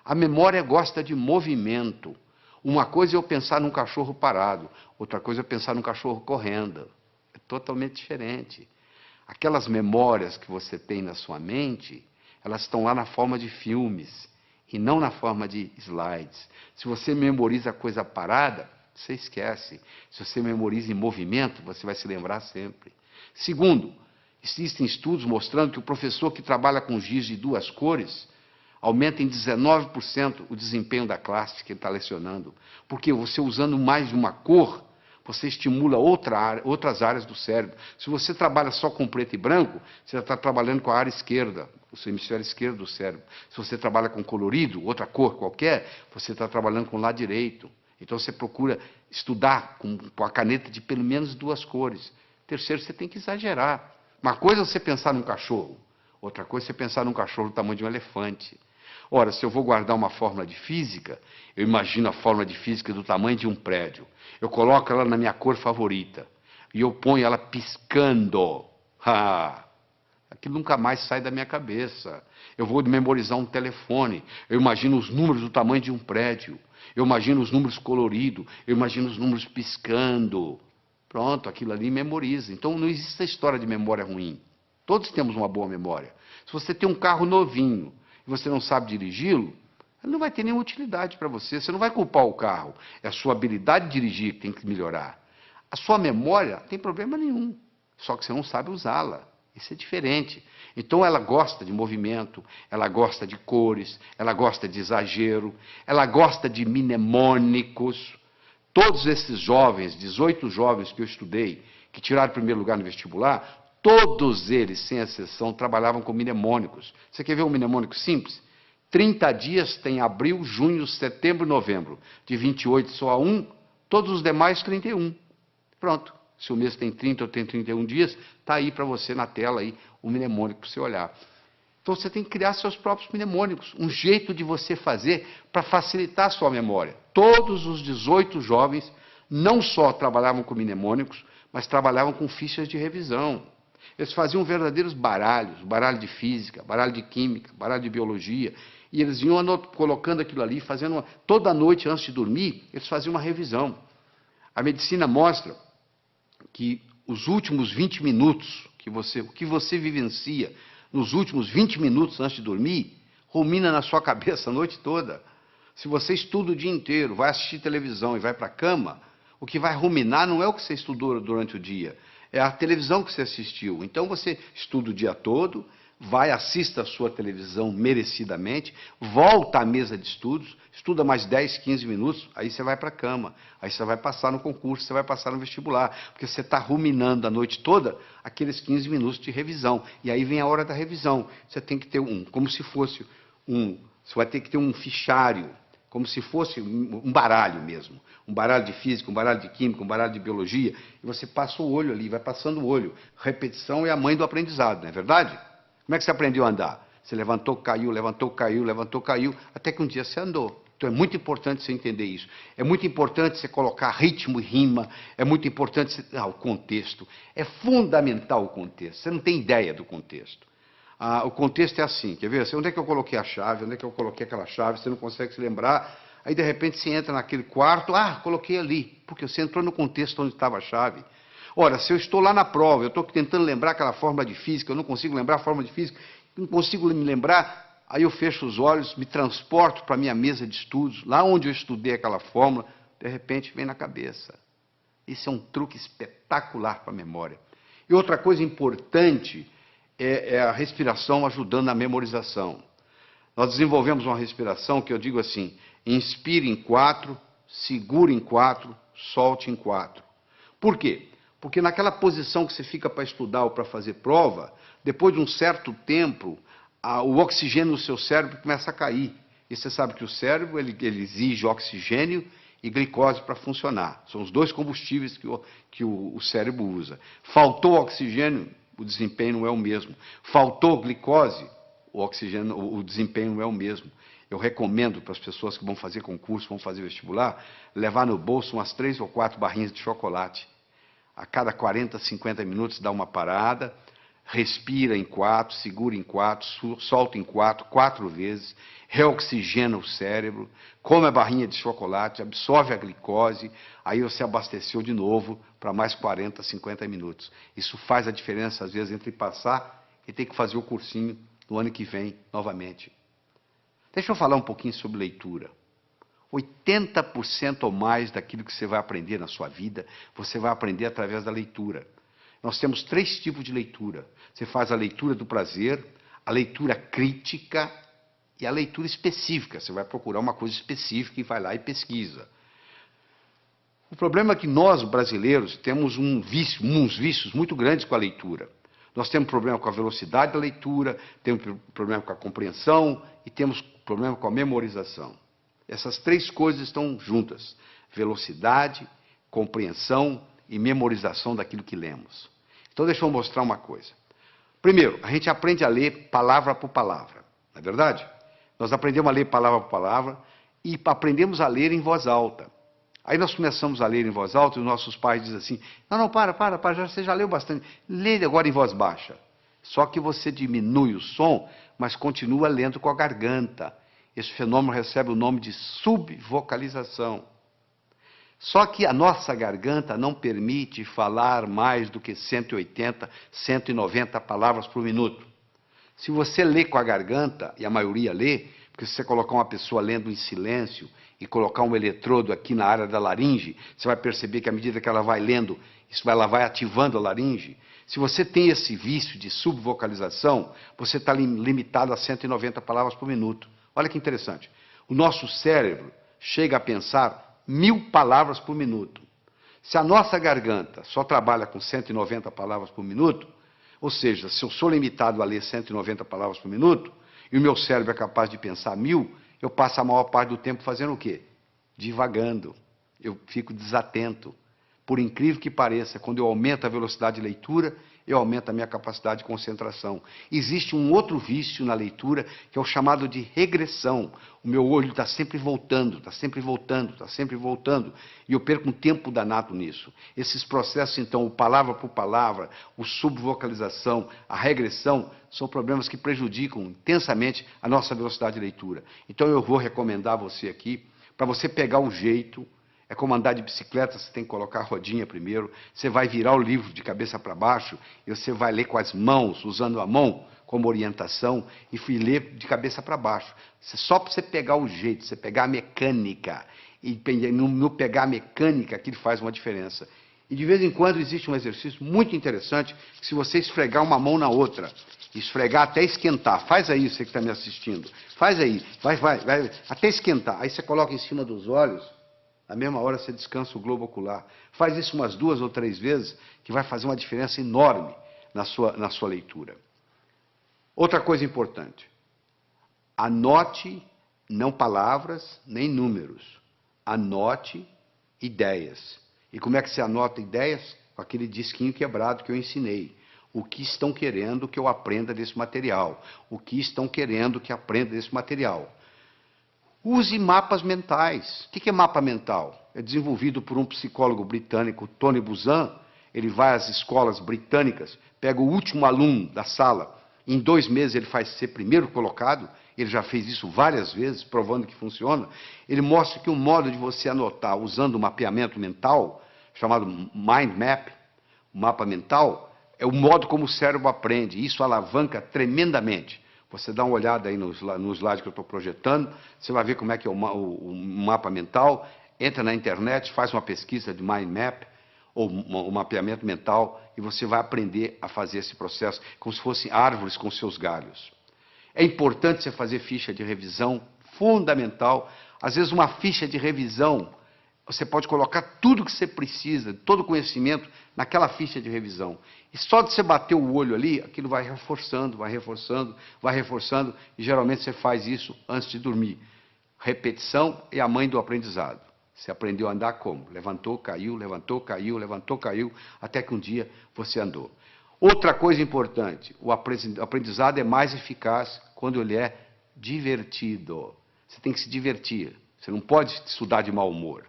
A memória gosta de movimento. Uma coisa é eu pensar num cachorro parado, outra coisa é eu pensar num cachorro correndo. É totalmente diferente. Aquelas memórias que você tem na sua mente, elas estão lá na forma de filmes e não na forma de slides. Se você memoriza coisa parada, você esquece. Se você memoriza em movimento, você vai se lembrar sempre. Segundo, existem estudos mostrando que o professor que trabalha com giz de 2 cores aumenta em 19% o desempenho da classe que ele está lecionando. Porque você usando mais de uma cor, você estimula outras áreas do cérebro. Se você trabalha só com preto e branco, você está trabalhando com a área esquerda, o seu hemisfério esquerdo do cérebro. Se você trabalha com colorido, outra cor qualquer, você está trabalhando com o lado direito. Então você procura estudar com a caneta de pelo menos 2 cores. Terceiro, você tem que exagerar. Uma coisa é você pensar num cachorro, outra coisa é você pensar num cachorro do tamanho de um elefante. Ora, se eu vou guardar uma fórmula de física, eu imagino a fórmula de física do tamanho de um prédio. Eu coloco ela na minha cor favorita e eu ponho ela piscando. Aquilo nunca mais sai da minha cabeça. Eu vou memorizar um telefone, eu imagino os números do tamanho de um prédio. Eu imagino os números coloridos, eu imagino os números piscando. Pronto, aquilo ali memoriza. Então não existe a história de memória ruim. Todos temos uma boa memória. Se você tem um carro novinho e você não sabe dirigi-lo, ele não vai ter nenhuma utilidade para você. Você não vai culpar o carro. É a sua habilidade de dirigir que tem que melhorar. A sua memória não tem problema nenhum, só que você não sabe usá-la. Isso é diferente. Então ela gosta de movimento, ela gosta de cores, ela gosta de exagero, ela gosta de mnemônicos. Todos esses jovens, 18 jovens que eu estudei, que tiraram o primeiro lugar no vestibular, todos eles, sem exceção, trabalhavam com mnemônicos. Você quer ver um mnemônico simples? 30 dias tem abril, junho, setembro e novembro. De 28 só há 1, todos os demais 31. Pronto. Se o mês tem 30 ou tem 31 dias, está aí para você na tela aí, o mnemônico para você olhar. Então você tem que criar seus próprios mnemônicos, um jeito de você fazer para facilitar a sua memória. Todos os 18 jovens não só trabalhavam com mnemônicos, mas trabalhavam com fichas de revisão. Eles faziam verdadeiros baralhos, baralho de física, baralho de química, baralho de biologia, e eles iam colocando aquilo ali, fazendo toda noite antes de dormir, eles faziam uma revisão. A medicina mostra que os últimos 20 minutos, o que você vivencia nos últimos 20 minutos antes de dormir, rumina na sua cabeça a noite toda. Se você estuda o dia inteiro, vai assistir televisão e vai para a cama, o que vai ruminar não é o que você estudou durante o dia, é a televisão que você assistiu. Então você estuda o dia todo, vai, assista a sua televisão merecidamente, volta à mesa de estudos, estuda mais 10, 15 minutos, aí você vai para a cama, aí você vai passar no concurso, você vai passar no vestibular, porque você está ruminando a noite toda aqueles 15 minutos de revisão, e aí vem a hora da revisão, você tem que ter como se fosse você vai ter que ter um fichário, como se fosse um baralho mesmo, um baralho de física, um baralho de química, um baralho de biologia, e você passa o olho ali, vai passando o olho. Repetição é a mãe do aprendizado, não é verdade? Como é que você aprendeu a andar? Você levantou, caiu, levantou, caiu, levantou, caiu, até que um dia você andou. Então é muito importante você entender isso. É muito importante você colocar ritmo e rima, é muito importante você... o contexto. É fundamental o contexto. Você não tem ideia do contexto. O contexto é assim, quer ver? Onde é que eu coloquei a chave? Onde é que eu coloquei aquela chave? Você não consegue se lembrar. Aí, de repente, você entra naquele quarto, coloquei ali, porque você entrou no contexto onde estava a chave. Ora, se eu estou lá na prova, eu estou tentando lembrar aquela fórmula de física, eu não consigo lembrar a fórmula de física, não consigo me lembrar, aí eu fecho os olhos, me transporto para a minha mesa de estudos, lá onde eu estudei aquela fórmula, de repente vem na cabeça. Isso é um truque espetacular para a memória. E outra coisa importante é a respiração ajudando na memorização. Nós desenvolvemos uma respiração que eu digo assim, inspire em 4, segure em 4, solte em 4. Por quê? Porque naquela posição que você fica para estudar ou para fazer prova, depois de um certo tempo, o oxigênio no seu cérebro começa a cair. E você sabe que o cérebro ele exige oxigênio e glicose para funcionar. São os dois combustíveis que o cérebro usa. Faltou oxigênio, o desempenho não é o mesmo. Faltou glicose, o desempenho não é o mesmo. Eu recomendo para as pessoas que vão fazer concurso, vão fazer vestibular, levar no bolso umas 3 ou 4 barrinhas de chocolate. A cada 40, 50 minutos dá uma parada, respira em 4, segura em 4, solta em 4, 4 vezes, reoxigena o cérebro, come a barrinha de chocolate, absorve a glicose, aí você abasteceu de novo para mais 40, 50 minutos. Isso faz a diferença, às vezes, entre passar e ter que fazer o cursinho no ano que vem, novamente. Deixa eu falar um pouquinho sobre leitura. 80% ou mais daquilo que você vai aprender na sua vida, você vai aprender através da leitura. Nós temos 3 tipos de leitura. Você faz a leitura do prazer, a leitura crítica e a leitura específica. Você vai procurar uma coisa específica e vai lá e pesquisa. O problema é que nós, brasileiros, temos uns vícios muito grandes com a leitura. Nós temos problema com a velocidade da leitura, temos problema com a compreensão e temos problema com a memorização. Essas 3 coisas estão juntas: velocidade, compreensão e memorização daquilo que lemos. Então, deixa eu mostrar uma coisa. Primeiro, a gente aprende a ler palavra por palavra, não é verdade? Nós aprendemos a ler palavra por palavra e aprendemos a ler em voz alta. Aí nós começamos a ler em voz alta e os nossos pais dizem assim, não, para, você já leu bastante, lê agora em voz baixa. Só que você diminui o som, mas continua lendo com a garganta. Esse fenômeno recebe o nome de subvocalização. Só que a nossa garganta não permite falar mais do que 180, 190 palavras por minuto. Se você lê com a garganta, e a maioria lê, porque se você colocar uma pessoa lendo em silêncio e colocar um eletrodo aqui na área da laringe, você vai perceber que à medida que ela vai lendo, ela vai ativando a laringe. Se você tem esse vício de subvocalização, você está limitado a 190 palavras por minuto. Olha que interessante. O nosso cérebro chega a pensar 1000 palavras por minuto. Se a nossa garganta só trabalha com 190 palavras por minuto, ou seja, se eu sou limitado a ler 190 palavras por minuto, e o meu cérebro é capaz de pensar 1000, eu passo a maior parte do tempo fazendo o quê? Divagando. Eu fico desatento. Por incrível que pareça, quando eu aumento a velocidade de leitura, eu aumento a minha capacidade de concentração. Existe um outro vício na leitura, que é o chamado de regressão. O meu olho está sempre voltando, está sempre voltando, está sempre voltando. E eu perco um tempo danado nisso. Esses processos, então, o palavra por palavra, o subvocalização, a regressão, são problemas que prejudicam intensamente a nossa velocidade de leitura. Então, eu vou recomendar a você aqui, para você pegar o jeito. É como andar de bicicleta, você tem que colocar a rodinha primeiro, você vai virar o livro de cabeça para baixo, e você vai ler com as mãos, usando a mão como orientação, e ler de cabeça para baixo. Só para você pegar o jeito, você pegar a mecânica, e no pegar a mecânica, aquilo faz uma diferença. E de vez em quando existe um exercício muito interessante, que se você esfregar uma mão na outra, esfregar até esquentar. Faz aí, você que está me assistindo. Faz aí, vai, até esquentar. Aí você coloca em cima dos olhos, na mesma hora você descansa o globo ocular. Faz isso umas 2 ou 3 vezes, que vai fazer uma diferença enorme na sua leitura. Outra coisa importante, anote não palavras nem números, anote ideias. E como é que você anota ideias? Com aquele disquinho quebrado que eu ensinei. O que estão querendo que eu aprenda desse material? O que estão querendo que aprenda desse material? Use mapas mentais. O que é mapa mental? É desenvolvido por um psicólogo britânico, Tony Buzan. Ele vai às escolas britânicas, pega o último aluno da sala, em 2 meses ele faz ser primeiro colocado, ele já fez isso várias vezes, provando que funciona. Ele mostra que o modo de você anotar usando o mapeamento mental, chamado Mind Map, o mapa mental, é o modo como o cérebro aprende. Isso alavanca tremendamente. Você dá uma olhada aí no slide que eu estou projetando, você vai ver como é que é o mapa mental, entra na internet, faz uma pesquisa de Mind Map, ou um mapeamento mental, e você vai aprender a fazer esse processo como se fossem árvores com seus galhos. É importante você fazer ficha de revisão, fundamental. Às vezes uma ficha de revisão, você pode colocar tudo que você precisa, todo o conhecimento, naquela ficha de revisão. E só de você bater o olho ali, aquilo vai reforçando, vai reforçando, vai reforçando, e geralmente você faz isso antes de dormir. Repetição é a mãe do aprendizado. Você aprendeu a andar como? Levantou, caiu, levantou, caiu, levantou, caiu, até que um dia você andou. Outra coisa importante, o aprendizado é mais eficaz quando ele é divertido. Você tem que se divertir. Você não pode estudar de mau humor.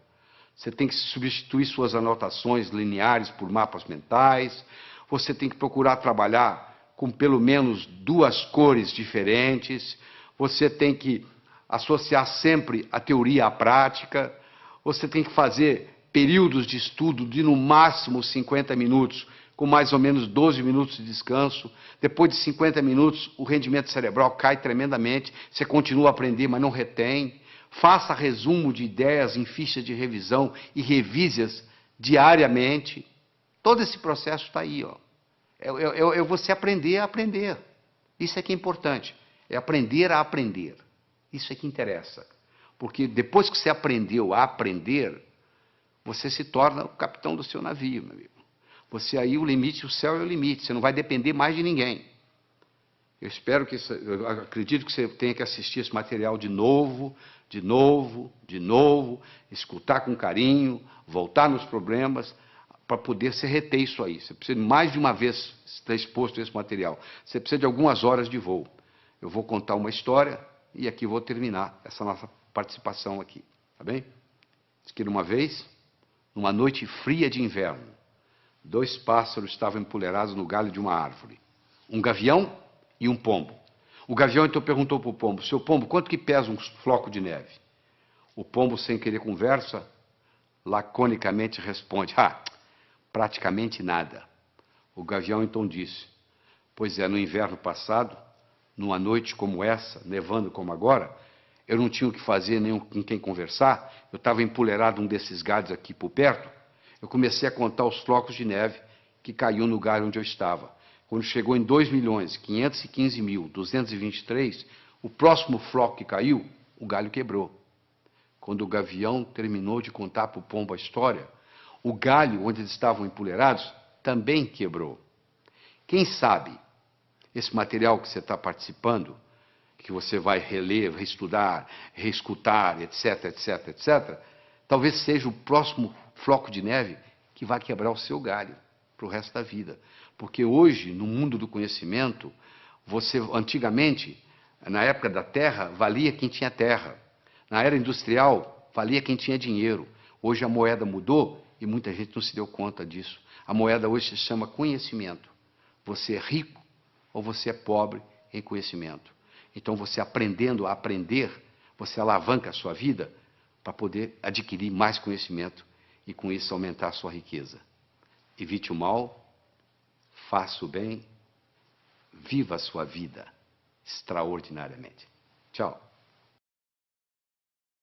Você tem que substituir suas anotações lineares por mapas mentais. Você tem que procurar trabalhar com pelo menos 2 cores diferentes. Você tem que associar sempre a teoria à prática. Você tem que fazer períodos de estudo de no máximo 50 minutos, com mais ou menos 12 minutos de descanso. Depois de 50 minutos, o rendimento cerebral cai tremendamente, você continua a aprender, mas não retém. Faça resumo de ideias em fichas de revisão e revise-as diariamente. Todo esse processo está aí, ó. É você aprender a aprender. Isso é que é importante. É aprender a aprender. Isso é que interessa. Porque depois que você aprendeu a aprender, você se torna o capitão do seu navio, meu amigo. Você aí, o limite, o céu é o limite. Você não vai depender mais de ninguém. Eu espero que, eu acredito que você tenha que assistir esse material de novo, escutar com carinho, voltar nos problemas, para poder se reter isso aí. Você precisa mais de uma vez estar exposto a esse material. Você precisa de algumas horas de voo. Eu vou contar uma história e aqui vou terminar essa nossa participação aqui, tá bem? Diz que uma vez, numa noite fria de inverno, 2 pássaros estavam empoleirados no galho de uma árvore. Um gavião e um pombo. O gavião então perguntou para o pombo: seu pombo, quanto que pesa um floco de neve? O pombo, sem querer conversa, laconicamente responde: praticamente nada. O gavião então disse: pois é, no inverno passado, numa noite como essa, nevando como agora, eu não tinha o que fazer, nem com quem conversar, eu estava empoleirado num desses galhos aqui por perto, eu comecei a contar os flocos de neve que caíam no galho onde eu estava. Quando chegou em 2.515.223, o próximo floco que caiu, o galho quebrou. Quando o gavião terminou de contar para o pombo a história, o galho onde eles estavam empoleirados também quebrou. Quem sabe esse material que você está participando, que você vai reler, reestudar, reescutar, etc, etc, etc, talvez seja o próximo floco de neve que vai quebrar o seu galho para o resto da vida. Porque hoje, no mundo do conhecimento, antigamente, na época da terra, valia quem tinha terra. Na era industrial, valia quem tinha dinheiro. Hoje a moeda mudou e muita gente não se deu conta disso. A moeda hoje se chama conhecimento. Você é rico ou você é pobre em conhecimento. Então, você aprendendo a aprender, você alavanca a sua vida para poder adquirir mais conhecimento e, com isso, aumentar a sua riqueza. Evite o mal, faça o bem, viva a sua vida extraordinariamente. Tchau.